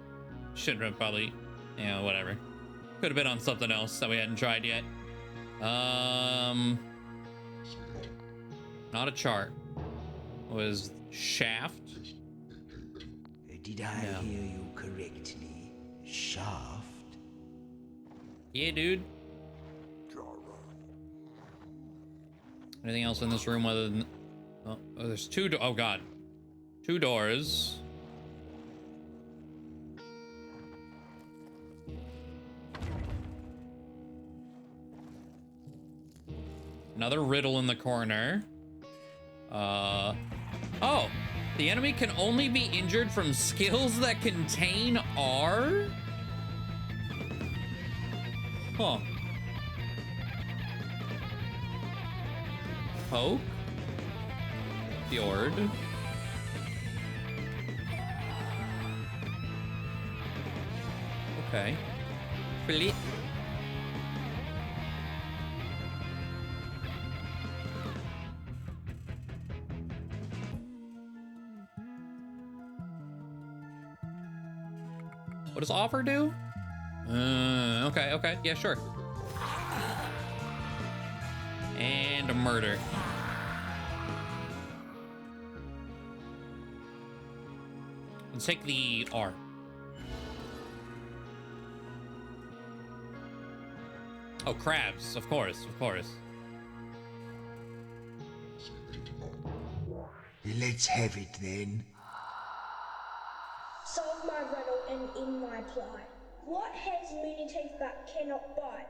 Shouldn't have probably, yeah, whatever. Could have been on something else that we hadn't tried yet. Not a chart. Was shaft? Did I hear you correctly? Shaft? Yeah, dude. Anything else in this room other than... Oh, there's two... Oh, God. 2 doors. Another riddle in the corner. Oh, the enemy can only be injured from skills that contain R? Huh. Poke. Fjord. Okay. Flip. What does offer do? Okay, yeah, sure. And a murder. Let's take the R. Oh, crabs, of course, of course. Let's have it then. Solve my riddle and end my plight. What has many teeth but cannot bite?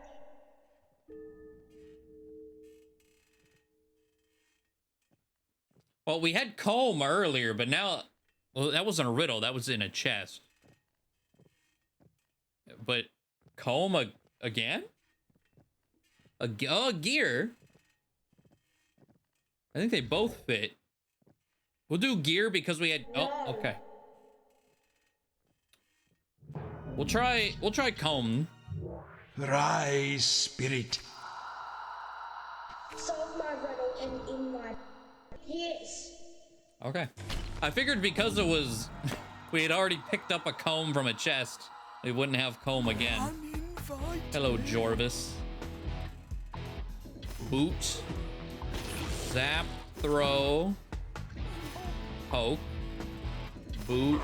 Well, we had comb earlier, but now... Well, that wasn't a riddle. That was in a chest. But comb again? A gear? I think they both fit. We'll do gear because we had... Oh, okay. We'll try comb. Rise, spirit. Solve my riddle and end my... Yes. Okay. I figured because it was... we had already picked up a comb from a chest, we wouldn't have comb again. Hello, Jorvis. Boot. Zap, throw, poke, boot.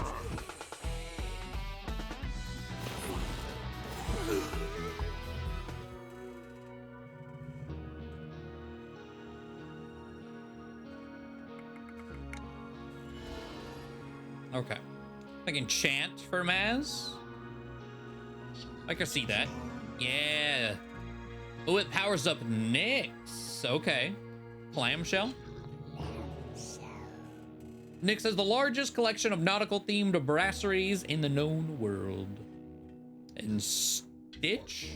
Okay. I can chant for Maz. I can see that. Yeah. Oh, it powers up Nyx. Okay. Clamshell. Nyx has the largest collection of nautical-themed brasseries in the known world. And Stitch?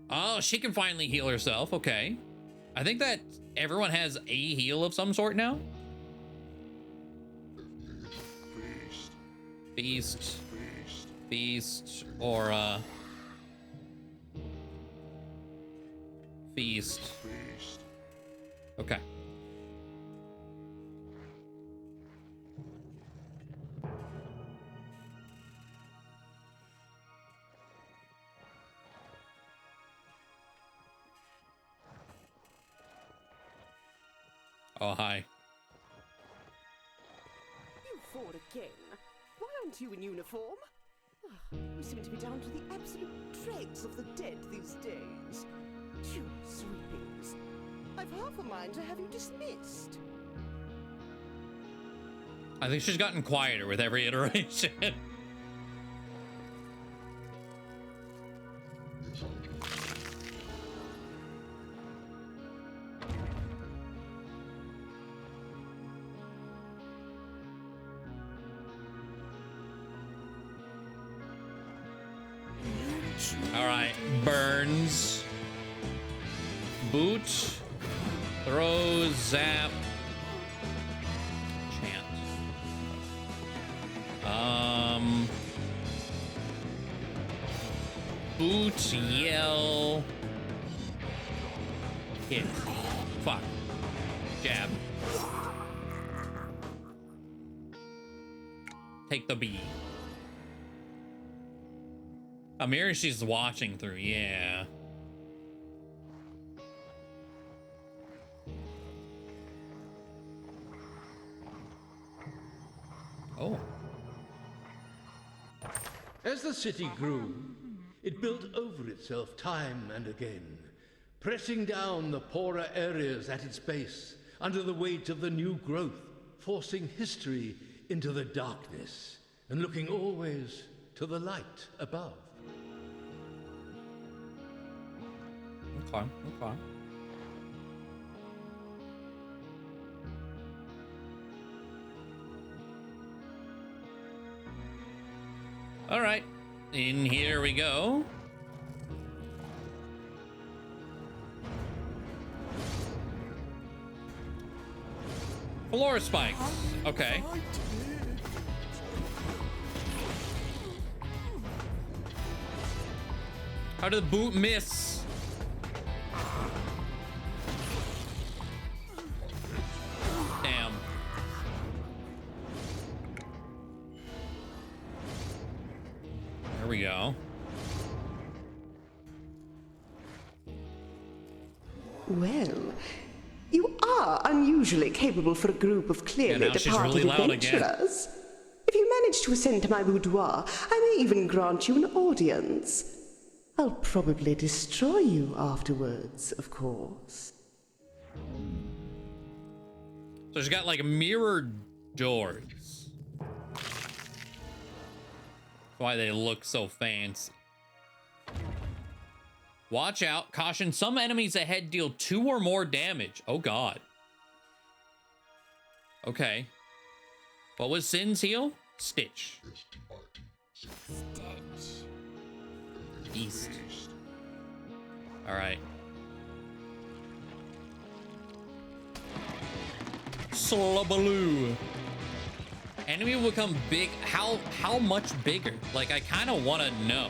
Oh, she can finally heal herself. Okay. I think that everyone has a heal of some sort now. Feast, or Feast. Okay. Oh, hi. You fought again. Why aren't you in uniform? We seem to be down to the absolute dregs of the dead these days. Phew, sweepings. I've half a mind to have you dismissed. I think she's gotten quieter with every iteration. All right, burns, boot, throw, zap, chant. Boot, yell, hit, fuck, jab, take the B. A mirror she's watching through, yeah. Oh. As the city grew, it built over itself time and again, pressing down the poorer areas at its base under the weight of the new growth, forcing history into the darkness and looking always to the light above. Okay, okay. All right, in here we go. Floor spikes. Okay. How did the boot miss? Damn. There we go. Well, you are unusually capable for a group of clearly departed really loud again. adventurers. If you manage to ascend to my boudoir, I may even grant you an audience. I'll probably destroy you afterwards, of course. So she's got like mirrored doors. That's why they look so fancy. Watch out. Caution, some enemies ahead deal 2 or more damage. Oh god. Okay. What was Sin's heal? Stitch. Stitch. East. Alright. Slubbaloo. Enemy will become big. How much bigger? Like, I kind of want to know.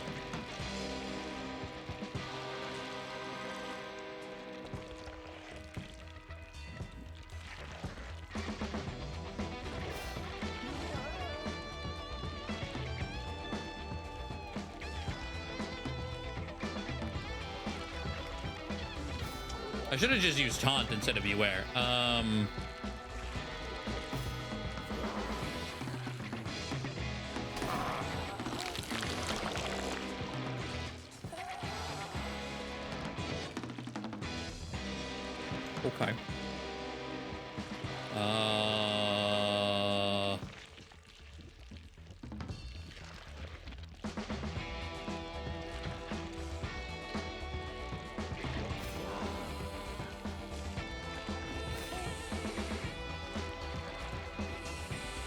should have just used taunt instead of beware. Okay.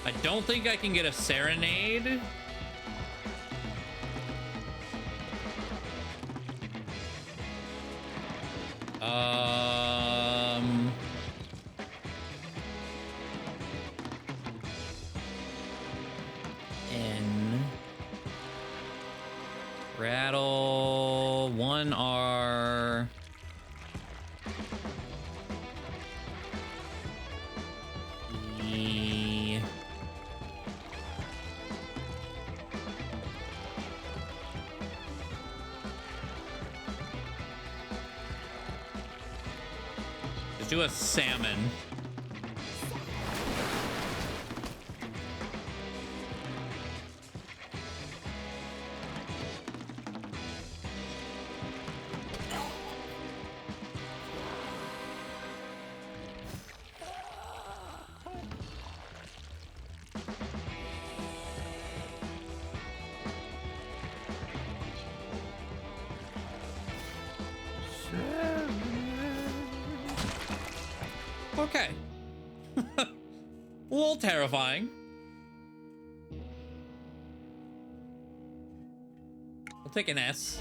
I don't think I can get a serenade. N. Rattle. 1R. E. Let's do a salmon. Okay. A little terrifying. I'll take an S.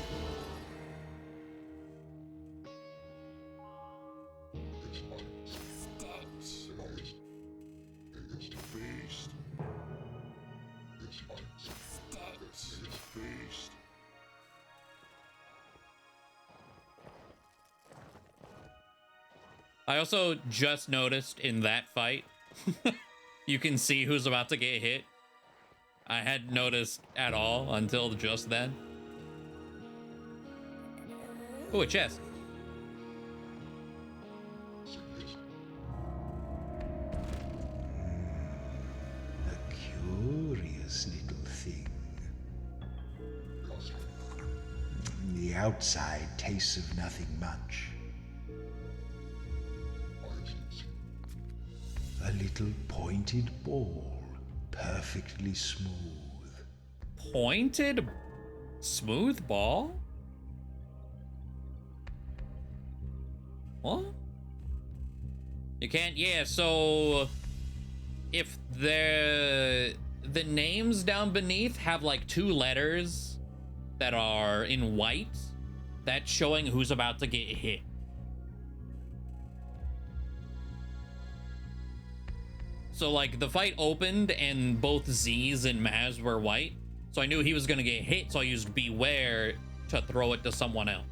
I also just noticed in that fight, you can see who's about to get hit. I hadn't noticed at all until just then. Oh, a chest. A curious little thing. The outside tastes of nothing much. A little pointed ball, perfectly smooth. Pointed, smooth ball? What? You can't, yeah, so if the names down beneath have like 2 letters that are in white, that's showing who's about to get hit. So like the fight opened and both Z's and Maz were white. So I knew he was gonna get hit, so I used beware to throw it to someone else.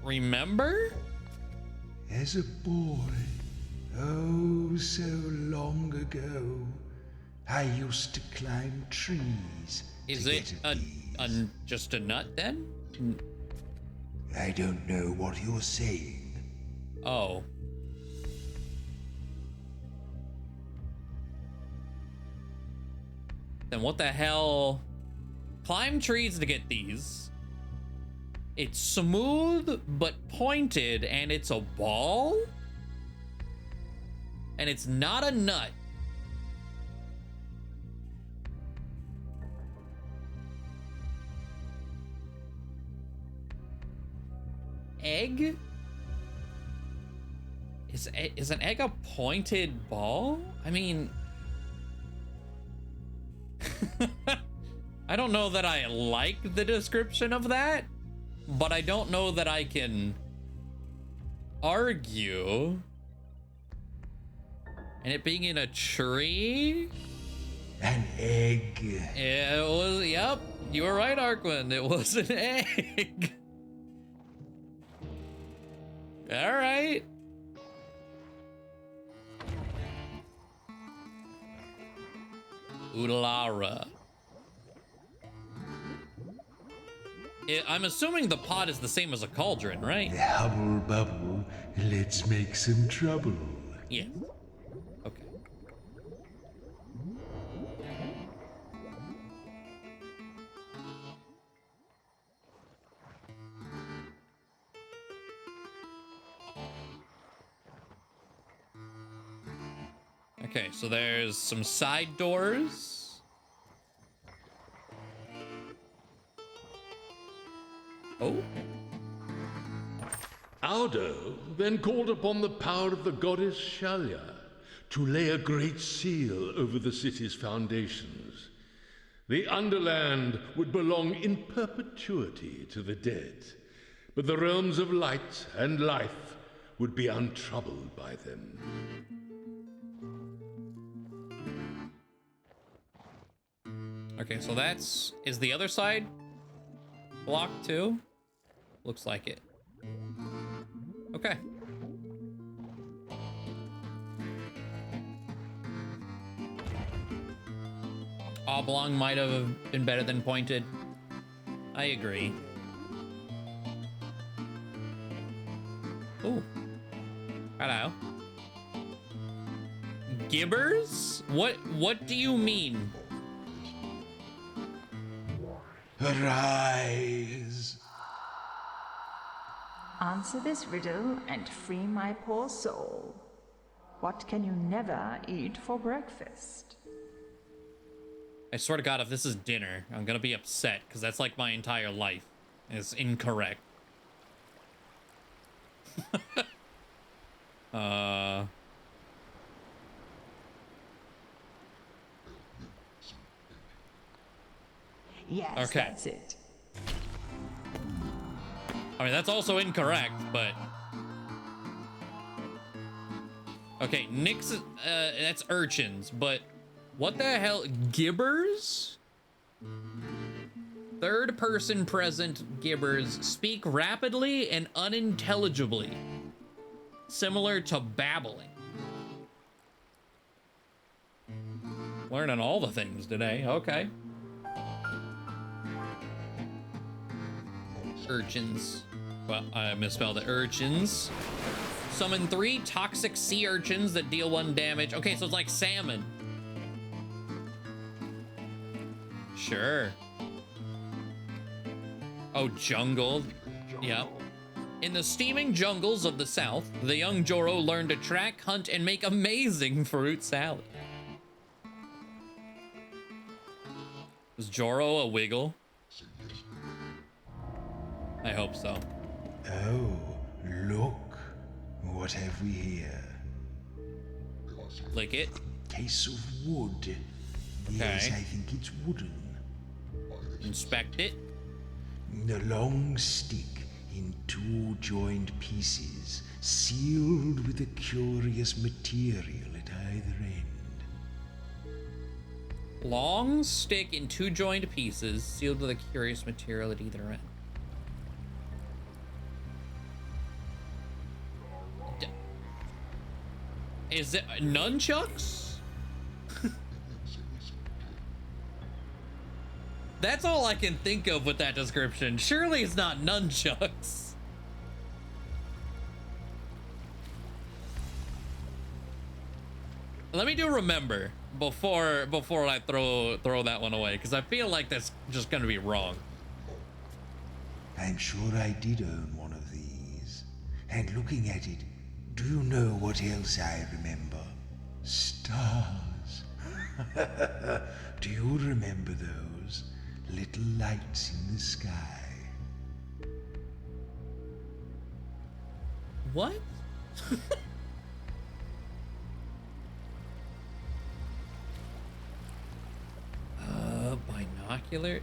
Remember? As a boy, oh so long ago, I used to climb trees. Is it just a nut then? I don't know what you're saying. Oh. Then what the hell? Climb trees to get these. It's smooth but pointed, and it's a ball? And it's not a nut. Egg? Is an egg a pointed ball? I mean, I don't know that I like the description of that, but I don't know that I can argue. And it being in a tree? An egg. Yeah, it was, yep. You were right, Arquin. It was an egg. All right. Oodelara. I'm assuming the pot is the same as a cauldron, right? Hubble bubble, let's make some trouble. Yeah. Okay. Okay, so there's some side doors. Oh. Audo then called upon the power of the goddess Shalia to lay a great seal over the city's foundations. The Underland would belong in perpetuity to the dead, but the realms of light and life would be untroubled by them. Okay, so is the other side blocked too? Looks like it. Okay. Oblong might have been better than pointed. I agree. Ooh. Hello. Gibbers? What do you mean? Arise. Answer this riddle and free my poor soul. What can you never eat for breakfast? I swear to God, if this is dinner, I'm gonna be upset, because that's like my entire life. And it's incorrect. Yes, Okay. that's it. I mean, that's also incorrect, but... Okay, Nix, that's urchins, but what the hell? Gibbers? Third person present gibbers speak rapidly and unintelligibly, similar to babbling. Learning all the things today, okay. Urchins. Well, I misspelled it. Urchins. Summon 3 toxic sea urchins that deal 1 damage. Okay, so it's like salmon. Sure. Oh, jungle. Yep. In the steaming jungles of the south, the young Joro learned to track, hunt, and make amazing fruit salad. Was Joro a wiggle? I hope so. Oh, look. What have we here? Lick it. Case of wood. Yes, I think it's wooden. Inspect it. A long stick in 2 joined pieces, sealed with a curious material at either end. Long stick in 2 joined pieces, sealed with a curious material at either end. Is it nunchucks? That's all I can think of with that description. Surely it's not nunchucks. Let me do remember before I throw that one away, because I feel like that's just gonna be wrong. I'm sure I did own one of these. And looking at it, do you know what else I remember? Stars. Do you remember those little lights in the sky? What? Binocular?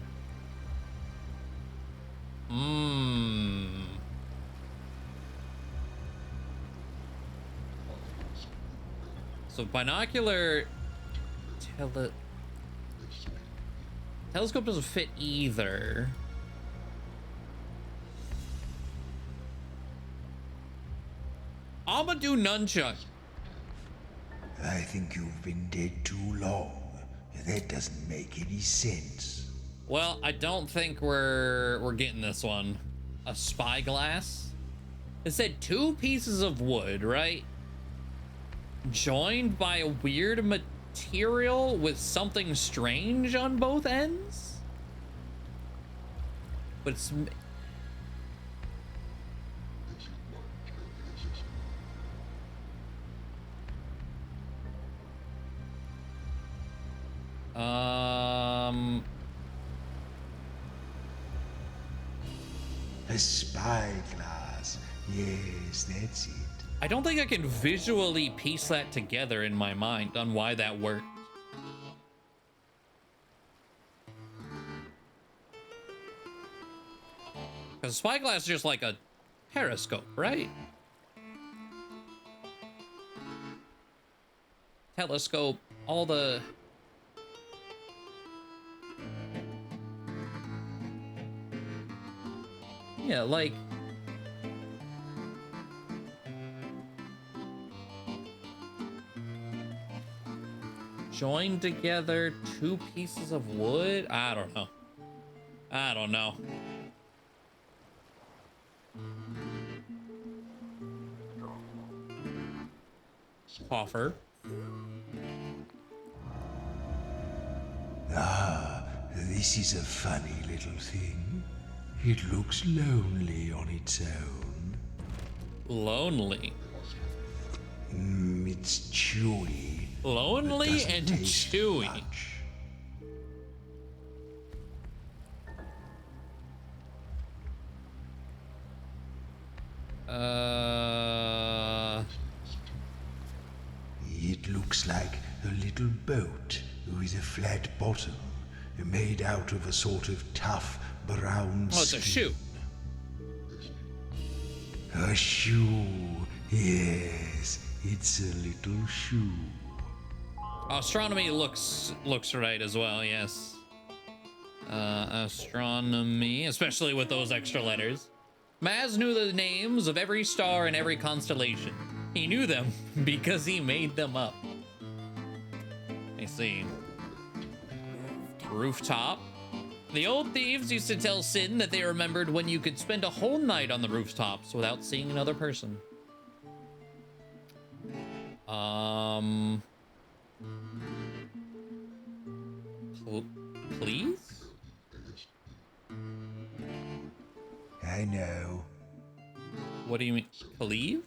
So binocular telescope doesn't fit either. I'ma do nunchuck. I think you've been dead too long That doesn't make any sense. Well, I don't think we're getting this one. A spyglass? It said 2 pieces of wood, right? Joined by a weird material with something strange on both ends? But it's... A spyglass. Yes, that's it. I don't think I can visually piece that together in my mind on why that worked. Because a spyglass is just like a periscope, right? Telescope, all the... Yeah, like... Joined together 2 pieces of wood? I don't know. I don't know. Coffer. Ah, this is a funny little thing. It looks lonely on its own. Lonely? It's chewy. Lonely and chewy. Much. It looks like a little boat with a flat bottom, made out of a sort of tough brown Oh, it's a shoe. A shoe. Yes, it's a little shoe. Astronomy looks right as well, yes. Astronomy, especially with those extra letters. Maz knew the names of every star and every constellation. He knew them because he made them up. I see. Rooftop. The old thieves used to tell Sin that they remembered when you could spend a whole night on the rooftops without seeing another person. Please? I know. What do you mean? Cleave?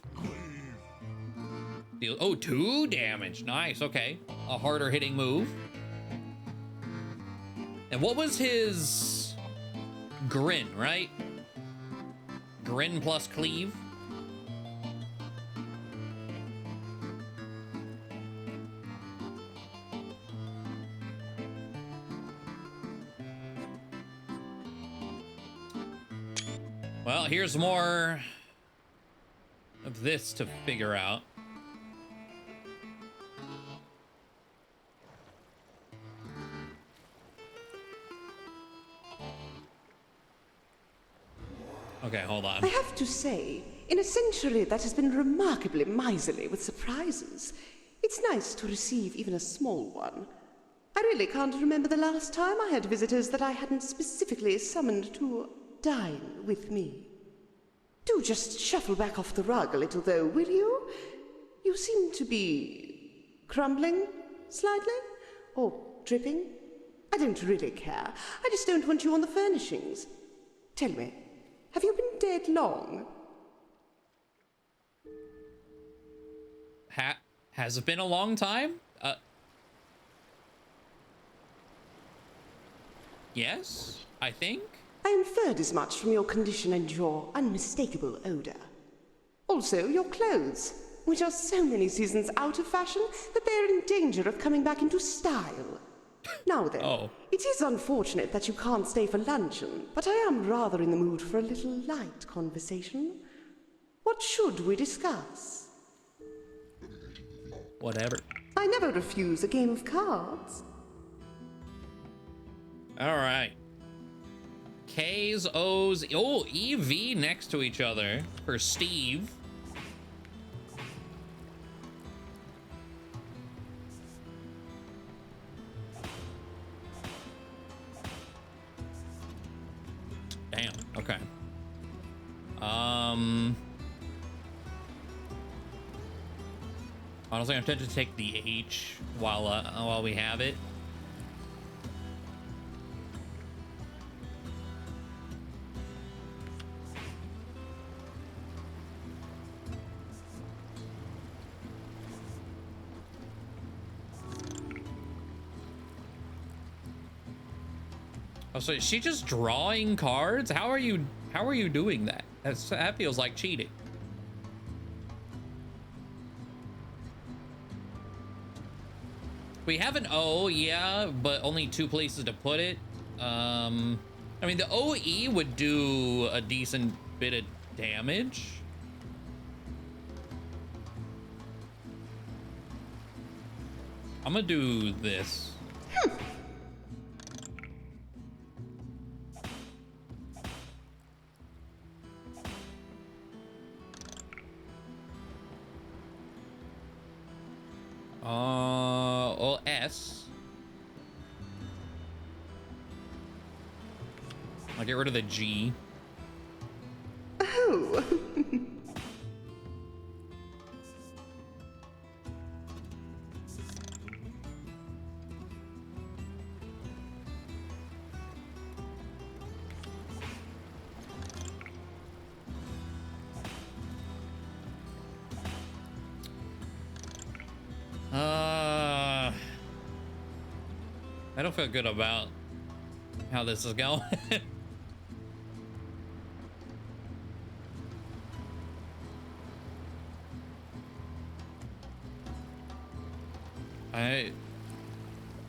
Oh, 2 damage. Nice, okay. A harder hitting move. And what was his grin, right? Grin plus cleave? Well, here's more of this to figure out. Okay, hold on. I have to say, in a century that has been remarkably miserly with surprises, it's nice to receive even a small one. I really can't remember the last time I had visitors that I hadn't specifically summoned to dine with me. Do just shuffle back off the rug a little, though, will you? You seem to be crumbling slightly? Or dripping? I don't really care. I just don't want you on the furnishings. Tell me, have you been dead long? Has it been a long time? Yes, I think. I inferred as much from your condition and your unmistakable odor. Also, your clothes, which are so many seasons out of fashion that they are in danger of coming back into style. Now then, It is unfortunate that you can't stay for luncheon, but I am rather in the mood for a little light conversation. What should we discuss? Whatever. I never refuse a game of cards. All right. K's, O's, EV next to each other for Steve. Honestly, I'm tempted to take the H while we have it. Oh, so is she just drawing cards? How are you doing that? That feels like cheating. We have an O, yeah, but only 2 places to put it. I mean, the OE would do a decent bit of damage. I'm gonna do this. Well, S. I'll get rid of the G. Oh. I don't feel good about how this is going.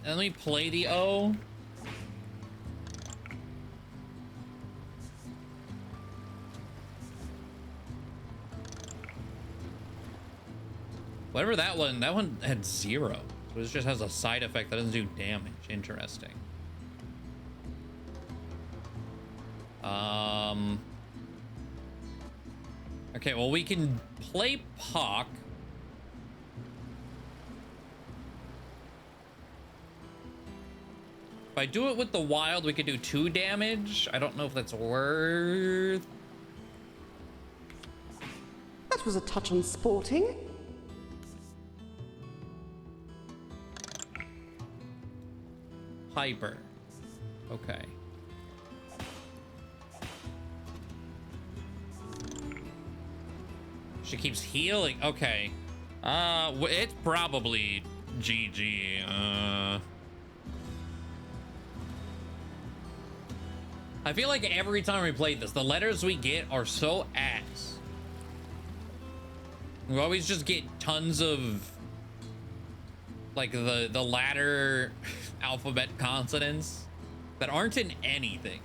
Let me play the O. Whatever that one had 0. So it just has a side effect that doesn't do damage. Interesting. Okay, well, we can play Pock. If I do it with the wild, we could do 2 damage. I don't know if that's worth. That was a touch unsporting. Hyper. Okay. She keeps healing. Okay. It's probably GG. I feel like every time we play this, the letters we get are so ass. We always just get tons of like the latter alphabet consonants that aren't in anything.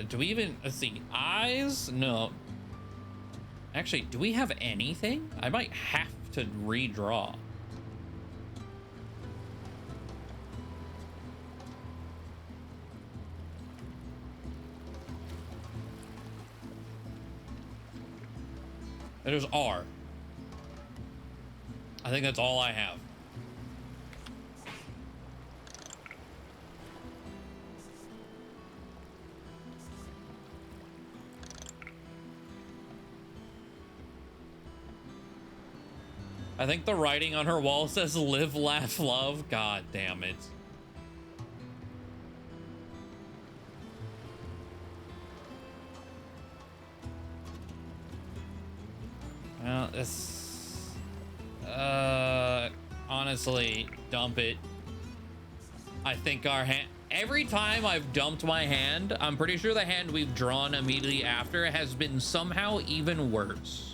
Do we even, let's see, eyes? No. Actually, do we have anything? I might have to redraw. There's R. I think that's all I have. I think the writing on her wall says live, laugh, love. God damn it. Well, it's... honestly, dump it. I think our hand... Every time I've dumped my hand, I'm pretty sure the hand we've drawn immediately after has been somehow even worse.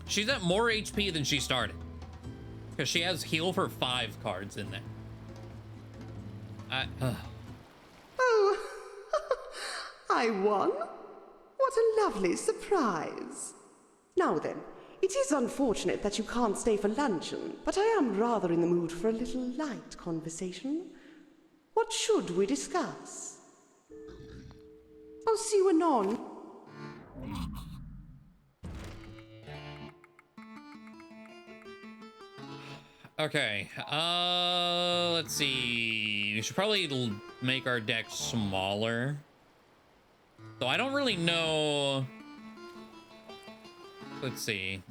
She's at more HP than she started. Because she has heal for 5 cards in there. Oh, I won? What a lovely surprise. Now then, it is unfortunate that you can't stay for luncheon, but I am rather in the mood for a little light conversation. What should we discuss? I'll see you anon. Okay, let's see. We should probably make our deck smaller. So I don't really know. Let's see.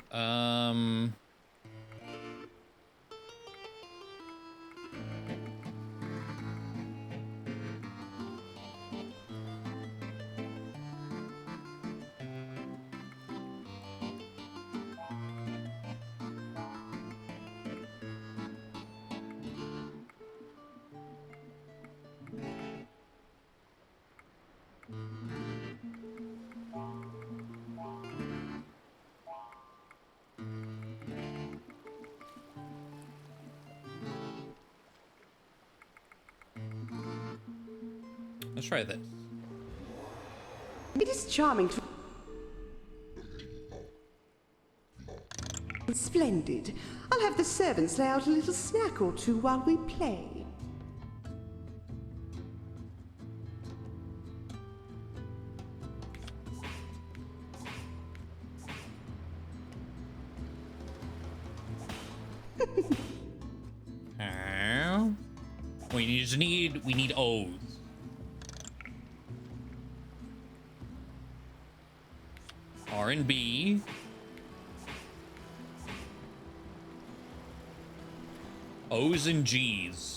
Let's try this. It is charming to... Splendid. I'll have the servants lay out a little snack or two while we play. We need O's. R and B. O's and G's.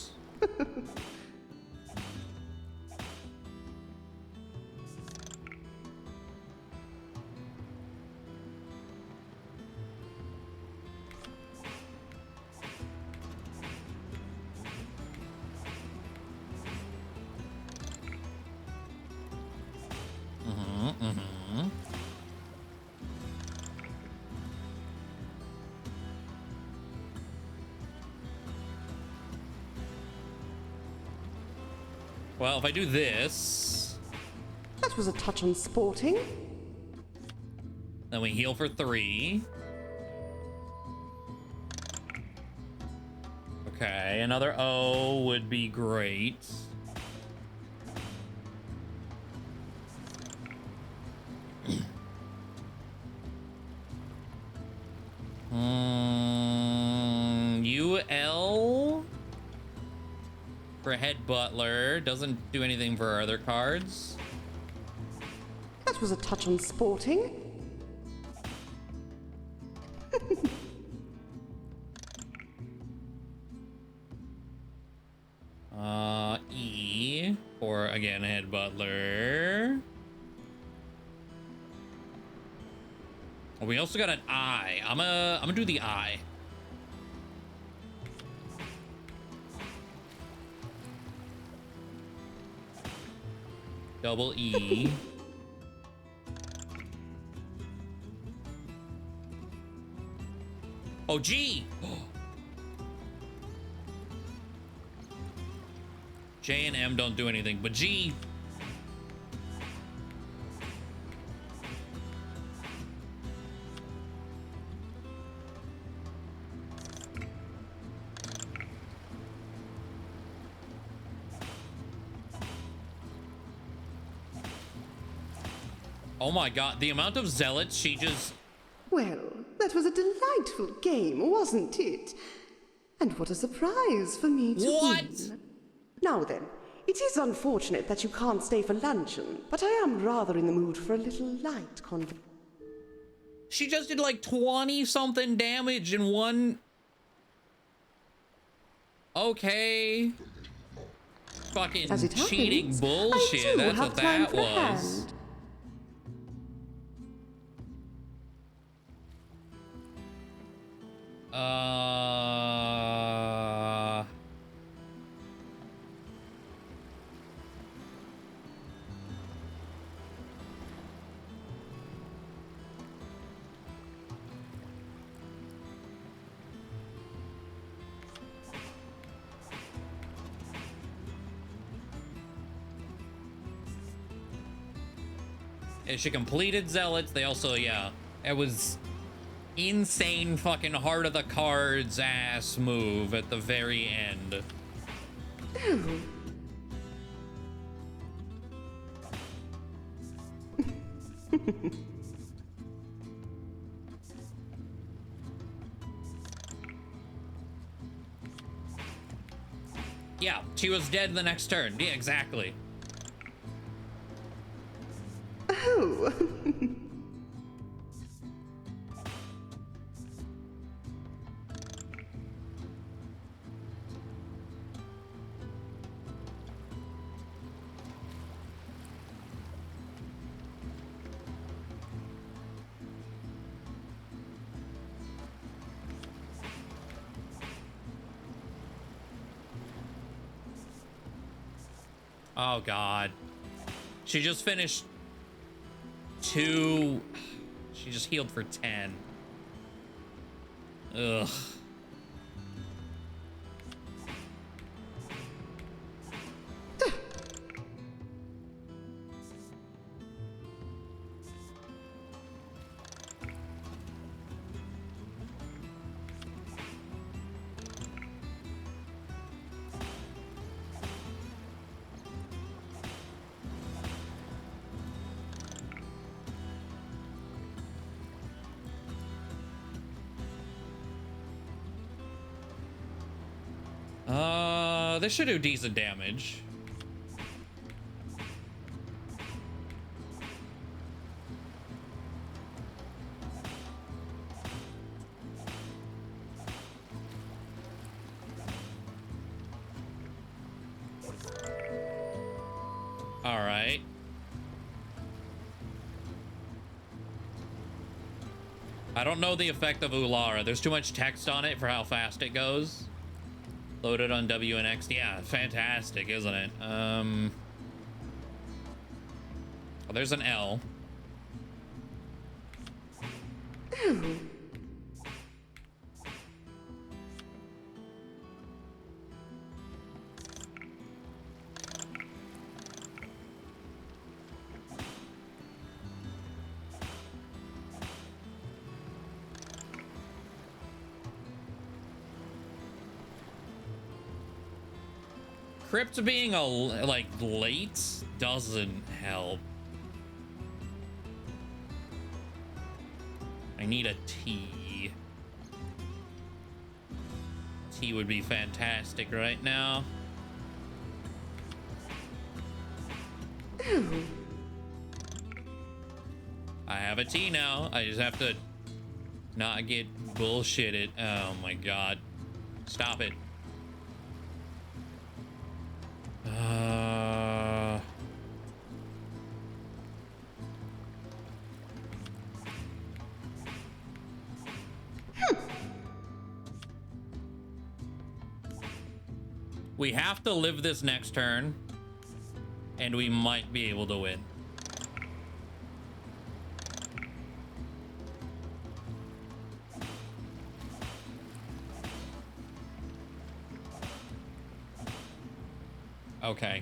Well, if I do this... That was a touch unsporting. Then we heal for 3. Okay, another O would be great. UL for head butler doesn't do anything for our other cards. That was a touch unsporting. E for again head butler. We also got an I. I'm gonna do the I. Double E. Oh, G. J and M don't do anything, but G. Oh my god, the amount of zealots she just... Well, that was a delightful game, wasn't it? And what a surprise for me to win. Now then, it is unfortunate that you can't stay for luncheon, but I am rather in the mood for a little light conversation. She just did like 20-something damage in one... Okay. Fucking cheating bullshit, that's what that was. She completed zealots. They also, yeah, it was insane fucking heart of the cards ass move at the very end. Yeah, she was dead the next turn. Yeah, exactly. Oh. Oh, God. She just finished 2. She just healed for 10. Ugh. This should do decent damage. All right. I don't know the effect of Ulara. There's too much text on it for how fast it goes. Loaded on W and X. Yeah, fantastic, isn't it? Oh, there's an L. Crypt being like late doesn't help. I need a T. T would be fantastic right now. I have a T now. I just have to not get bullshitted. Oh my God. Stop it. We have to live this next turn, and we might be able to win. Okay.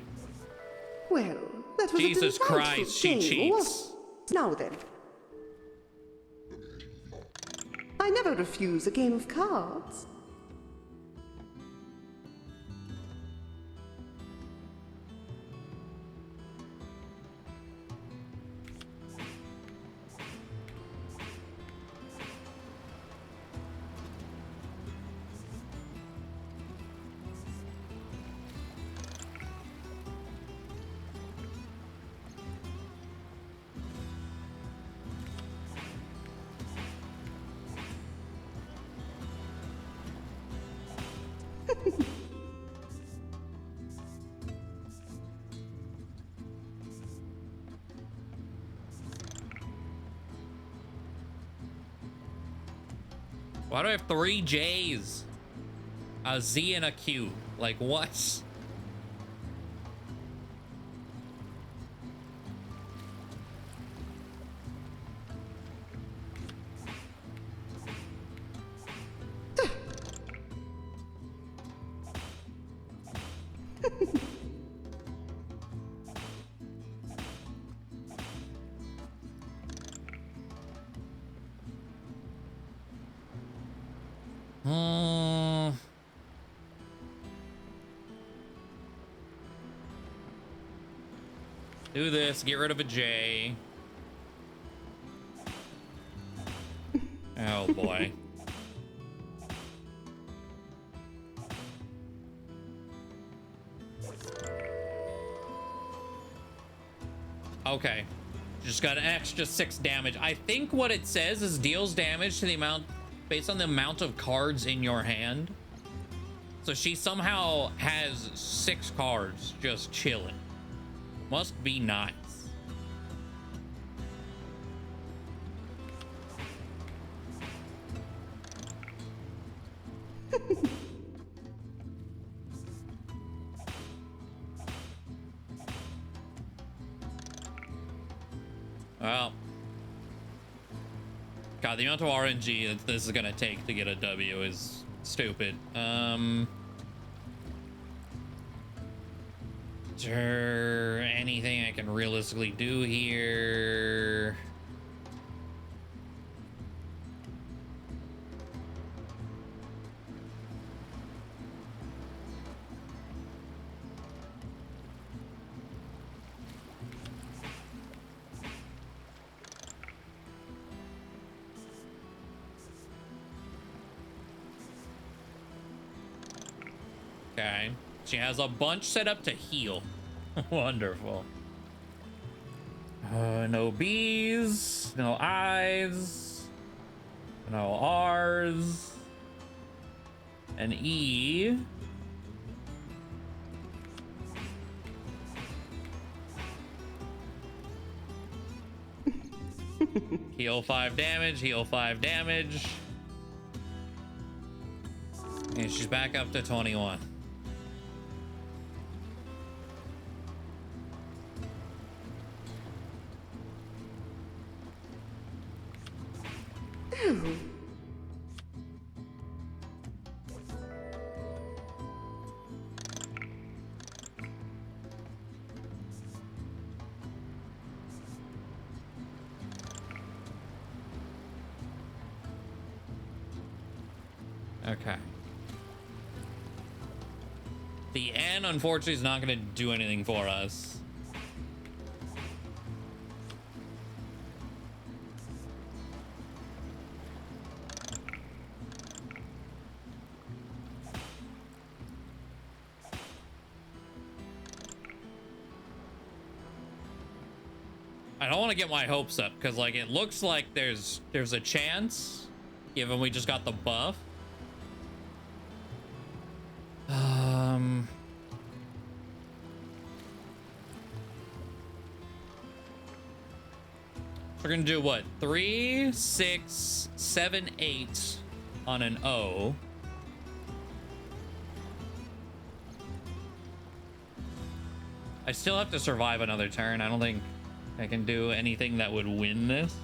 Well, that was Jesus a delightful Christ, she game, cheats. wasn't it? Now then. I never refuse a game of cards. Why do I have 3 J's? A Z and a Q. Like what? Do this, get rid of a J. Oh boy. Okay. Just got an extra 6 damage. I think what it says is deals damage to the amount based on the amount of cards in your hand. So she somehow has 6 cards just chilling. Must be nice. Well, God, the amount of RNG that this is gonna take to get a W is stupid. Is there anything I can realistically do here? Okay. She has a bunch set up to heal. Wonderful. No B's, no I's, no R's, an E. Heal 5 damage, heal 5 damage. And she's back up to 21. Okay. The N, unfortunately, is not going to do anything for us. I don't want to get my hopes up because, like, it looks like there's a chance, given we just got the buff. We're gonna do what? 3, 6, 7, 8 on an O. I still have to survive another turn. I don't think I can do anything that would win this.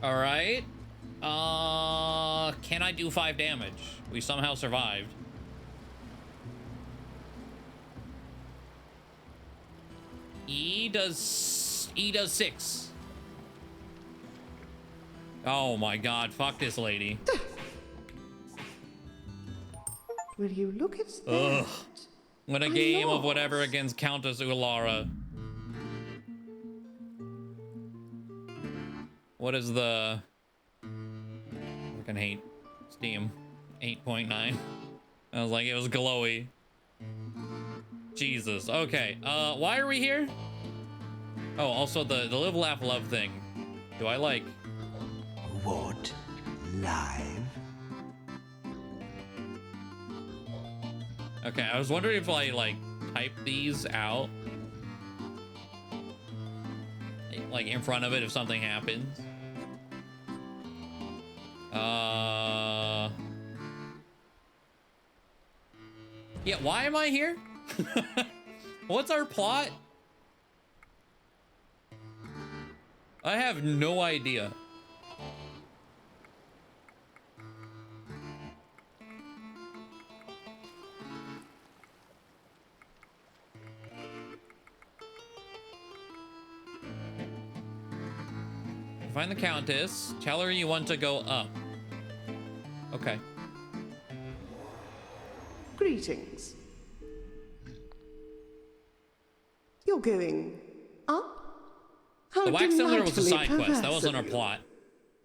All right. Can I do 5 damage? We somehow survived. E does 6. Oh my God, fuck this lady. Will you look at that? Ugh. Win a game of whatever against Countess Ulara. What is the... I fucking hate Steam. 8.9. I was like, it was glowy. Jesus. Okay. Why are we here? Oh, also the live, laugh, love thing. Do I like... What? Live? Okay, I was wondering if I, like, type these out. Like, in front of it if something happens. Yeah, why am I here? What's our plot? I have no idea. find the Countess. Tell her you want to go up. Okay. Greetings. You're going up? How The wax cylinder was a delightfully side quest. That perverse wasn't our of you. plot.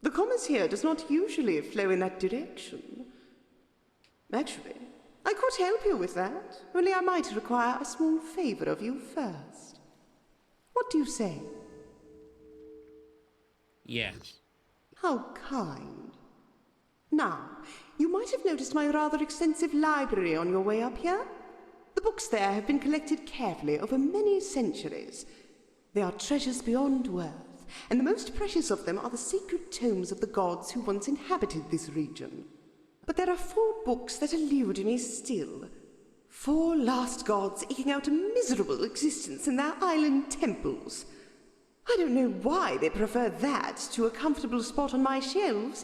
The commerce here does not usually flow in that direction. Actually, I could help you with that, only I might require a small favor of you first. What do you say? Yes. How kind. Now, you might have noticed my rather extensive library on your way up here. The books there have been collected carefully over many centuries. They are treasures beyond worth, and the most precious of them are the sacred tomes of the gods who once inhabited this region. But there are 4 books that elude me still. 4 lost gods eking out a miserable existence in their island temples. I don't know why they prefer that to a comfortable spot on my shelves,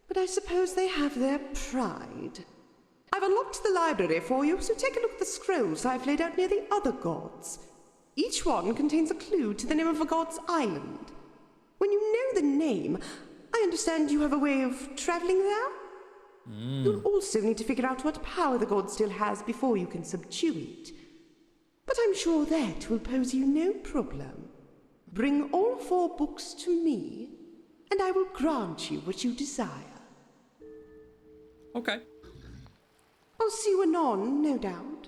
but I suppose they have their pride. I've unlocked the library for you, so take a look at the scrolls I've laid out near the other gods. Each one contains a clue to the name of a god's island. When you know the name, I understand you have a way of traveling there? You'll also need to figure out what power the god still has before you can subdue it. But I'm sure that will pose you no problem. Bring all 4 books to me, and I will grant you what you desire. Okay. I'll see you anon, no doubt.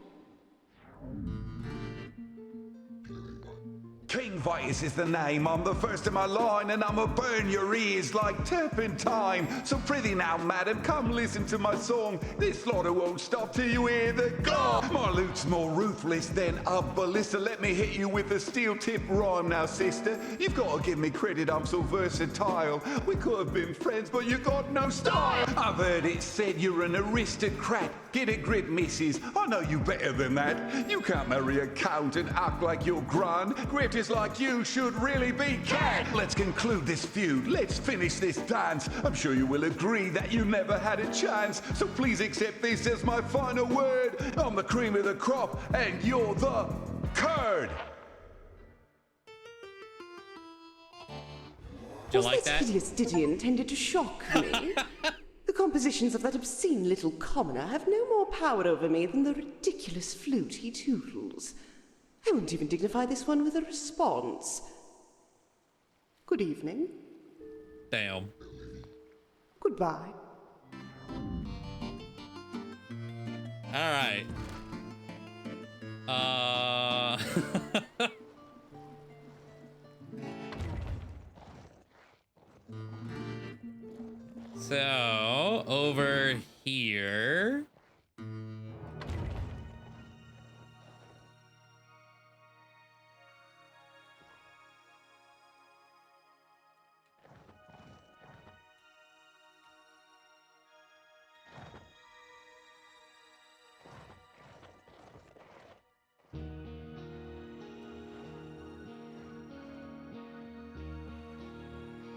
King Vitus is the name, I'm the first in my line, and I'ma burn your ears like turpentine. So prithee now, madam, come listen to my song. This slaughter won't stop till you hear the gong. My lute's more ruthless than a ballista. Let me hit you with a steel-tip rhyme now, sister. You've got to give me credit, I'm so versatile. We could have been friends, but you got no style. I've heard it said you're an aristocrat. Get a grip, missus, I know you better than that. You can't marry a count and act like you're grand. Grifters like you should really be canned. Let's conclude this feud, let's finish this dance. I'm sure you will agree that you never had a chance. So please accept this as my final word. I'm the cream of the crop and you're the curd. Do you like Was that? this hideous ditty intended to shock me? The compositions of that obscene little commoner have no more power over me than the ridiculous flute he tootles. I won't even dignify this one with a response. Good evening. Damn. Goodbye. All right. So, over here.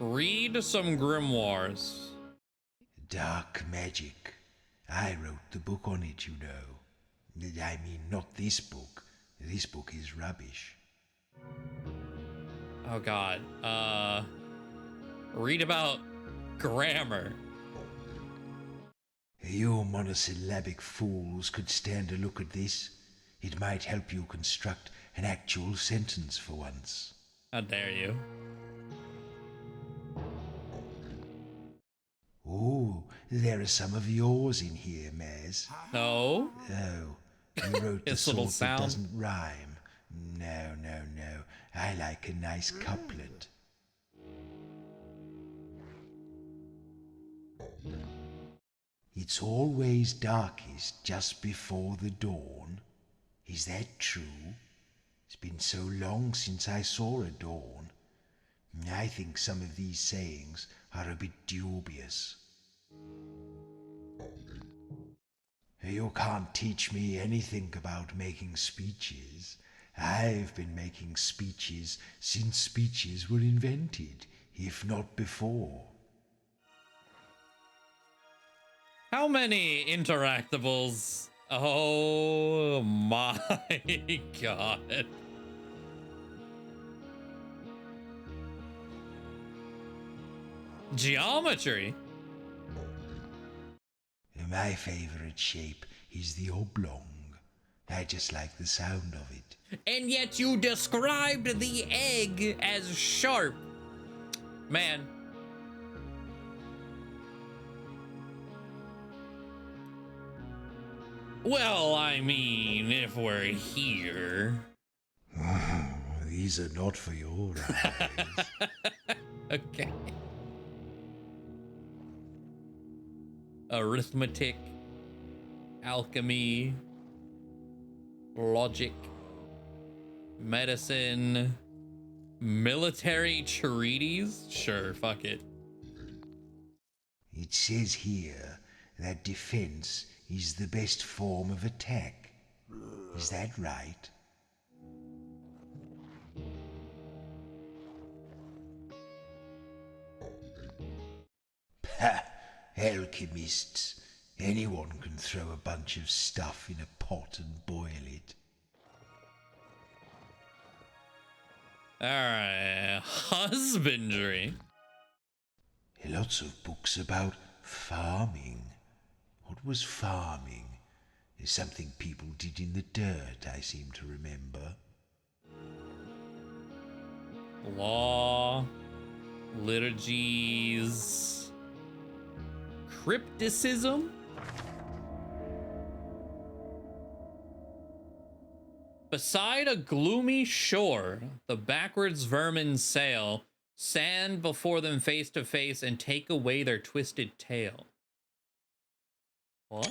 Read some grimoires. Dark magic. I wrote the book on it, you know. I mean, not this book. This book is rubbish. Oh god. Read about grammar. You monosyllabic fools could stand a look at this. It might help you construct an actual sentence for once. How dare you? Oh, there are some of yours in here, Maz. No. Oh, you wrote the Its little sort that sound. doesn't rhyme. No, no, no. I like a nice couplet. It's always darkest just before the dawn. Is that true? It's been so long since I saw a dawn. I think some of these sayings are a bit dubious. You can't teach me anything about making speeches. I've been making speeches since speeches were invented, if not before. How many interactables? Oh my god. Geometry? My favorite shape is the oblong. I just like the sound of it. And yet you described the egg as sharp. Man. Well, I mean, if we're here. These are not for your eyes. Okay. Arithmetic, alchemy, logic, medicine, military treaties? Sure, fuck it. It says here that defense is the best form of attack. Is that right? Ha! Alchemists. Anyone can throw a bunch of stuff in a pot and boil it. Alright, husbandry. Lots of books about farming. What was farming? It's something people did in the dirt, I seem to remember. Law, liturgies, crypticism? Beside a gloomy shore, the backwards vermin sail, stand before them face to face, and take away their twisted tail. What?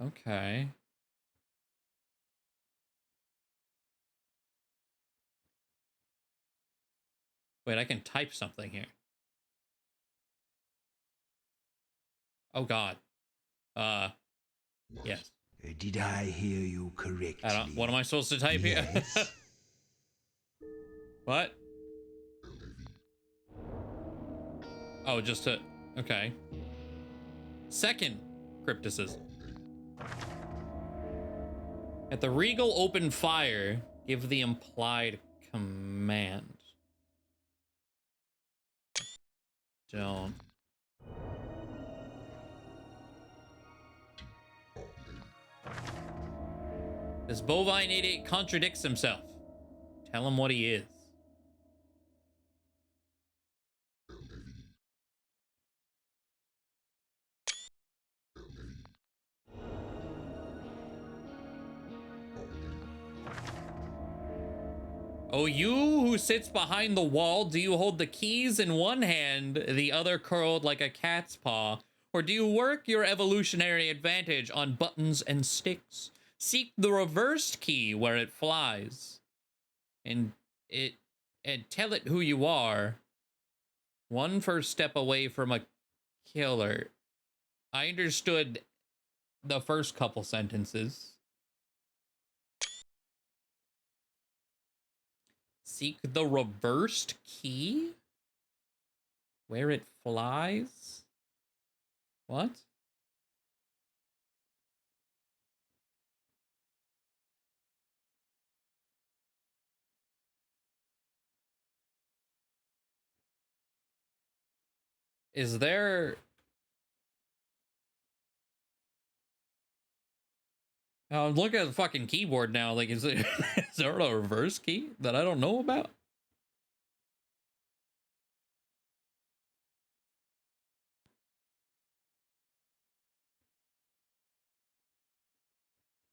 Okay. Wait, I can type something here. Oh, God. Yes. Did I hear you correctly? What am I supposed to type here? What? Oh, just to... Okay. Second crypticism. At the regal open fire, give the implied command. Don't. This bovine idiot contradicts himself. Tell him what he is. Oh, you who sits behind the wall, do you hold the keys in one hand, the other curled like a cat's paw? Or do you work your evolutionary advantage on buttons and sticks? Seek the reversed key where it flies. And tell it who you are. One first step away from a killer. I understood the first couple sentences. Seek the reversed key? Where it flies? What? Is there... I'm looking at the fucking keyboard now. Like, is there a reverse key that I don't know about?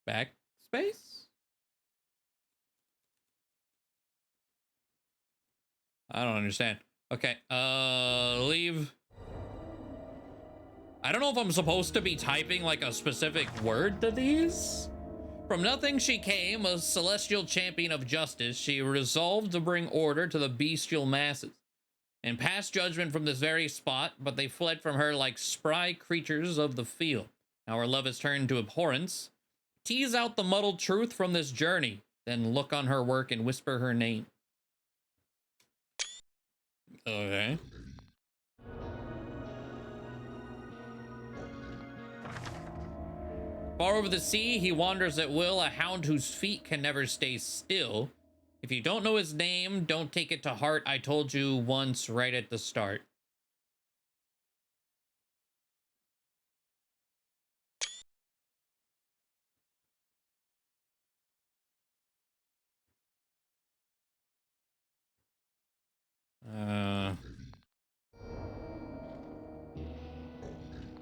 Backspace? I don't understand. Okay, leave. I don't know if I'm supposed to be typing like a specific word to these. From nothing she came, a celestial champion of justice. She resolved to bring order to the bestial masses and pass judgment from this very spot, but they fled from her like spry creatures of the field. Now her love has turned to abhorrence. Tease out the muddled truth from this journey, then look on her work and whisper her name. Okay. Far over the sea, he wanders at will, a hound whose feet can never stay still. If you don't know his name, don't take it to heart. I told you once right at the start.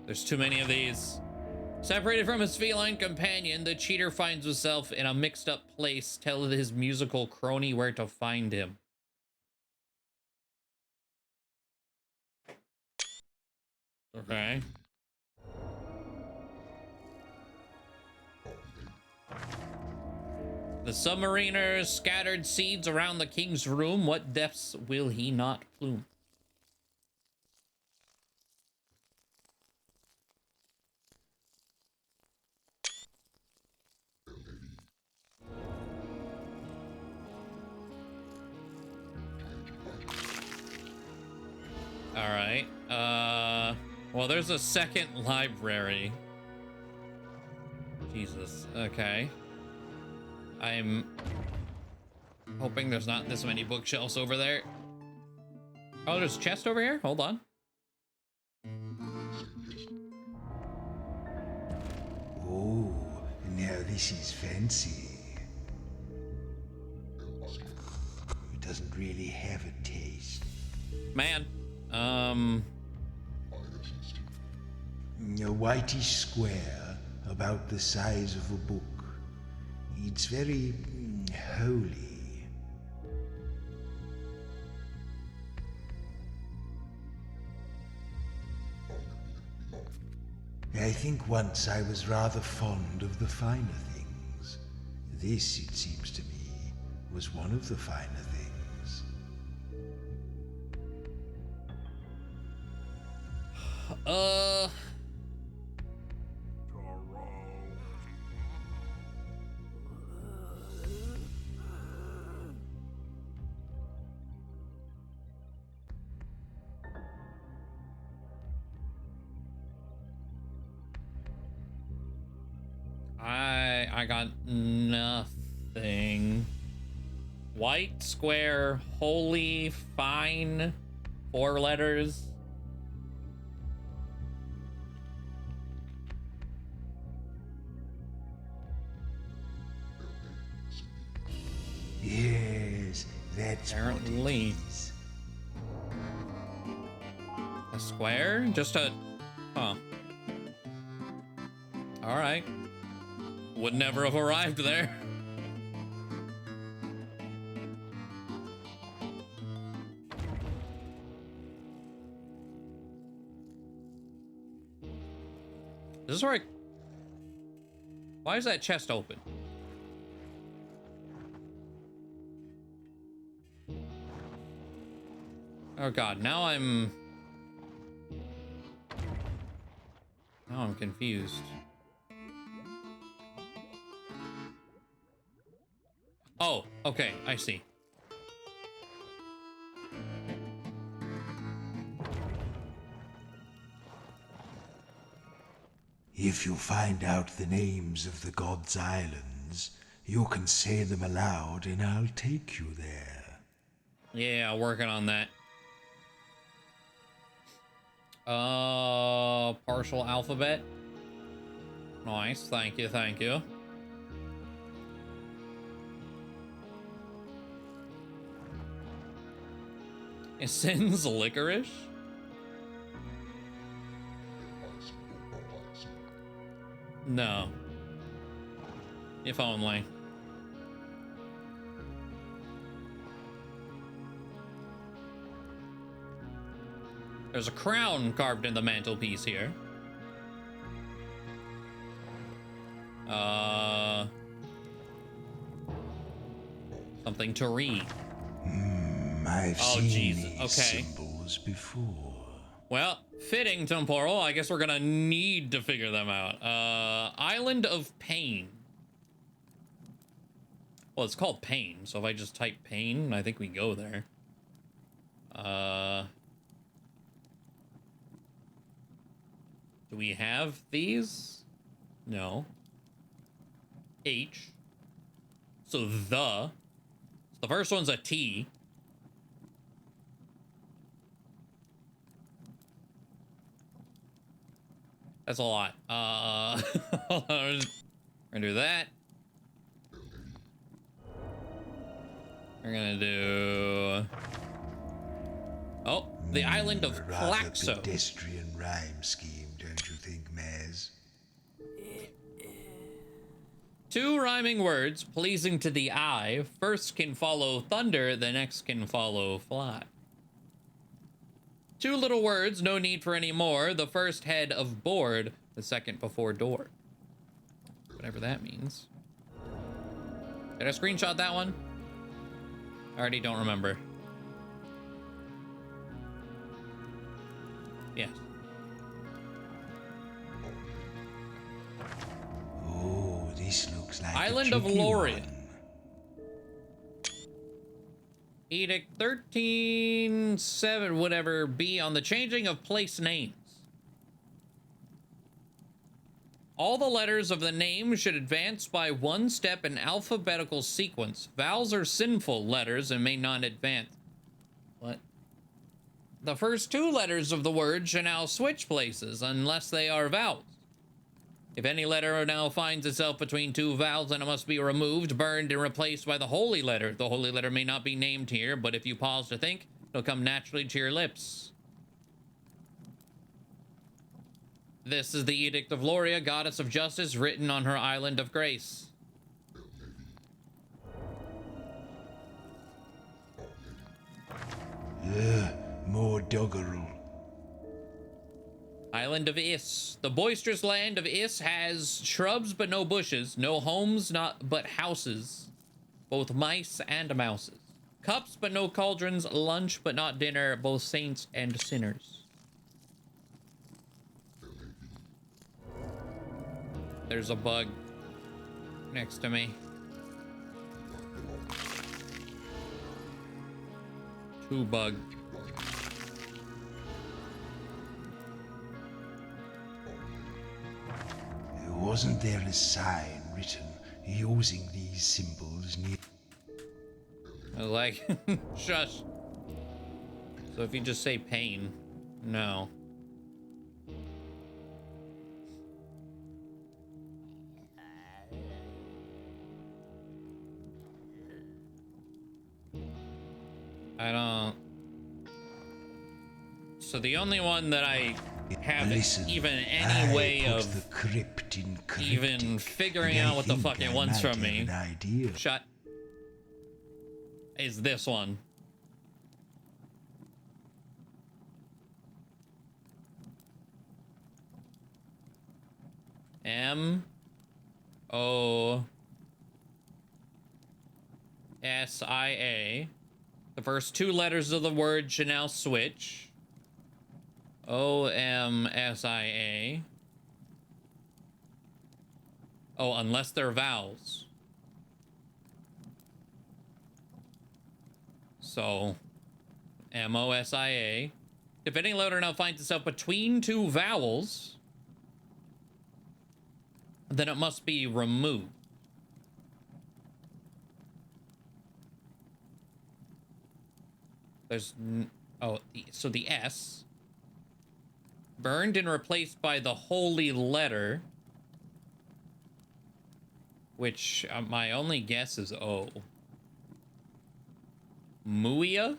There's too many of these. Separated from his feline companion, the cheater finds himself in a mixed up place. Tell his musical crony where to find him. Okay. The submariner scattered seeds around the king's room. What depths will he not plume? All right. Well, there's a second library. Jesus. Okay. I'm hoping there's not this many bookshelves over there. Oh, there's a chest over here? Hold on. Oh, now this is fancy. It doesn't really have a taste. Man. A whitish square about the size of a book. It's very holy. I think once I was rather fond of the finer things. This, it seems to me, was one of the finer things. I got nothing. White square, holy, fine, 4 letters. Yes, that's apparently a square. Just a, huh? All right. Would never have arrived there. This is where why is that chest open? Oh God, now I'm confused. Oh, okay, I see. If you find out the names of the gods' islands, you can say them aloud and I'll take you there. Yeah, working on that. Partial alphabet. Nice, thank you, thank you. It sends licorice? No. If only. There's a crown carved in the mantelpiece here. Something to read. I've seen these okay. symbols before. Well, fitting, Temporal. I guess we're gonna need to figure them out. Island of Pain. Well, it's called Pain, so if I just type Pain, I think we go there. Do we have these? No. H. So the. The first one's a T. That's a lot. Hold on. We're gonna do that. We're gonna do... Oh, the island of Rather Plaxo. pedestrian rhyme scheme, don't you think, Maz? 2 rhyming words pleasing to the eye. First can follow thunder, the next can follow fly. 2 little words, no need for any more. The first head of board, the second before door. Whatever that means. Did I screenshot that one? I already don't remember. Yes. Oh, this looks like Island of Lorien. Edict 13.7, whatever, B, on the changing of place names. All the letters of the name should advance by 1 step in alphabetical sequence. Vowels are sinful letters and may not advance. What? The first 2 letters of the word should now switch places unless they are vowels. If any letter now finds itself between 2 vowels, then it must be removed, burned, and replaced by the holy letter. The holy letter may not be named here, but if you pause to think, it'll come naturally to your lips. This is the Edict of Loria, goddess of justice, written on her island of grace. More doggerel. Island of Is. The boisterous land of Is has shrubs but no bushes, no homes but houses, both mice and mouses. Cups but no cauldrons, lunch but not dinner, both saints and sinners. There's a bug next to me. 2 bug. Wasn't there a sign written using these symbols near? I was like, shush. So if you just say pain, no. I don't. So the only one that I have even any way of the crypt in even figuring out what the fuck it wants from me, shut, is this one. M-O-S-I-A. The first 2 letters of the word should now switch. O-M-S-I-A. Oh, unless they're vowels. So, M-O-S-I-A. If any letter now finds itself between 2 vowels, then it must be removed. There's... Oh, so the S. Burned and replaced by the holy letter. Which, my only guess is O. Muia?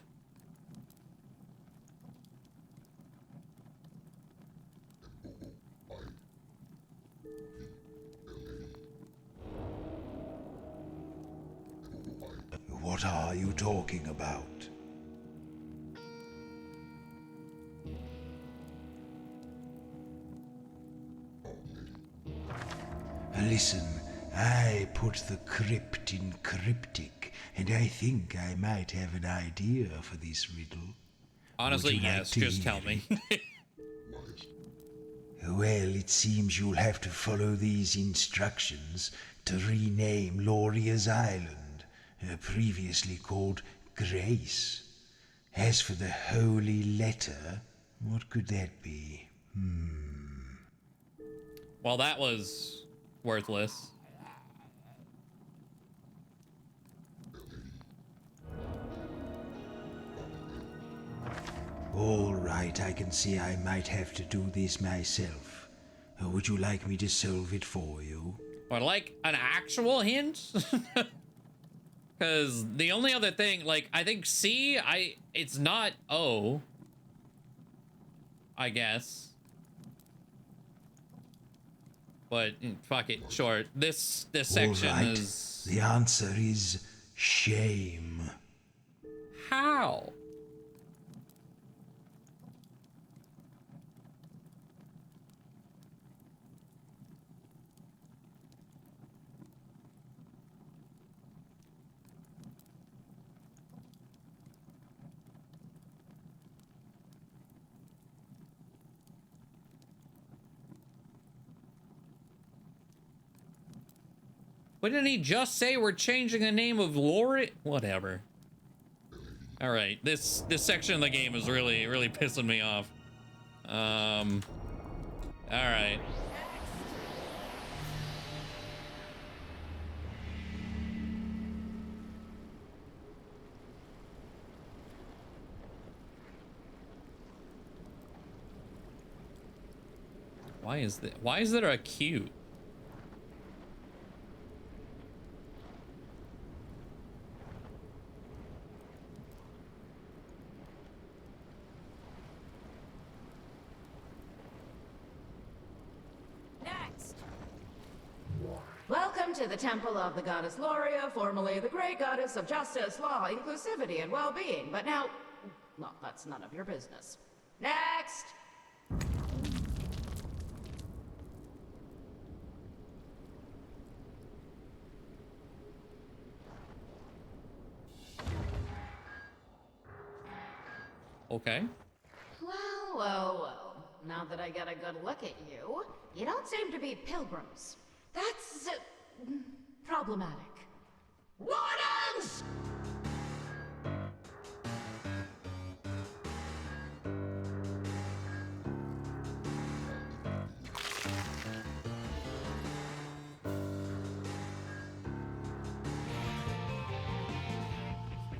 What are you talking about? Listen, I put the crypt in cryptic, and I think I might have an idea for this riddle. Honestly, yes, just tell me. Well, it seems you'll have to follow these instructions to rename Loria's Island, previously called Grace. As for the holy letter, what could that be? Well, that was worthless. All right, I can see I might have to do this myself. Would you like me to solve it for you? Or like an actual hint? Because the only other thing, like, I think C, it's not O. I guess. But fuck it, sure. This section All right. is... The answer is shame. How? But didn't he just say we're changing the name of Lori? Whatever. All right, this section of the game is really pissing me off. All right. Why is there a queue? Welcome to the Temple of the Goddess Loria, formerly the Great Goddess of Justice, Law, Inclusivity, and Well-Being. But now, well, that's none of your business. Next! Okay. Well. Now that I get a good look at you, you don't seem to be pilgrims. That's problematic. Wardens!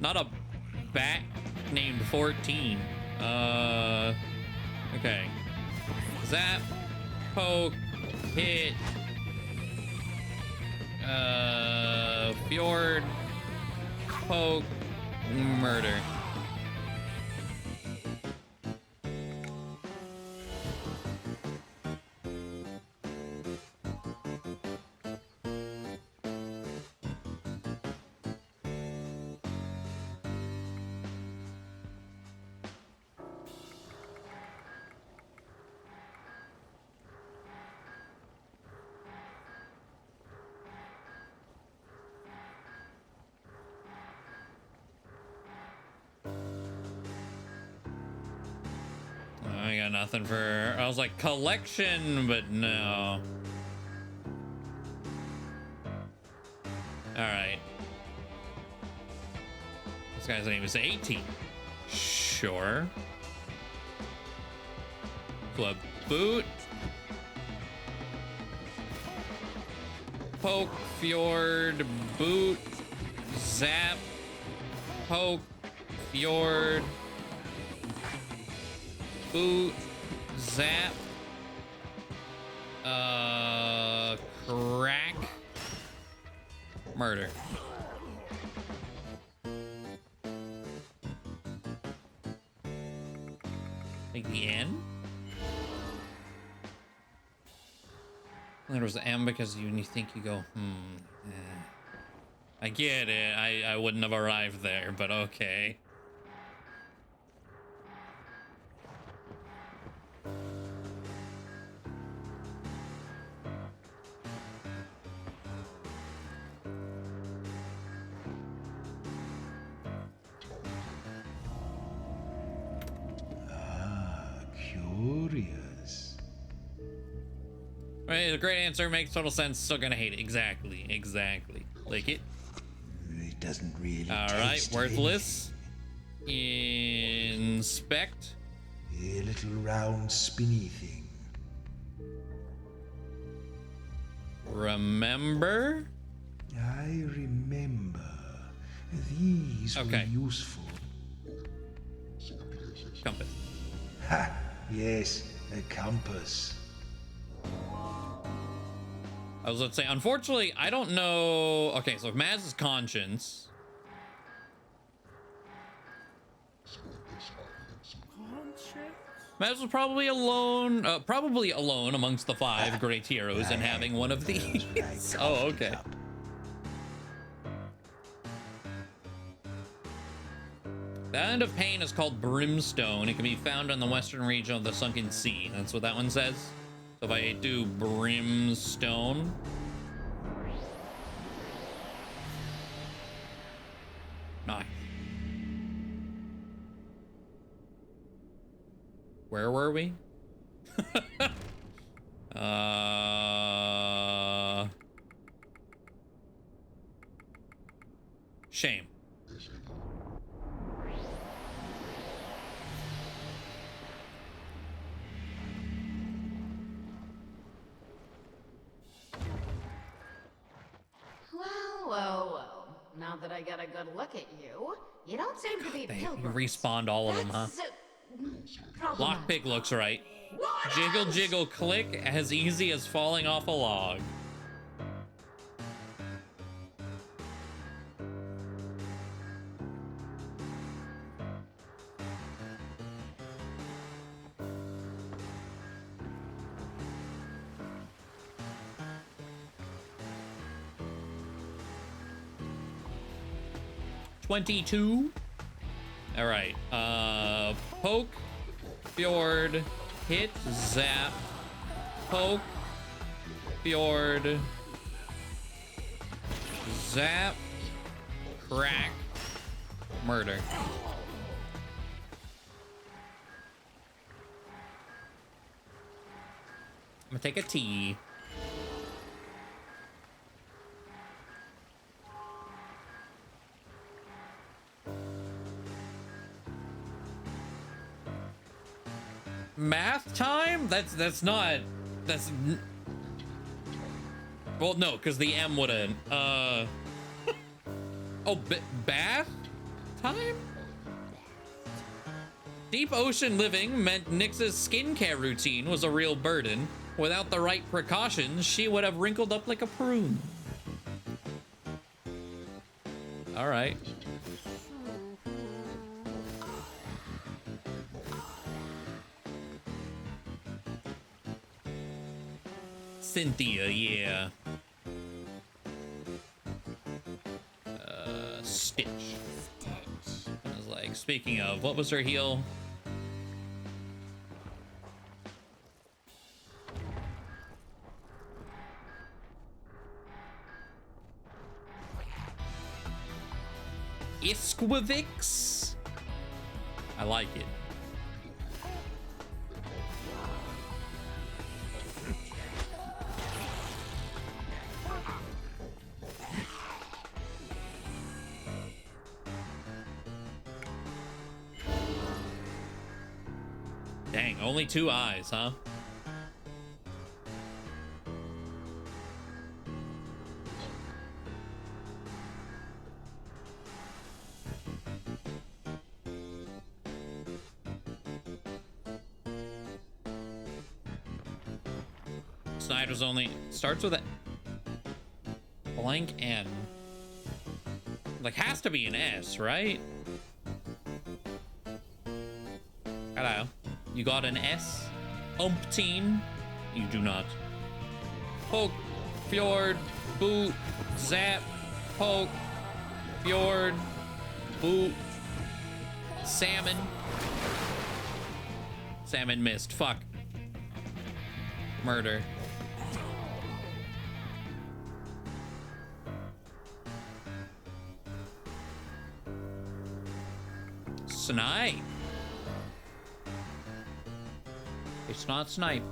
Not a bat named 14. Okay. Zap, poke, hit, fjord, poke, murder. I got nothing for... I was like, collection, but no. Alright. This guy's name is 18. Sure. Club boot. Poke, fjord, boot, zap, poke, fjord, boot, zap, crack, murder. Like the N? There was the M because you think you go, I get it. I wouldn't have arrived there, but okay. Curious. Right, the great answer makes total sense. Still gonna hate it. Exactly. Like it. It doesn't really. All right, worthless. Inspect. A little round spinny thing. Remember. I remember. These were useful. Compass. Yes, a compass. I was going to say, unfortunately, I don't know. Okay, so Maz's conscience. Maz was probably alone amongst the 5 great heroes and having one of these. Oh, okay. The Island of Pain is called Brimstone. It can be found in the western region of the Sunken Sea. That's what that one says. So if I do Brimstone. Nice. Where were we? Shame. Well. Now that I get a good look at you, you don't seem to be You pilgrims. respawned all of them, huh? Lockpick looks right. Jiggle, jiggle, click, as easy as falling off a log. $22. All right. Poke, fjord, hit, zap, poke, fjord, zap, crack, murder. I'm gonna take a T. Math time? That's not. That's. Well, no, because the M wouldn't. Oh, bath time? Deep ocean living meant Nyx's skincare routine was a real burden. Without the right precautions, she would have wrinkled up like a prune. All right. Cynthia, yeah. Stitch. I was like, speaking of, what was her heal? Isquivix? I like it. Dang, only 2 eyes, huh? Snyder's only starts with a blank N. Like, has to be an S, right? Hello. You got an S? Umpteen? You do not. Poke, fjord, boot, zap, poke, fjord, boot, salmon. Salmon missed. Fuck. Murder. Snipe. It's not snipe.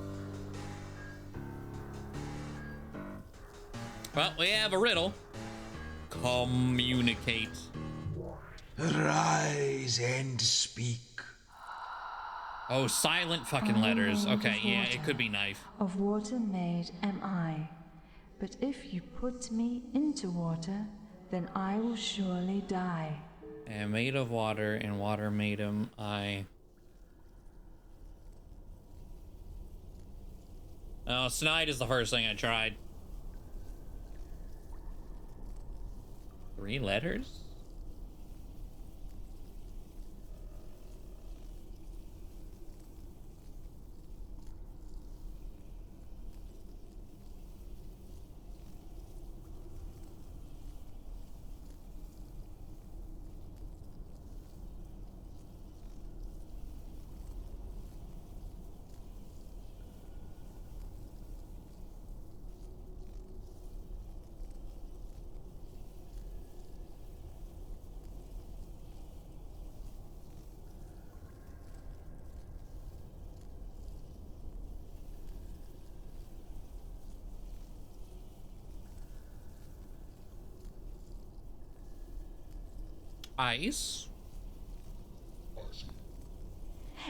Well, we have a riddle. Communicate. Rise and speak. Oh, silent fucking letters. Okay, yeah, it could be knife. Of water made am I, but if you put me into water, then I will surely die. And made of water, and water made him I. Oh, snide is the first thing I tried. 3 letters? Ice?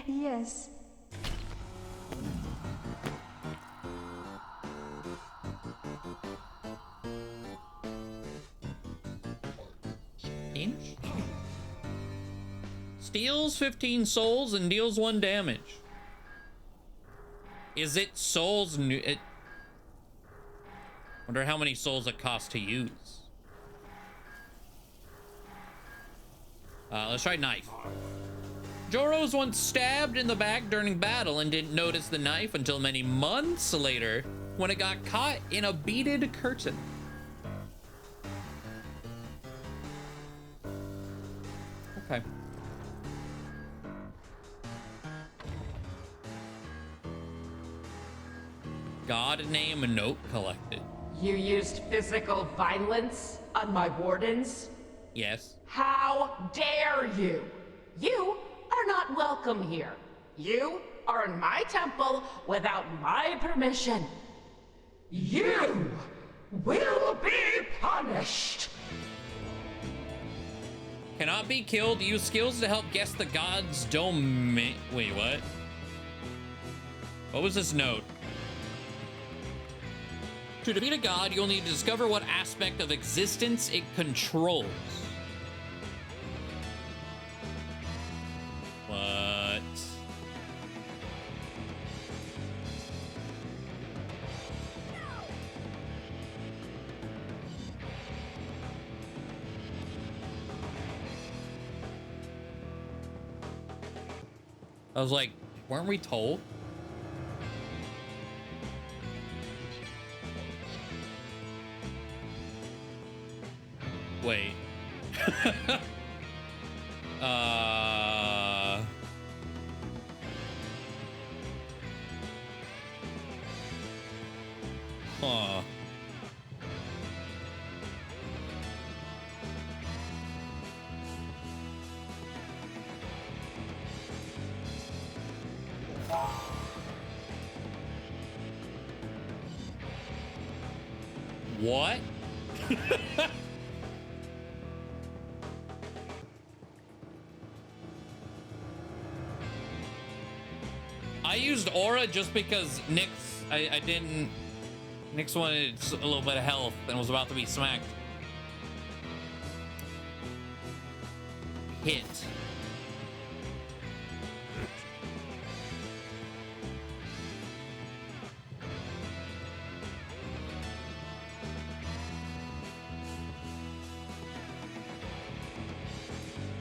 Yes. Inch? Steals 15 souls and deals 1 damage. Is it souls new? Wonder how many souls it costs to use. Let's try knife. Joro was once stabbed in the back during battle and didn't notice the knife until many months later when it got caught in a beaded curtain. Okay. God name a note collected. You used physical violence on my wardens? Yes. How dare you? You are not welcome here. You are in my temple without my permission. You will be punished. Cannot be killed. Use skills to help guess the god's domain. Wait, what? What was this note? To defeat a god, you'll need to discover what aspect of existence it controls. What? I was like, weren't we told? Wait. Huh. What? I used aura just because I didn't. Nyx wanted a little bit of health and was about to be smacked. Hit.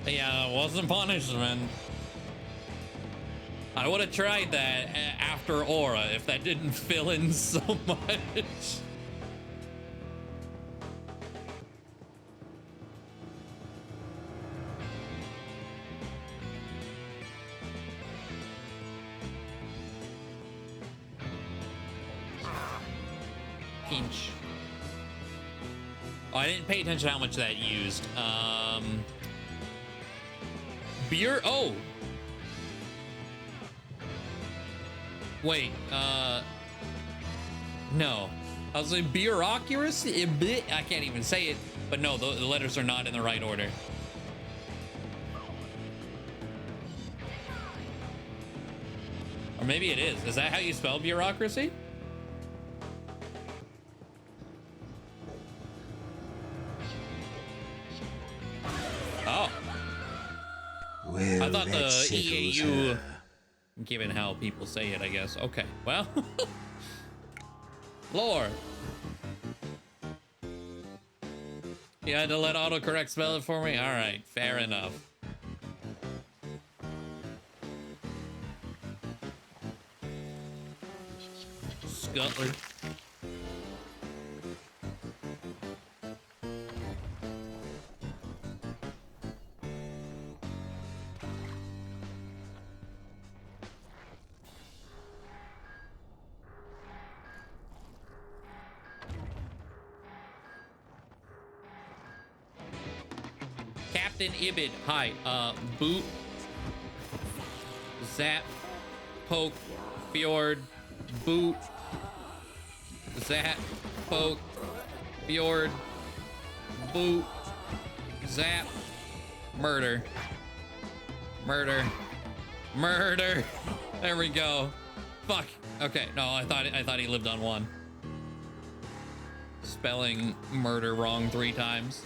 Yeah, it wasn't punishment. I would have tried that after aura if that didn't fill in so much. Pinch. Oh, I didn't pay attention to how much that used. Beer. Oh. Wait, no. I was like, bureaucracy? I can't even say it, but no, the letters are not in the right order. Or maybe it is. Is that how you spell bureaucracy? Oh. Well, I thought the settles EAU... her. Given how people say it, I guess. Okay, well. Lore. You had to let autocorrect spell it for me? Alright, fair enough. Scutler. Captain Ibid, hi. Boot, Zap, Poke, Fjord, Boot, Zap, Poke, Fjord, Boot, Zap, Murder, Murder, Murder. There we go. Fuck. Okay, no, I thought he lived on one. Spelling murder wrong 3 times.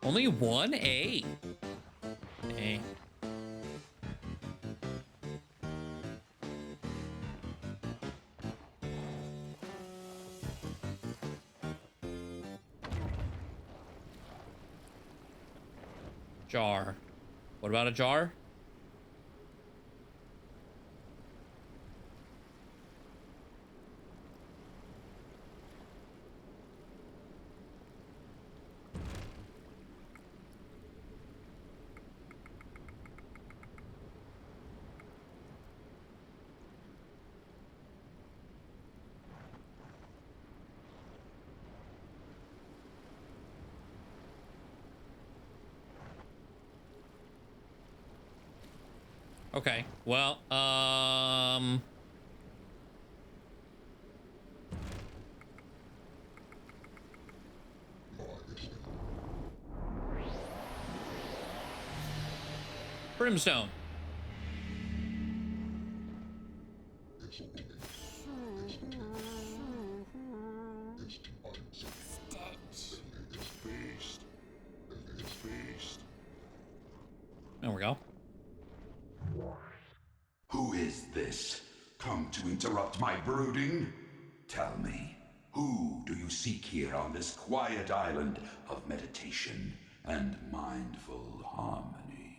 Only one A. A. Jar. What about a jar? Okay, well, Brimstone. There we go. Who is this? Come to interrupt my brooding? Tell me, who do you seek here on this quiet island of meditation and mindful harmony?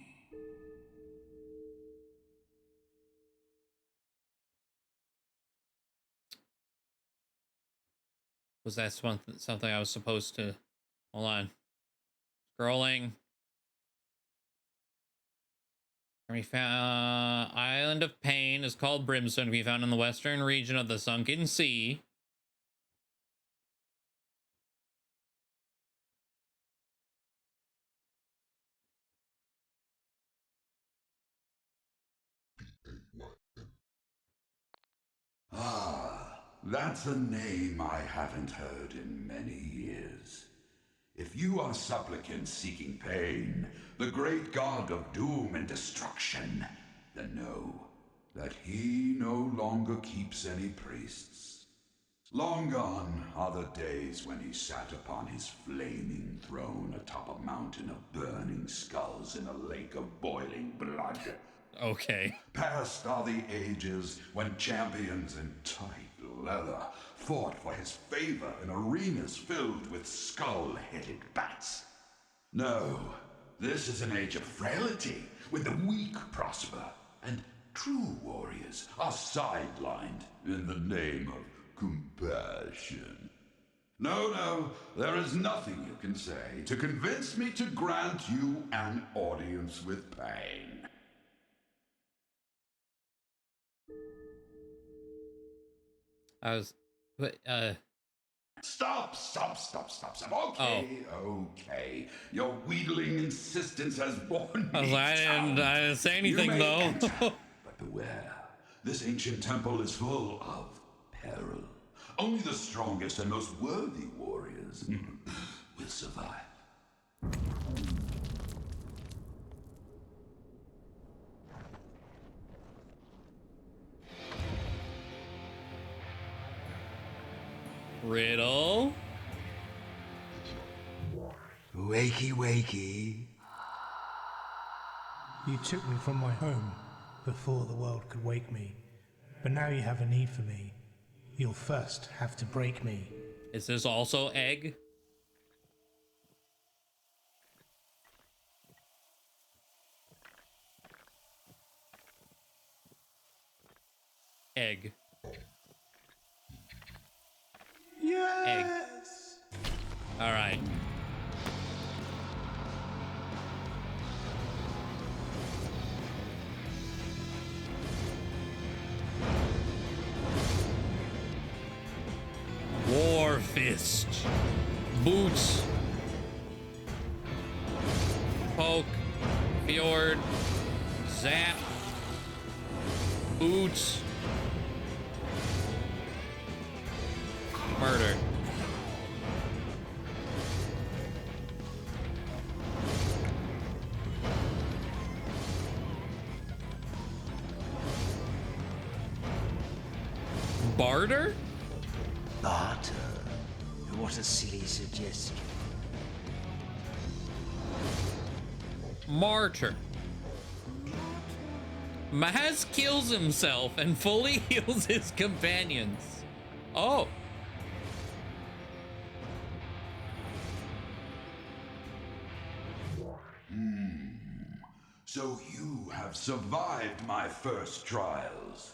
Was that something I was supposed to... Hold on. Scrolling. We found Island of Pain is called Brimstone, to be found in the western region of the Sunken Sea. Ah, that's a name I haven't heard in many years. If you are supplicants seeking pain, the great god of doom and destruction, then know that he no longer keeps any priests. Long gone are the days when he sat upon his flaming throne atop a mountain of burning skulls in a lake of boiling blood. Okay. Past are the ages when champions in tight leather fought for his favor in arenas filled with skull-headed bats. No, this is an age of frailty, when the weak prosper, and true warriors are sidelined in the name of compassion. No, there is nothing you can say to convince me to grant you an audience with pain. Stop. Okay. Your wheedling insistence has borne me I didn't say anything, though. Enter, but beware. This ancient temple is full of peril. Only the strongest and most worthy warriors will survive. Riddle. Wakey, wakey. You took me from my home before the world could wake me. but now you have a need for me. You'll first have to break me. Is this also egg? Egg. Yes! All right. War Fist. Boots. Poke. Fjord. Zap. Boots. Murder. Barter? Barter? What a silly suggestion. Martyr. Maz kills himself and fully heals his companions. Oh. So you have survived my first trials.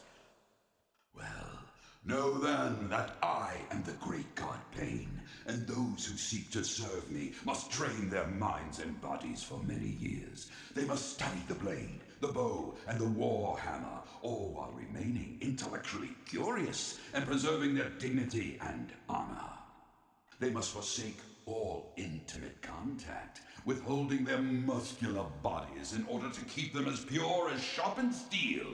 Well, know then that I am the great god Pain, and those who seek to serve me must train their minds and bodies for many years. They must study the blade, the bow, and the war hammer, all while remaining intellectually curious and preserving their dignity and honor. They must forsake all intimate contact, withholding their muscular bodies in order to keep them as pure as sharpened steel.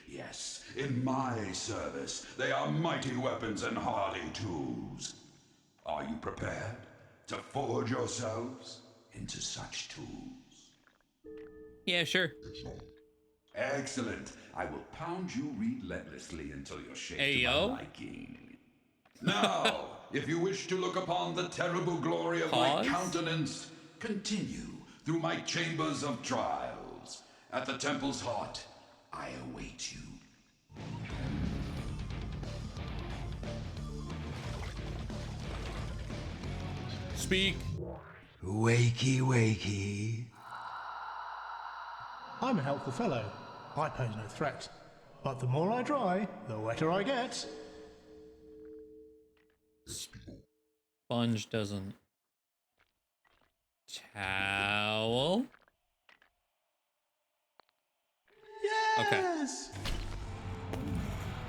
Yes, in my service, they are mighty weapons and hardy tools. Are you prepared to forge yourselves into such tools? Yeah, sure. Excellent. I will pound you relentlessly until you're shaped Hey, to yo. my liking. Now, if you wish to look upon the terrible glory of Pause. my countenance, continue through my chambers of trials. At the temple's heart, I await you. Speak. Wakey, wakey. I'm a helpful fellow. I pose no threat. But the more I try, the wetter I get. Sponge doesn't. Towel. Yes!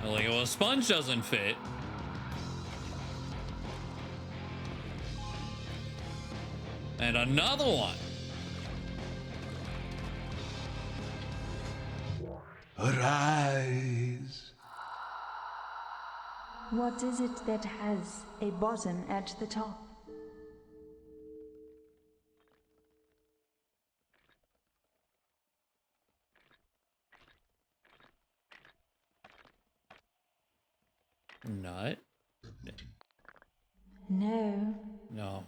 Okay. Like, well, sponge doesn't fit. And another one. Arise. What is it that has a button at the top? Nut? No. No.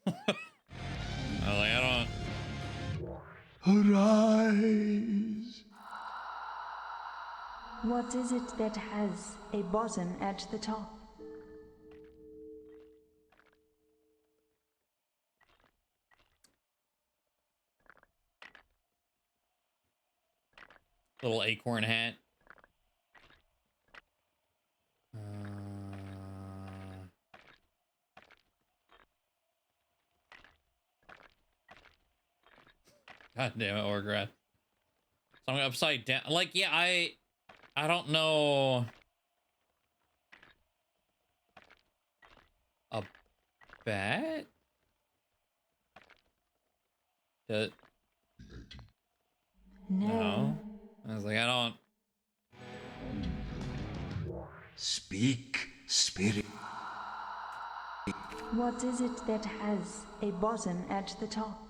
I don't. Arise. What is it that has a button at the top? Little acorn hat. God damn it, Orgrad. Something upside down. Like, yeah, I don't know. A bat? No. I was like, I don't. Speak, spirit. What is it that has a button at the top?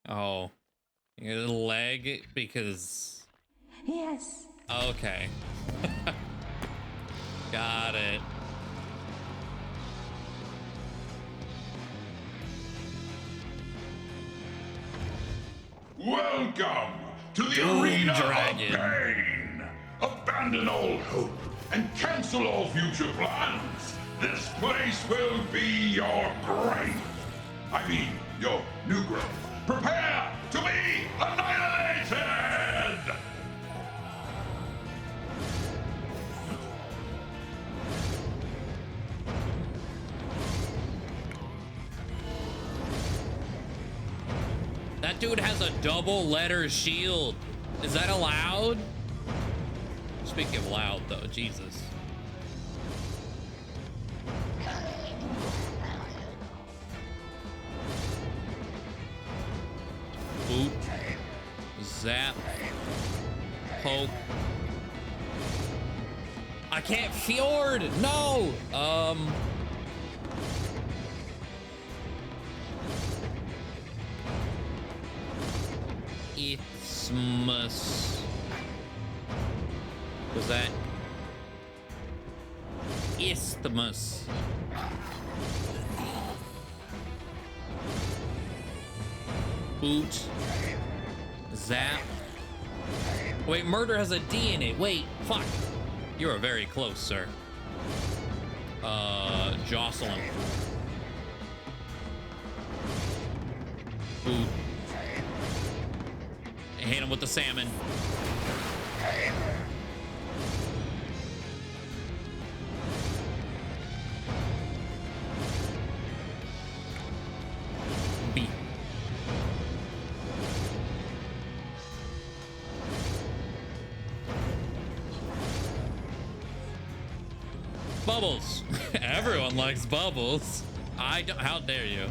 Oh. Your leg? Because. Yes. Okay. Got it. Welcome to the Doom arena Dragon. of pain! A abandon all hope and cancel all future plans, this place will be your grave. I mean, your new grave. Prepare to be annihilated! That dude has a double letter shield. Is that allowed? Speaking of loud, though, Jesus. Boot. Zap. Poke. I can't fjord. No. Isthmus. Was that Isthmus? Boot. Zap. Wait, murder has a D in it. Wait, fuck. You are very close, sir. Jocelyn. Boot. Hit him with the salmon. B. Bubbles. Everyone likes bubbles. I don't, how dare you?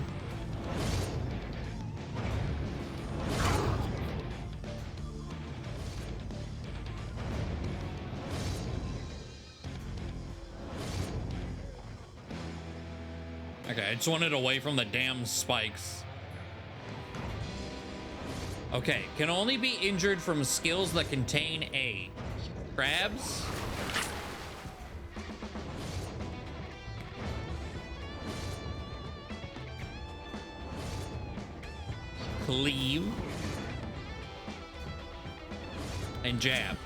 Okay, I just wanted away from the damn spikes. Okay, can only be injured from skills that contain A. Crabs. Cleave. And jab.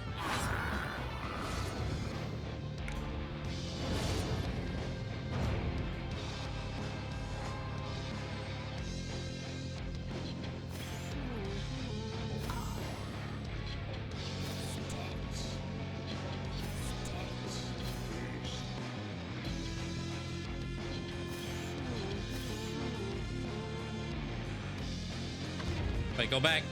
Wait, go back.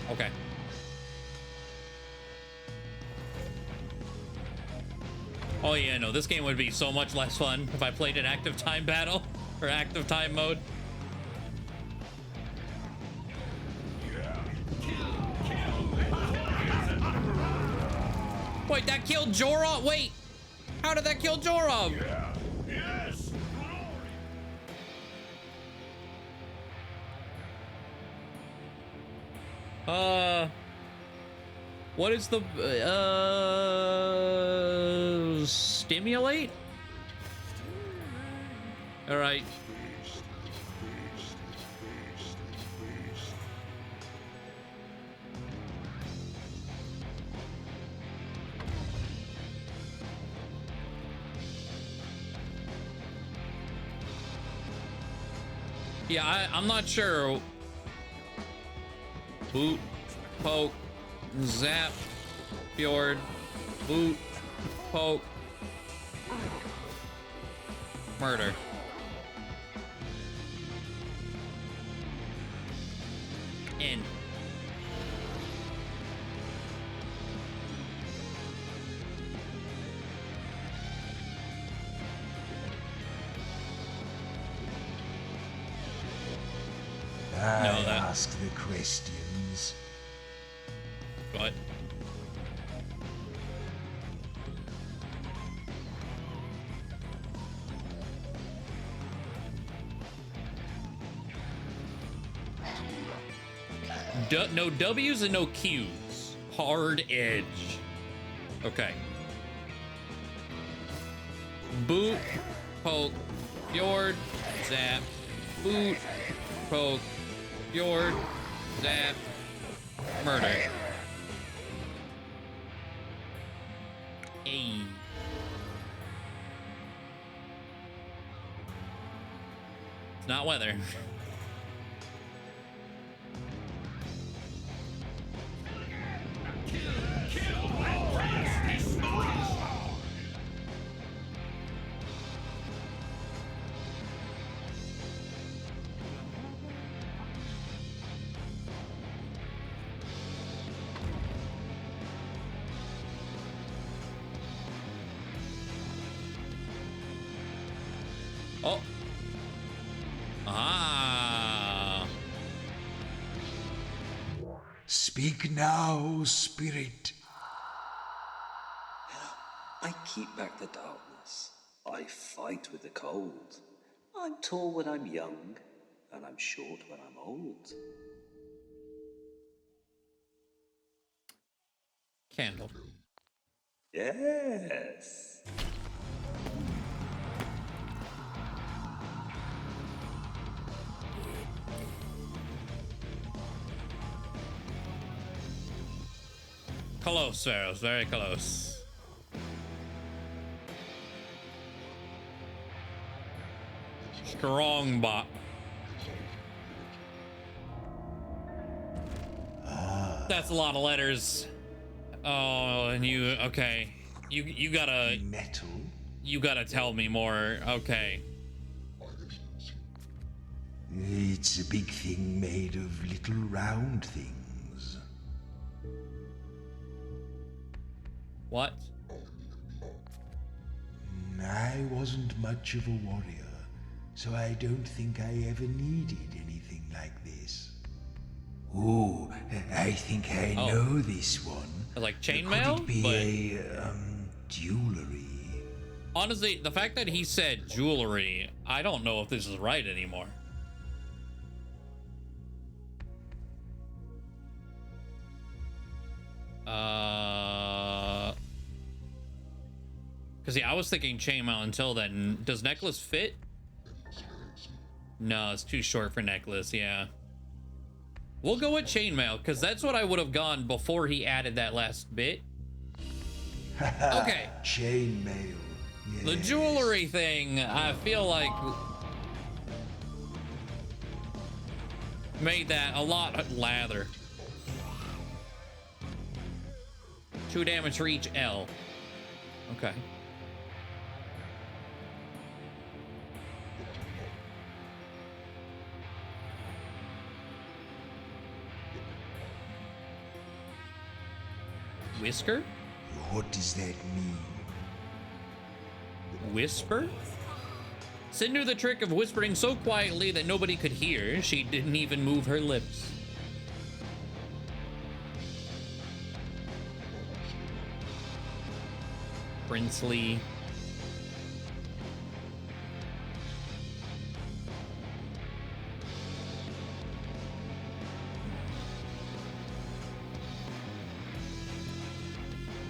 Okay. Oh yeah, no, this game would be so much less fun if I played an active time battle or active time mode. Wait, that killed Jorov? Wait, how did that kill Jorov? Yeah. Yes. What is the stimulate? All right. Yeah, I'm not sure. Boot, poke, zap, fjord, boot, poke, murder. In. I ask the questions. What? No W's and no Q's. Hard edge. Okay. Boot, poke, fjord, zap. Boot, poke, fjord, zap, murder. Hey. It's not weather. Oh. Ah. Speak now, spirit. I keep back the darkness. I fight with the cold. I'm tall when I'm young, and I'm short when I'm old. Candle. Yes. Close, Pharaohs, very close. Strong bot. That's a lot of letters. Oh, and you, okay. You gotta... Metal? You gotta tell me more, okay. It's a big thing made of little round things. What? I wasn't much of a warrior, so I don't think I ever needed anything like this. Oh, I think I know this one. Like Could chainmail? it be But a, jewelry? honestly, the fact that he said jewelry, I don't know if this is right anymore. Cause yeah, I was thinking chainmail until then. Does necklace fit? No, it's too short for necklace, yeah. We'll go with chainmail, because that's what I would have gone before he added that last bit. Okay. Chainmail. Yes. The jewelry thing, I feel like made that a lot lather. 2 damage for each L. Okay. Whisker? What does that mean? Whisper? Sin knew the trick of whispering so quietly that nobody could hear. She didn't even move her lips. Princely.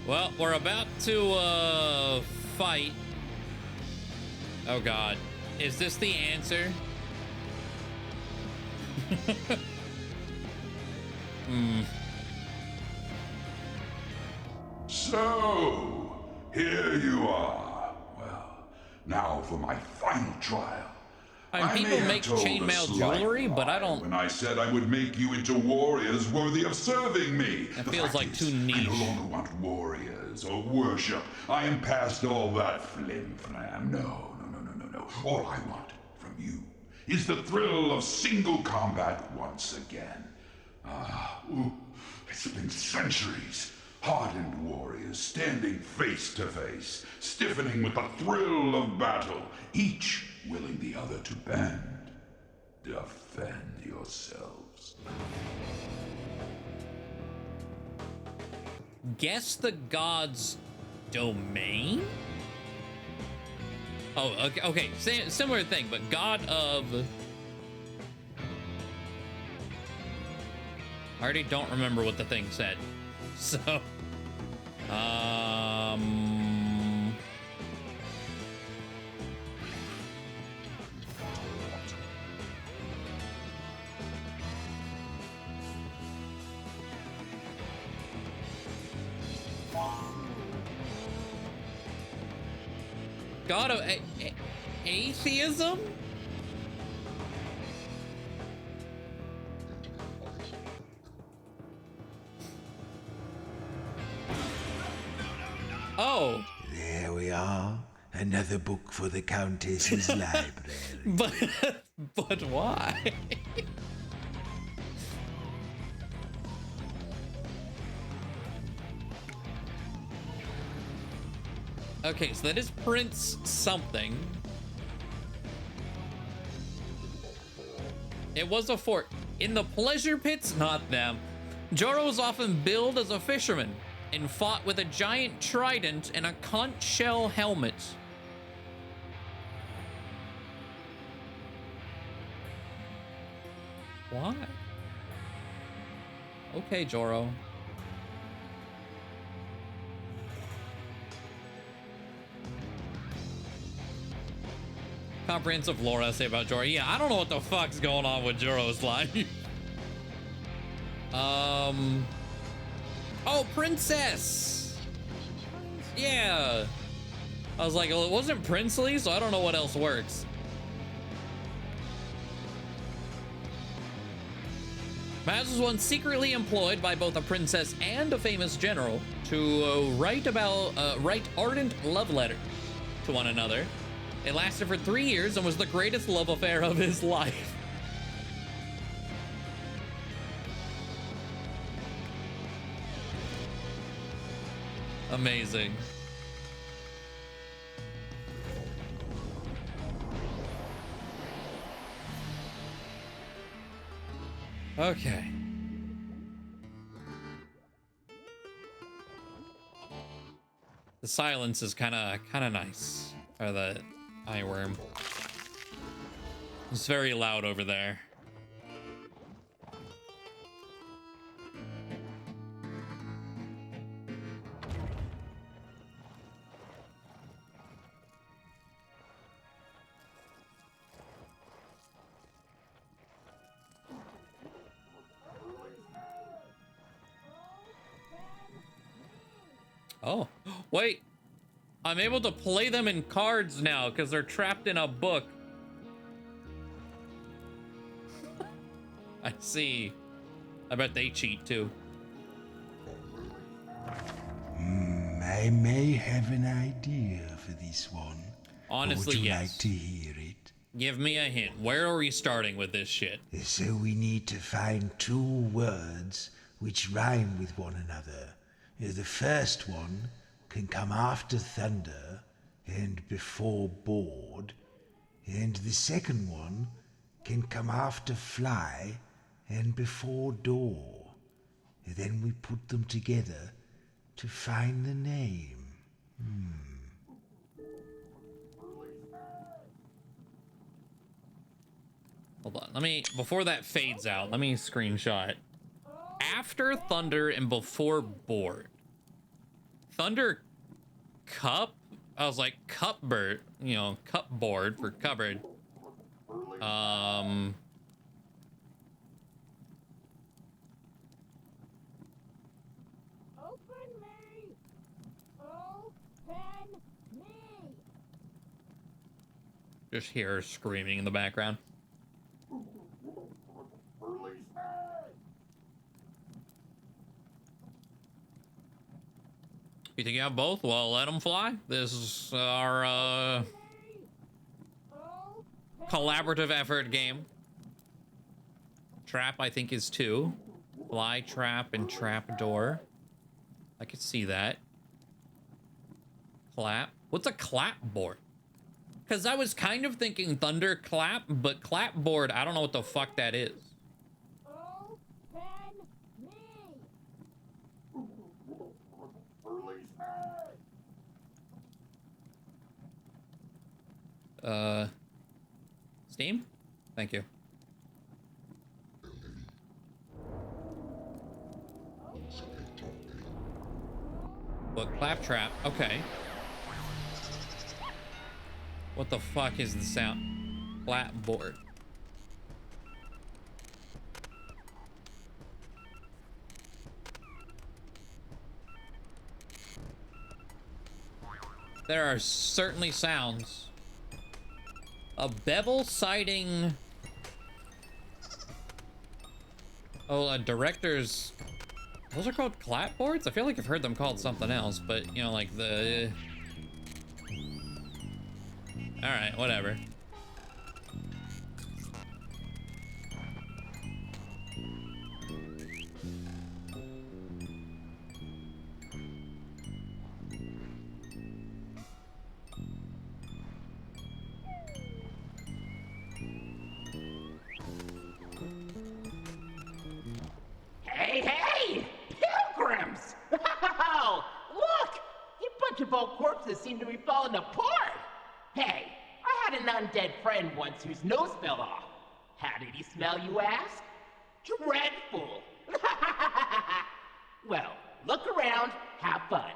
Well, we're about to fight. Oh God, is this the answer? So, here you are. Well, now for my final trial. People make chainmail jewelry, but I don't. When I said I would make you into warriors worthy of serving me. That feels like too niche. I no longer want warriors or worship. I am past all that flim-flam. No. All I want from you is the thrill of single combat once again. It's been centuries. Hardened warriors standing face to face, stiffening with the thrill of battle, each willing the other to bend. Defend yourselves. Guess the god's domain? Oh, okay. Similar thing, but god of... I already don't remember what the thing said. So... God of atheism? Oh. There we are. Another book for the Countess's library. But why? Okay, so that is Prince something. It was a fort. In the pleasure pits, not them. Joro was often billed as a fisherman and fought with a giant trident and a conch shell helmet. Why? Okay, Joro. Comprehensive lore essay about Joro. Yeah, I don't know what the fuck's going on with Joro's life. Oh, princess. Yeah. I was like, well, it wasn't princely, so I don't know what else works. Maz was once secretly employed by both a princess and a famous general to write ardent love letters to one another. It lasted for 3 years and was the greatest love affair of his life. Amazing. Okay. The silence is kind of nice. Or the eye worm. It's very loud over there. Oh, wait. I'm able to play them in cards now because they're trapped in a book. I see. I bet they cheat too. I may have an idea for this one. Honestly, would you yes. like to hear it? Give me a hint. Where are we starting with this shit? So we need to find 2 words which rhyme with one another. The first one can come after thunder and before board, and the second one can come after fly and before door. Then we put them together to find the name. Hold on. Let me, before that fades out, let me screenshot. After thunder and before board. Thunder cup? I was like, cupboard, you know, cupboard for cupboard. Just hear her screaming in the background. You think you have both? Well, let them fly. This is our collaborative effort game. Trap, I think, is 2. Fly, trap, and trap door. I could see that. Clap. What's a clapboard? Because I was kind of thinking thunder clap, but clapboard, I don't know what the fuck that is. Steam? Thank you. But claptrap, okay. What the fuck is the sound? Clapboard. There are certainly sounds. A bevel sighting. Oh, a director's. Those are called clapboards? I feel like I've heard them called something else, but you know, like the. All right, whatever. Hey, hey! Pilgrims! Wow! Look! You bunch of old corpses seem to be falling apart! Hey, I had an undead friend once whose nose fell off. How did he smell, you ask? Dreadful! Well, look around, have fun.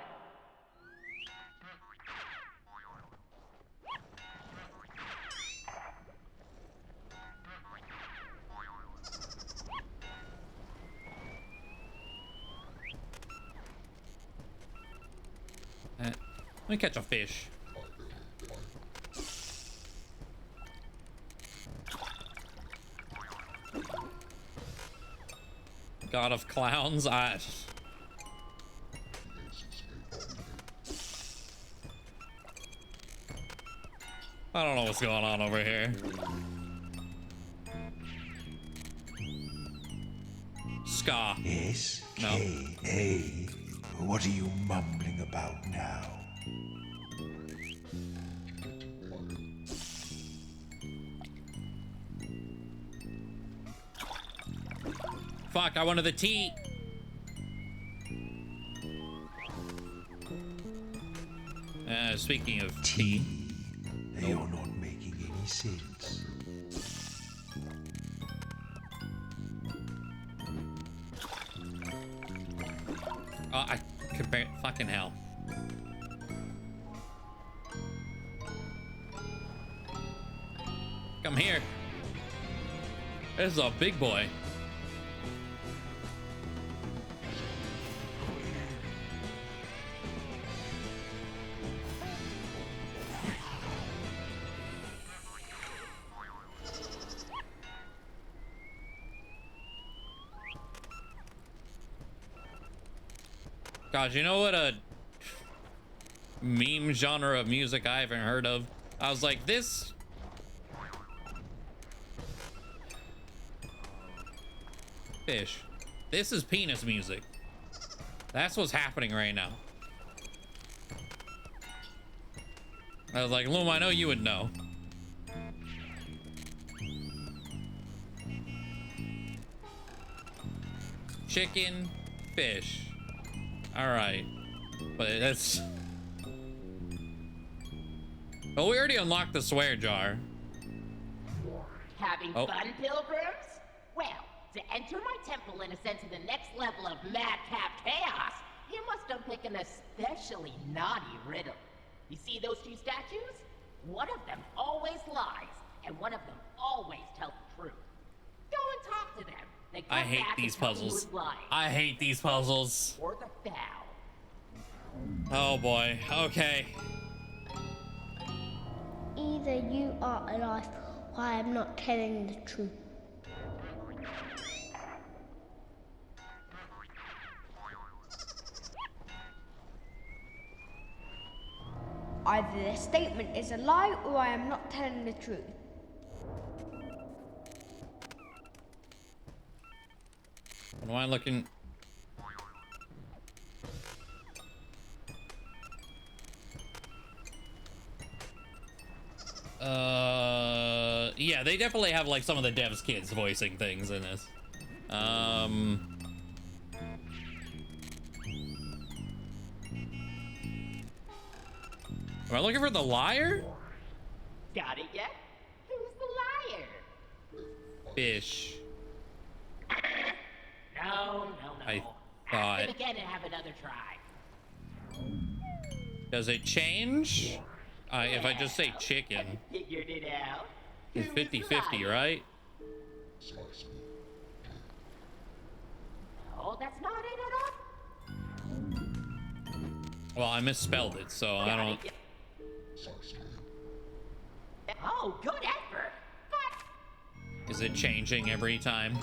Let me catch a fish. God of clowns. I don't know what's going on over here. Ska. S-K-A. What are you mumbling about now? Fuck, I wanted the tea. Speaking of tea. You're not making any sense. I could bear fucking hell. Come here. This is a big boy. God, you know what a meme genre of music I haven't heard of? I was like, this... Fish. This is penis music. That's what's happening right now. I was like, Loom, I know you would know. Chicken, fish. All right, but that's. Oh, we already unlocked the swear jar. Having fun, pilgrims? Well, to enter my temple and ascend to the next level of madcap chaos, you must unpick an especially naughty riddle. You see those two statues? One of them always lies, and one of them always tells the truth. Go and talk to them. I hate these puzzles. I hate these puzzles. Or the foul. Oh boy. Okay. Either you are alive or I am not telling the truth. Either their statement is a lie or I am not telling the truth. What am I looking? Yeah, they definitely have like some of the devs kids voicing things in this. Am I looking for the liar? Got it yet? Who's the liar? Fish. No. I thought. Ask it again and have another try. Does it change? If I just say chicken. Figured it out. It's 50-50, right? Oh, that's not it at all. Well, I misspelled it, so I don't. Oh, good effort. But Is it changing every time?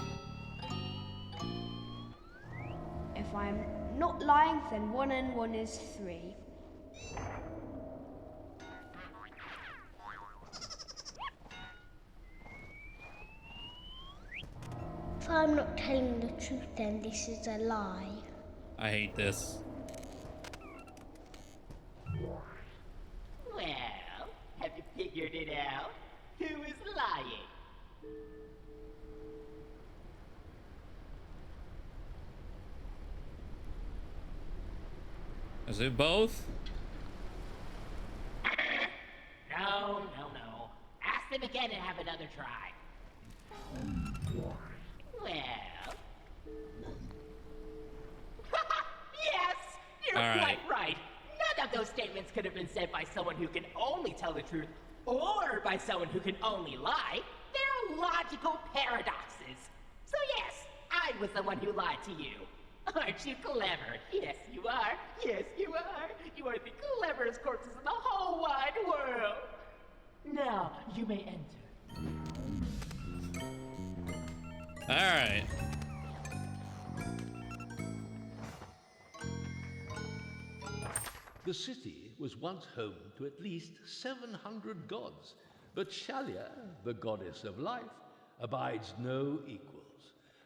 If I'm not lying, then 1 and 1 is 3. If I'm not telling the truth, then this is a lie. I hate this. well, have you figured it out? Who is lying? Is it both? No. Ask them again and have another try. Well. Yes! You're All right. quite right. None of those statements could have been said by someone who can only tell the truth or by someone who can only lie. They're logical paradoxes. So yes, I was the one who lied to you. Aren't you clever? Yes, you are. Yes, you are. You are the cleverest corpses in the whole wide world. Now, you may enter. All right. The city was once home to at least 700 gods, but Shalia, the goddess of life, abides no equals.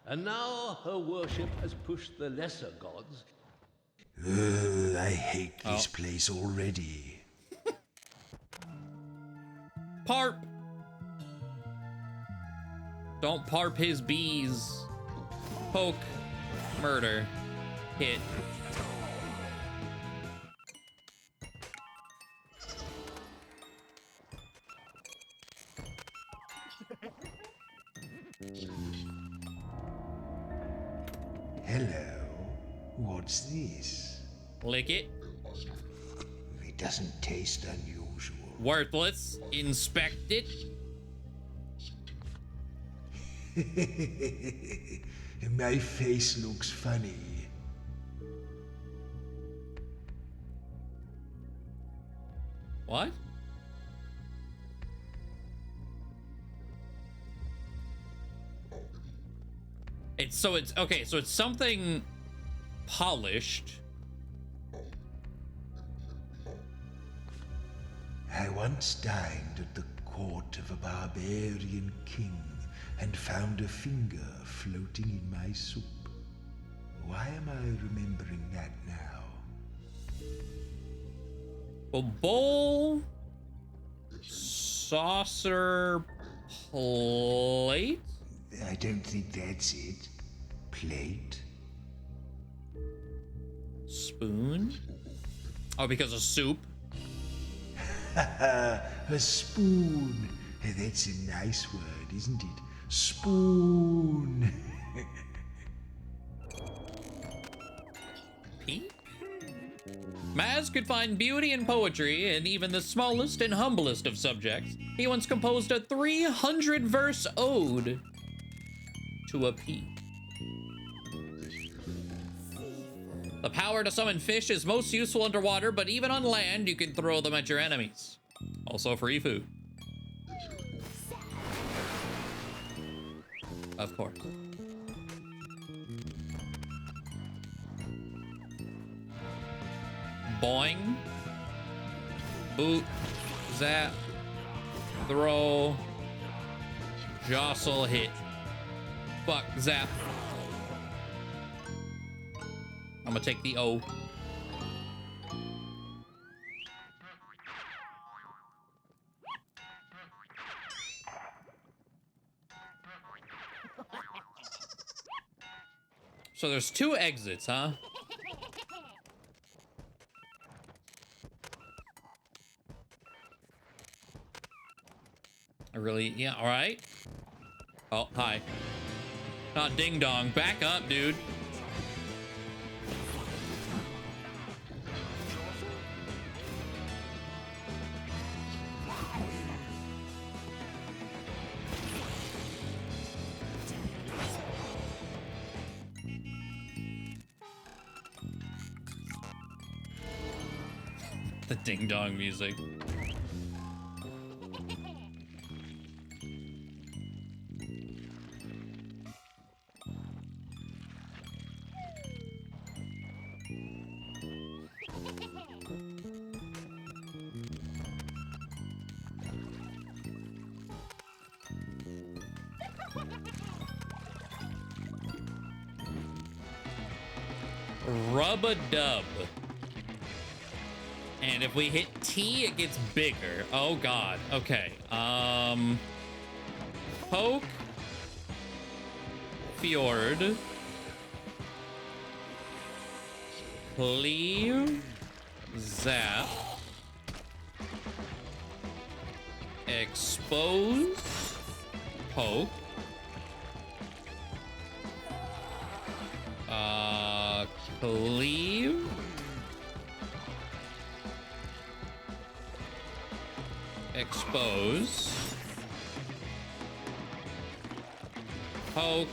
And now her worship has pushed the lesser gods. I hate this place already. Parp! Don't parp his bees. Poke. Murder. Hit. Hello. What's this? Lick it. It doesn't taste unusual. Worthless. Inspect it. My face looks funny. What? It's okay, so it's something polished. I once dined at the court of a barbarian king and found a finger floating in my soup. Why am I remembering that now? A bowl, saucer, plate? I don't think that's it. Plate? Spoon? Oh, because of soup? A spoon. That's a nice word, isn't it? Spoon. Pink? Maz could find beauty in poetry in even the smallest and humblest of subjects. He once composed a 300-verse ode to a pea. The power to summon fish is most useful underwater, but even on land, you can throw them at your enemies. Also free food. Of course. Boing. Boot. Zap. Throw. Jostle. Hit. Fuck. Zap. I'm gonna take the O. So there's 2 exits, huh? Yeah, all right. Oh, hi. Not ding dong. Back up, dude. The ding dong music. Rub-a-dub. And if we hit T, it gets bigger. Oh god. Okay. Poke. Fjord. Cleave. Zap. Expose. Poke. Cleave. Expose. Poke.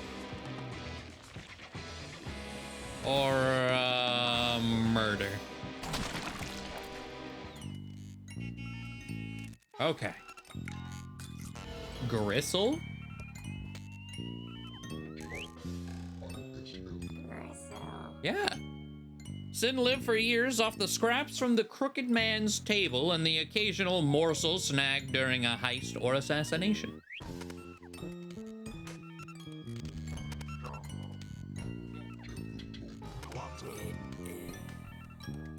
Or murder. Okay. Gristle. Yeah. Sit and live for years off the scraps from the crooked man's table and the occasional morsel snagged during a heist or assassination.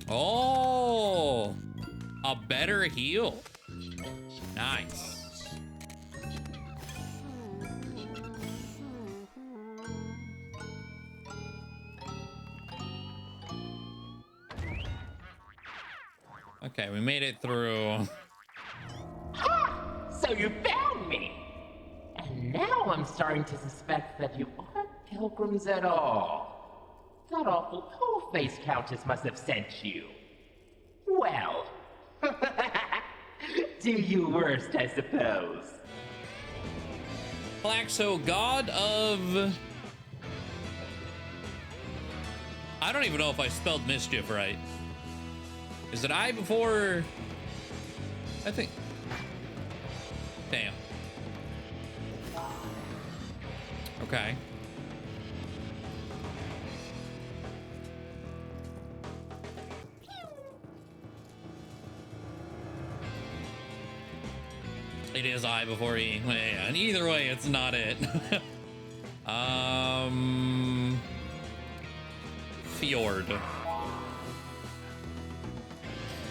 Oh, a better heal. Nice. Okay, we made it through. Ha! So you found me! And now I'm starting to suspect that you aren't pilgrims at all. That awful pole-face countess must have sent you. Well, do your worst, I suppose. Plaxo, god of... I don't even know if I spelled mischief right. Is it I before... I think... Damn. Okay. It is I before E. Yeah, and either way, it's not it. Fjord.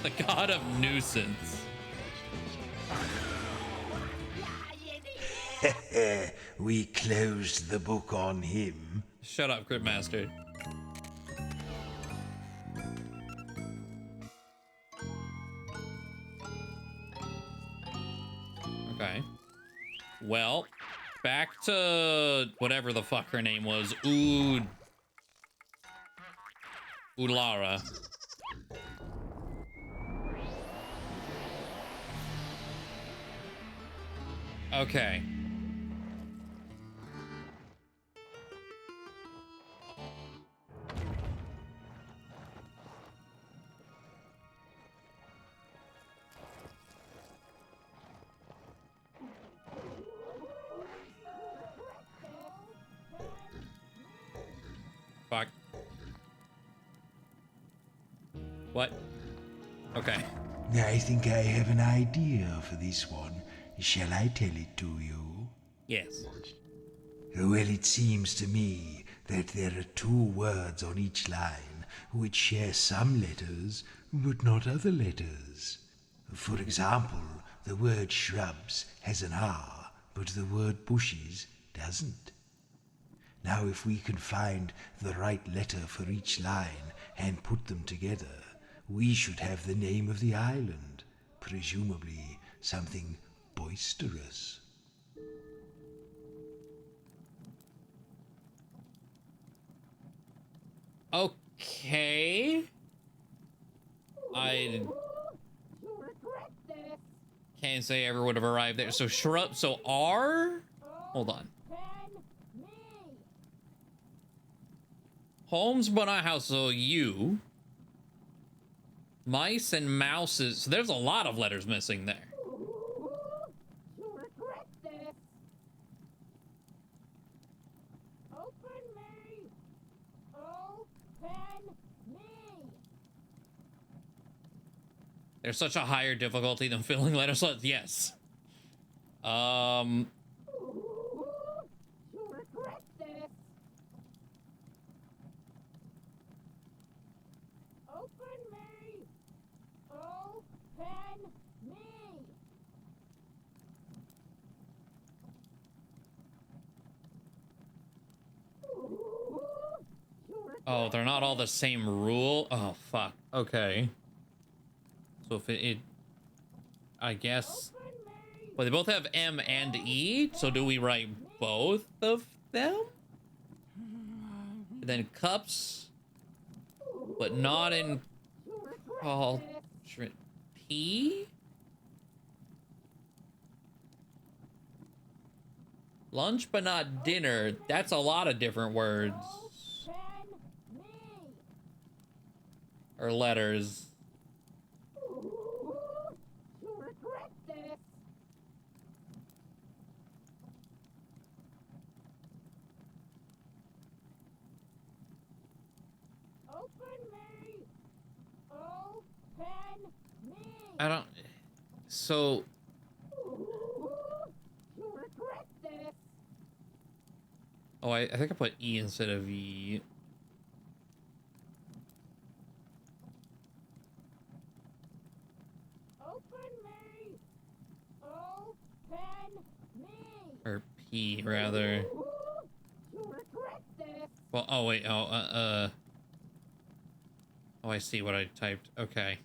The god of nuisance. We closed the book on him. Shut up, Cryptmaster. Okay. Well, back to whatever the fuck her name was. Ulara. Okay. Fuck. What? Okay. I think I have an idea for this one. Shall I tell it to you? Yes. Well, it seems to me that there are 2 words on each line which share some letters, but not other letters. For example, the word shrubs has an R, but the word bushes doesn't. Now, if we can find the right letter for each line and put them together, we should have the name of the island, presumably something boisterous. Okay. I can't say I ever would have arrived there. So shrub, so R? Hold on. Homes but not house, so U. Mice and mouses. So there's a lot of letters missing there. There's such a higher difficulty than filling letters. Yes. Oh, they're not all the same rule? Oh, fuck. Okay. So if it I guess... Well, they both have M and E, so do we write both of them? And then cups, but not in called P? Lunch but not dinner. That's a lot of different words. Or letters. I don't... So... Oh, I think I put E instead of E. Or P, rather. Well, oh, wait, oh, I see what I typed. Okay.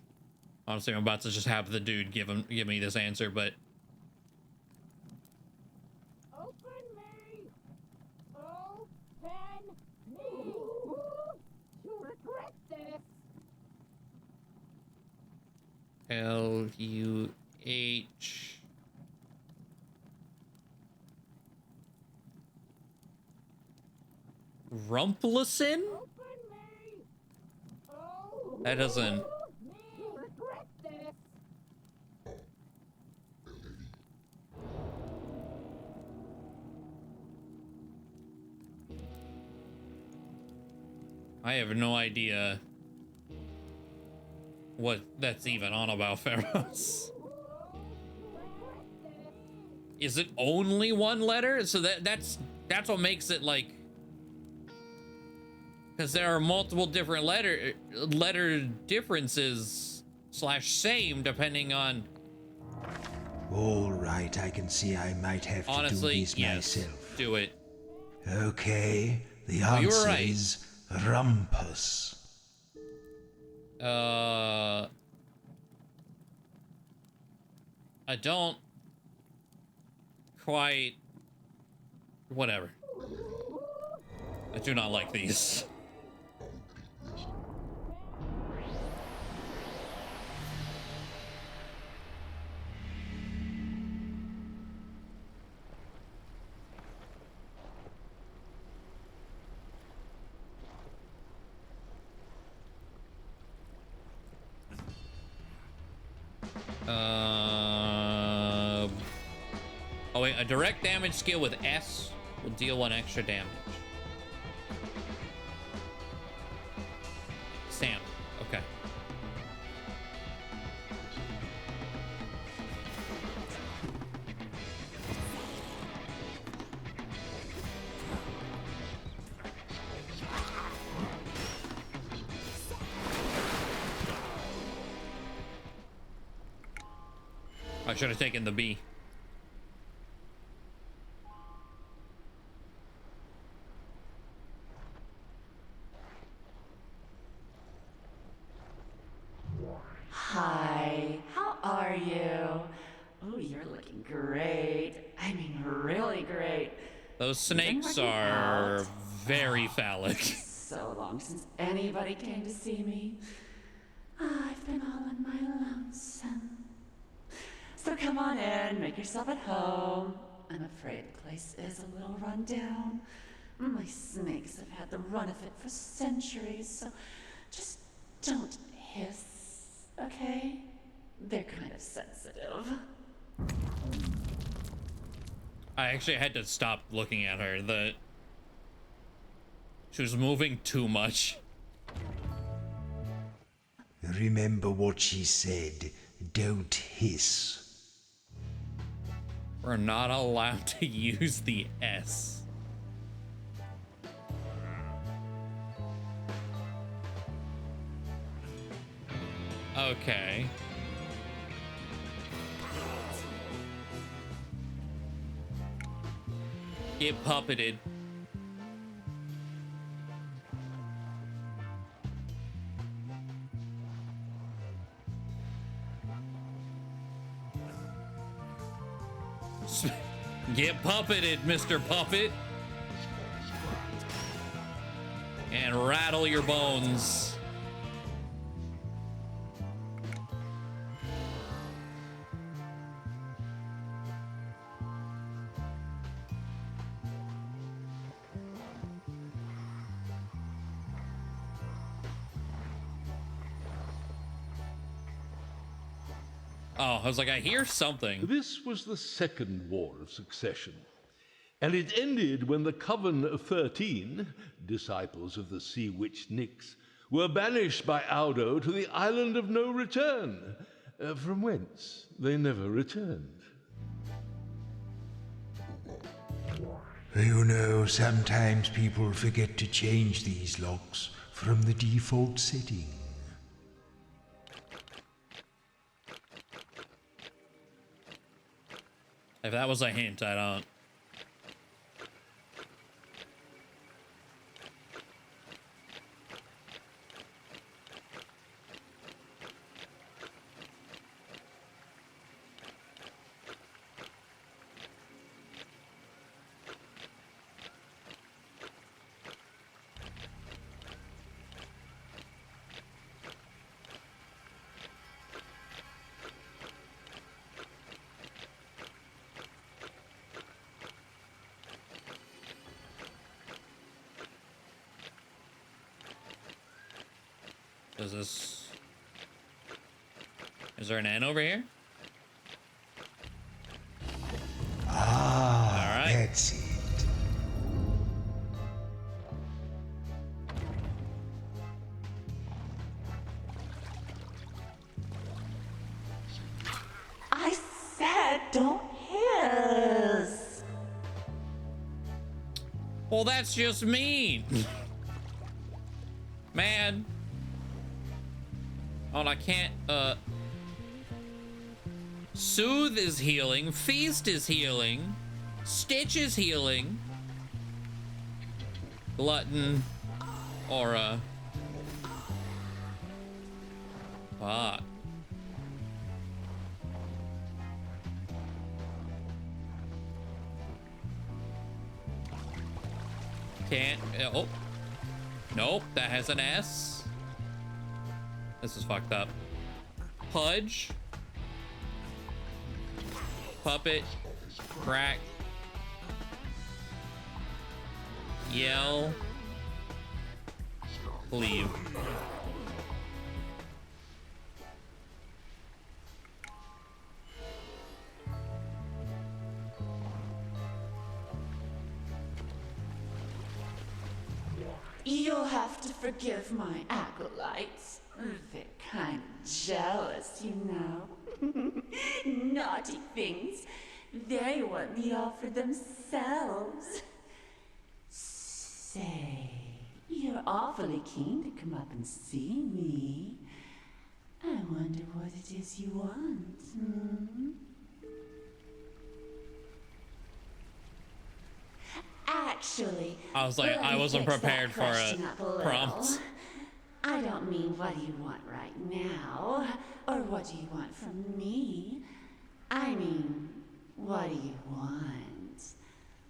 Honestly, I'm about to just have the dude give me this answer, but... L-U-H... Rumplison? That doesn't... I have no idea what that's even on about, Pharaohs. Is it only one letter? So that's what makes it like... Because there are multiple different letter differences / same depending on... All right, I can see I might have to do this myself. Do it. Okay, the Oh, you were answer right. is rumpus. I don't quite... Whatever. I do not like these. Oh wait, a direct damage skill with S will deal 1 extra damage. Sam, okay. I should have taken the B. Hi, how are you? Oh, you're looking great. I mean, really great. Those snakes are very phallic. So long since anybody came to see me. I've been all on my lonesome. So come on in, make yourself at home. I'm afraid the place is a little run down. My snakes have had the run of it for centuries, so just don't hiss, okay? They're kind of sensitive. I actually had to stop looking at her. She was moving too much. Remember what she said. Don't hiss. We're not allowed to use the S. Okay. Get puppeted. Get puppeted, Mr. Puppet. And rattle your bones. Oh, I was like, I hear something. This was the Second War of Succession, and it ended when the Coven of 13, disciples of the Sea Witch Nyx, were banished by Audo to the Island of No Return, from whence they never returned. You know, sometimes people forget to change these locks from the default setting. If that was a hint, I don't. Is there an N over here? Ah, all right. That's it. I said don't hiss. Well, that's just mean. Man. Oh, I can't, Soothe is healing. Feast is healing. Stitch is healing. Glutton. Aura. Fuck. Can't, oh. Nope, that has an S. This is fucked up. Pudge. Puppet. Crack. Yell. Leave. You'll have to forgive my acolytes. They're kind of jealous, you know. Naughty things. They want me all for themselves. Say, you're awfully keen to come up and see me. I wonder what it is you want. Hmm? Actually, I was like, I wasn't prepared for a prompt. I don't mean what do you want right now, or what do you want from me. I mean, what do you want?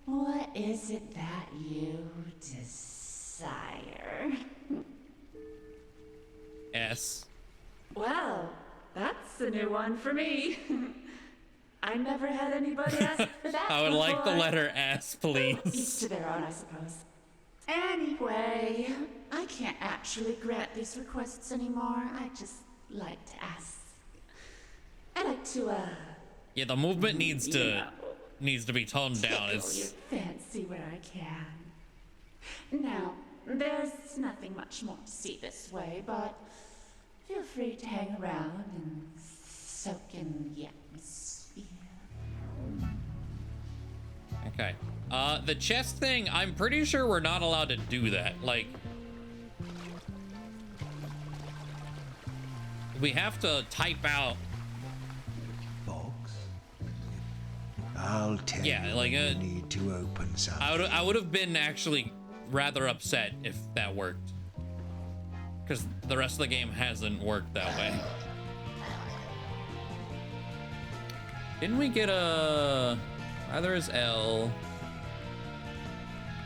What is it that you desire? S. Well, that's a new one for me. I never had anybody ask for that. I would like the before. letter S, please. Each to their own, I suppose. Anyway, I can't actually grant these requests anymore. I just like to ask. I like to, Yeah, the movement needs to be toned down. tickle It's your fancy where I can. Now, there's nothing much more to see this way, but feel free to hang around and soak in the atmosphere. okay. The chest thing, I'm pretty sure we're not allowed to do that. Like, We have to type out. Box? I'll tell Yeah, you like when you need to open something. I would have been actually rather upset if that worked. Because the rest of the game hasn't worked that way. Didn't we get a... Either is L.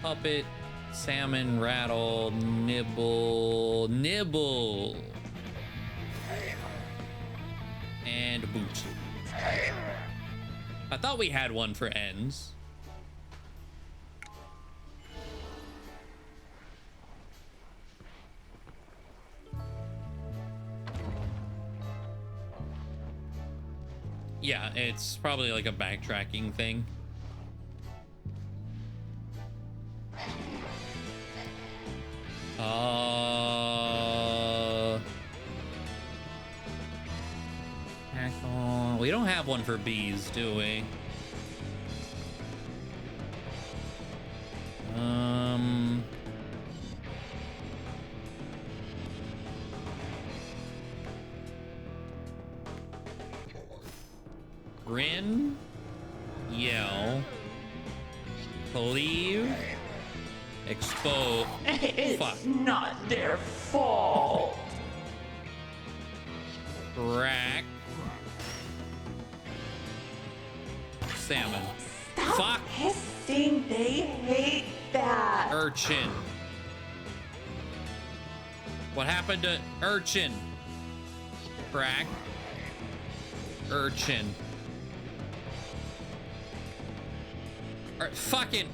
Puppet, salmon, rattle, nibble, nibble. And boot. I thought we had one for ends. Yeah, it's probably like a backtracking thing. We don't have one for bees, do we? Grin, yell, cleave, expose. It's not their fault. Crack. Salmon. Stop Fuck. hissing. They hate that. Urchin. What happened to urchin? Crack. Urchin. Fucking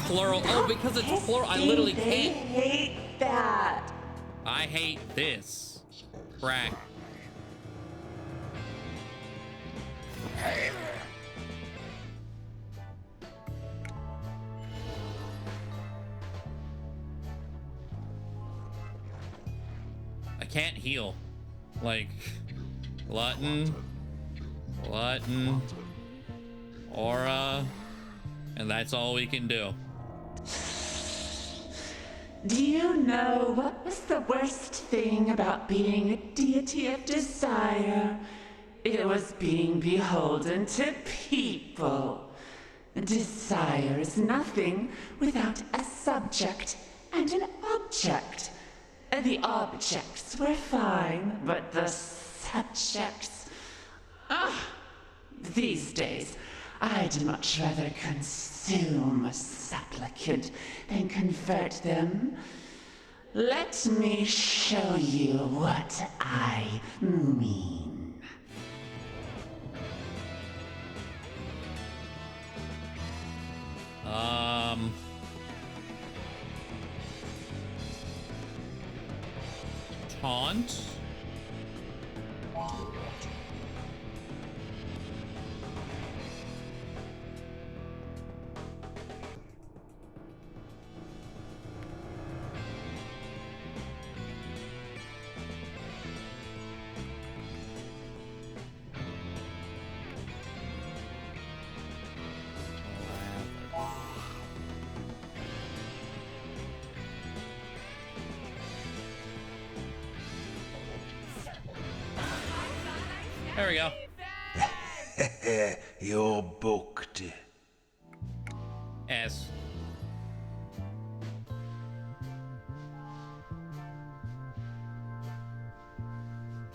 plural. Oh, because it's plural. I literally can't. They hate that. I hate this. Crack. I can't heal. Like, glutton, aura, and that's all we can do. Do you know what was the worst thing about being a deity of desire? It was being beholden to people. Desire is nothing without a subject and an object. The objects were fine, but the subjects... These days, I'd much rather consume a supplicant than convert them. Let me show you what I mean. Taunt. There we go. You're booked. S.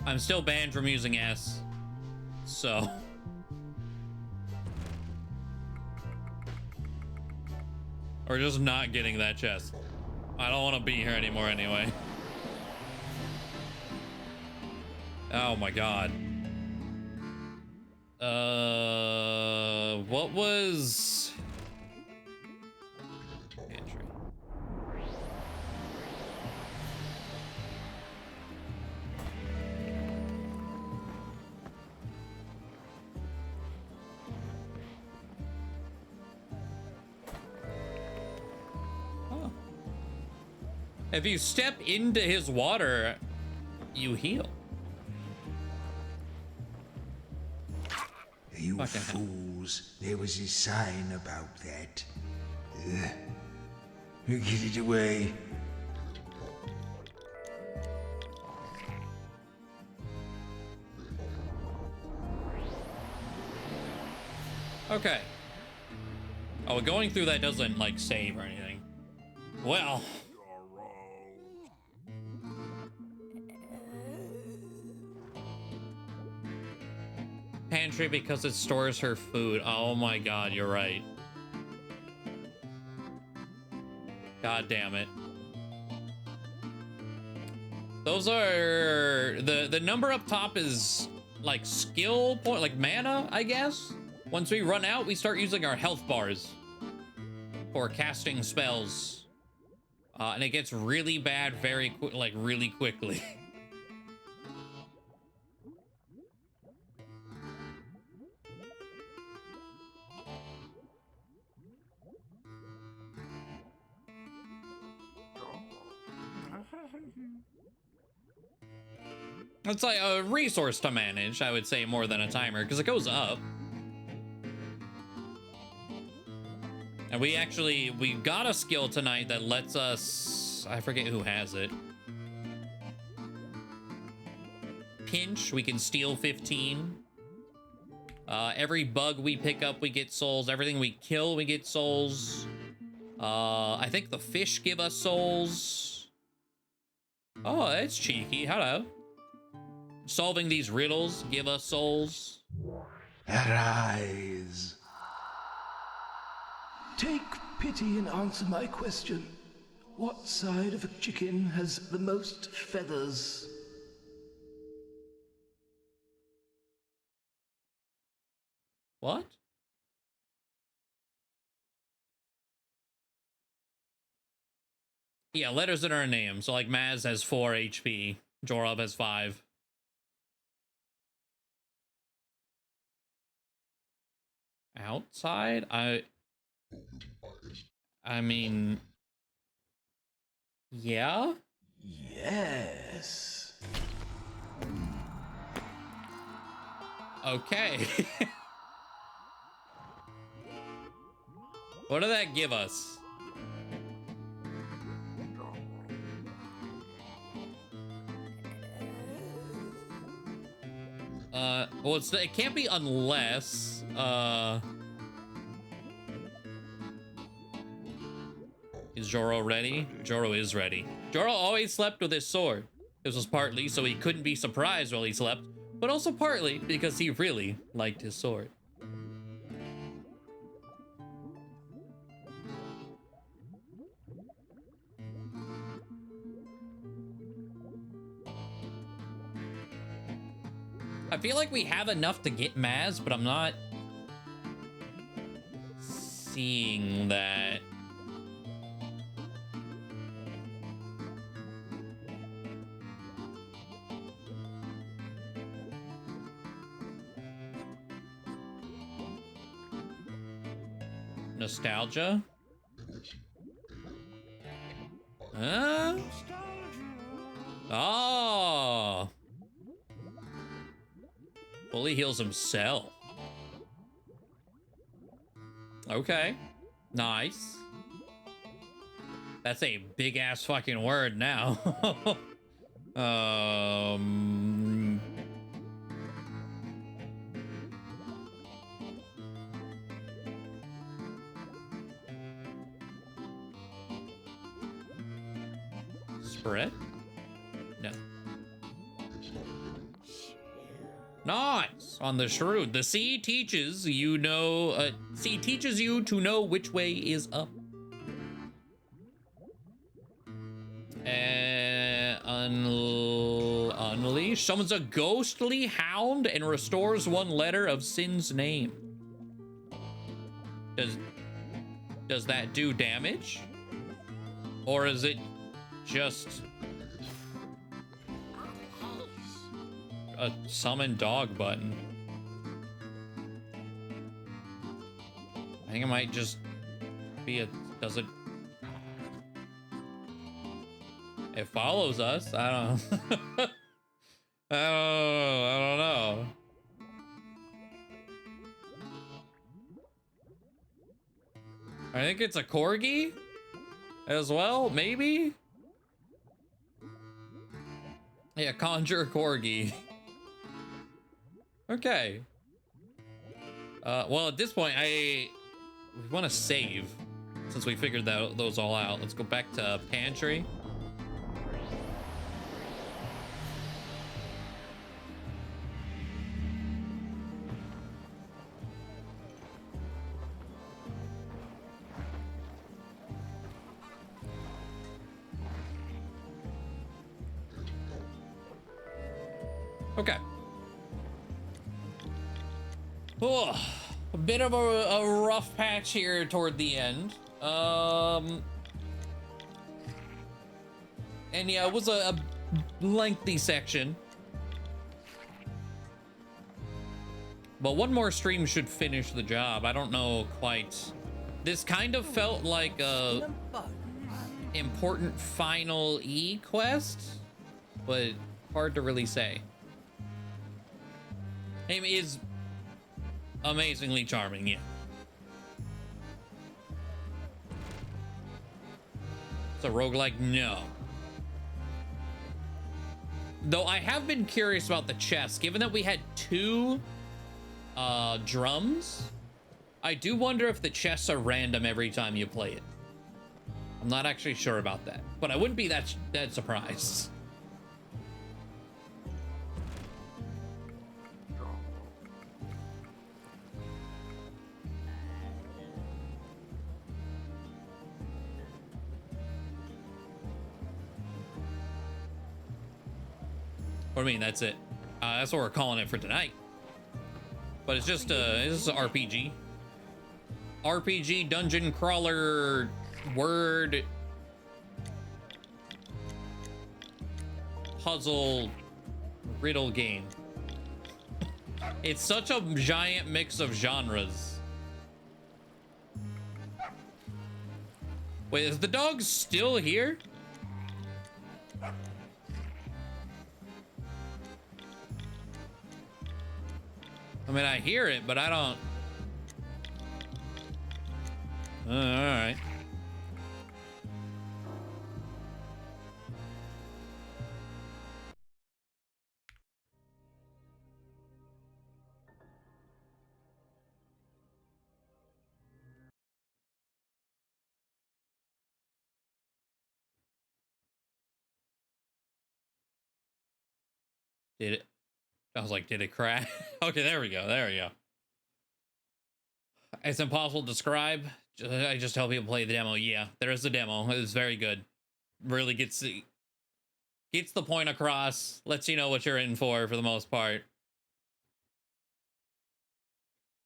I'm still banned from using S. So. Or just not getting that chest. I don't want to be here anymore anyway. Oh my god. What was... Entry. Oh. If you step into his water, you heal. You fools, there was a sign about that. Get it away. Okay. Oh, going through that doesn't, like, save or anything. Well. Pantry because it stores her food. Oh my god, you're right. God damn it. Those are... The number up top is, like, skill point, like mana, I guess? Once we run out, we start using our health bars for casting spells. And it gets really bad very quick, like really quickly. It's like a resource to manage, I would say, more than a timer, because it goes up. And we got a skill tonight that lets us, I forget who has it. Pinch, we can steal 15. Every bug we pick up, we get souls. Everything we kill, we get souls. I think the fish give us souls. Oh, that's cheeky. Hello. Solving these riddles give us souls. Arise. Take pity and answer my question. What side of a chicken has the most feathers? What? Yeah, letters in our name. So like Maz has 4 HP. Jorob has 5. Outside? I mean... Yeah? Yes. Okay. What did that give us? Well, it can't be unless, is Joro ready? Joro is ready. Joro always slept with his sword. This was partly so he couldn't be surprised while he slept, but also partly because he really liked his sword. I feel like we have enough to get Maz, but I'm not seeing that. Nostalgia? Huh? Oh. Fully heals himself. Okay. Nice. That's a big ass fucking word now. Spread? No. Nice! On the shrewd. The sea teaches you know, sea teaches you to know which way is up. Unleash. Summons a ghostly hound and restores 1 letter of Sin's name. Does that do damage? Or is it just a summon dog button? I think it might just be a... Does it... It follows us. I don't know. I don't know. I think it's a corgi as well, maybe? Yeah, conjure corgi. Okay. Well, at this point, we want to save since we figured those all out. Let's go back to pantry. Okay. Oh, a bit of a rough patch here toward the end. And yeah, it was a lengthy section. But one more stream should finish the job. I don't know quite. This kind of felt like a important final E quest, but hard to really say. Name is amazingly charming, yeah. It's a roguelike? No. Though I have been curious about the chest, given that we had 2 drums. I do wonder if the chests are random every time you play it. I'm not actually sure about that, but I wouldn't be that surprised. What do you mean, that's it? That's what we're calling it for tonight. But it's just it's an RPG. RPG dungeon crawler word puzzle riddle game. It's such a giant mix of genres. Wait, is the dog still here? I mean, I hear it, but I don't. All right. Did it? I was like, did it crash? Okay, there we go. There we go. It's impossible to describe. I just tell people play the demo. Yeah, there is a demo. It's very good. Really gets the point across. Lets you know what you're in for the most part.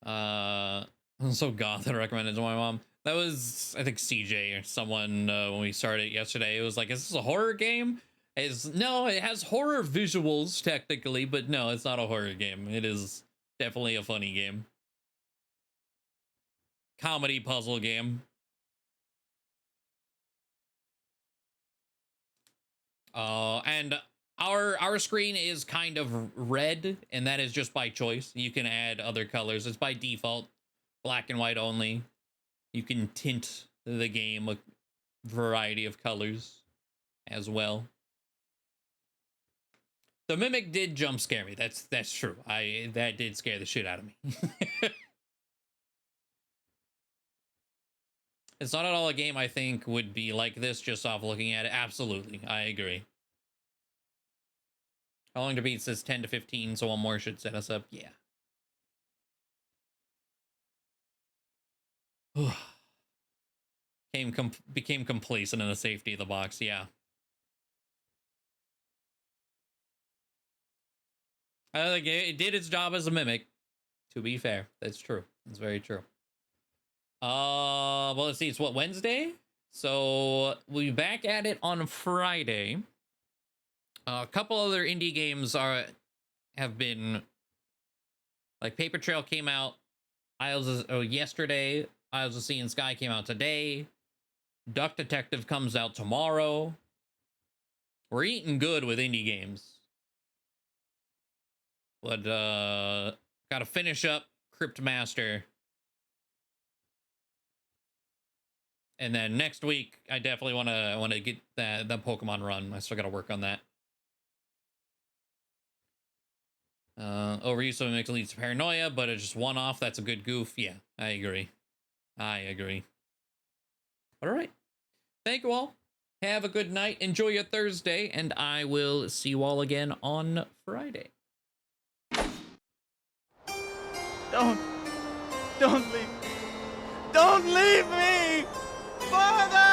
I'm so goth that I recommended it to my mom. That was, I think, CJ or someone when we started yesterday. It was like, is this a horror game? No, it has horror visuals technically, but no, it's not a horror game. It is definitely a funny game. Comedy puzzle game. And our screen is kind of red, and that is just by choice. You can add other colors. It's by default black and white only. You can tint the game a variety of colors as well. The Mimic did jump scare me. That's true. That did scare the shit out of me. It's not at all a game I think would be like this just off looking at it. Absolutely. I agree. How long to beat says 10 to 15, so one more should set us up. Yeah. Became complacent in the safety of the box. Yeah. I think it did its job as a mimic. To be fair, that's true. That's very true. Well, let's see. It's what, Wednesday? So we'll be back at it on Friday. A couple other indie games have been, like, Paper Trail came out yesterday. Isles of Sea and Sky came out today. Duck Detective comes out tomorrow. We're eating good with indie games. But gotta finish up Cryptmaster. And then next week, I definitely want to get the Pokemon run. I still got to work on that. Overuse of it makes it leads to paranoia, but it's just one-off. That's a good goof. Yeah, I agree. I agree. All right. Thank you all. Have a good night. Enjoy your Thursday, and I will see you all again on Friday. Don't leave me. Don't leave me! Father!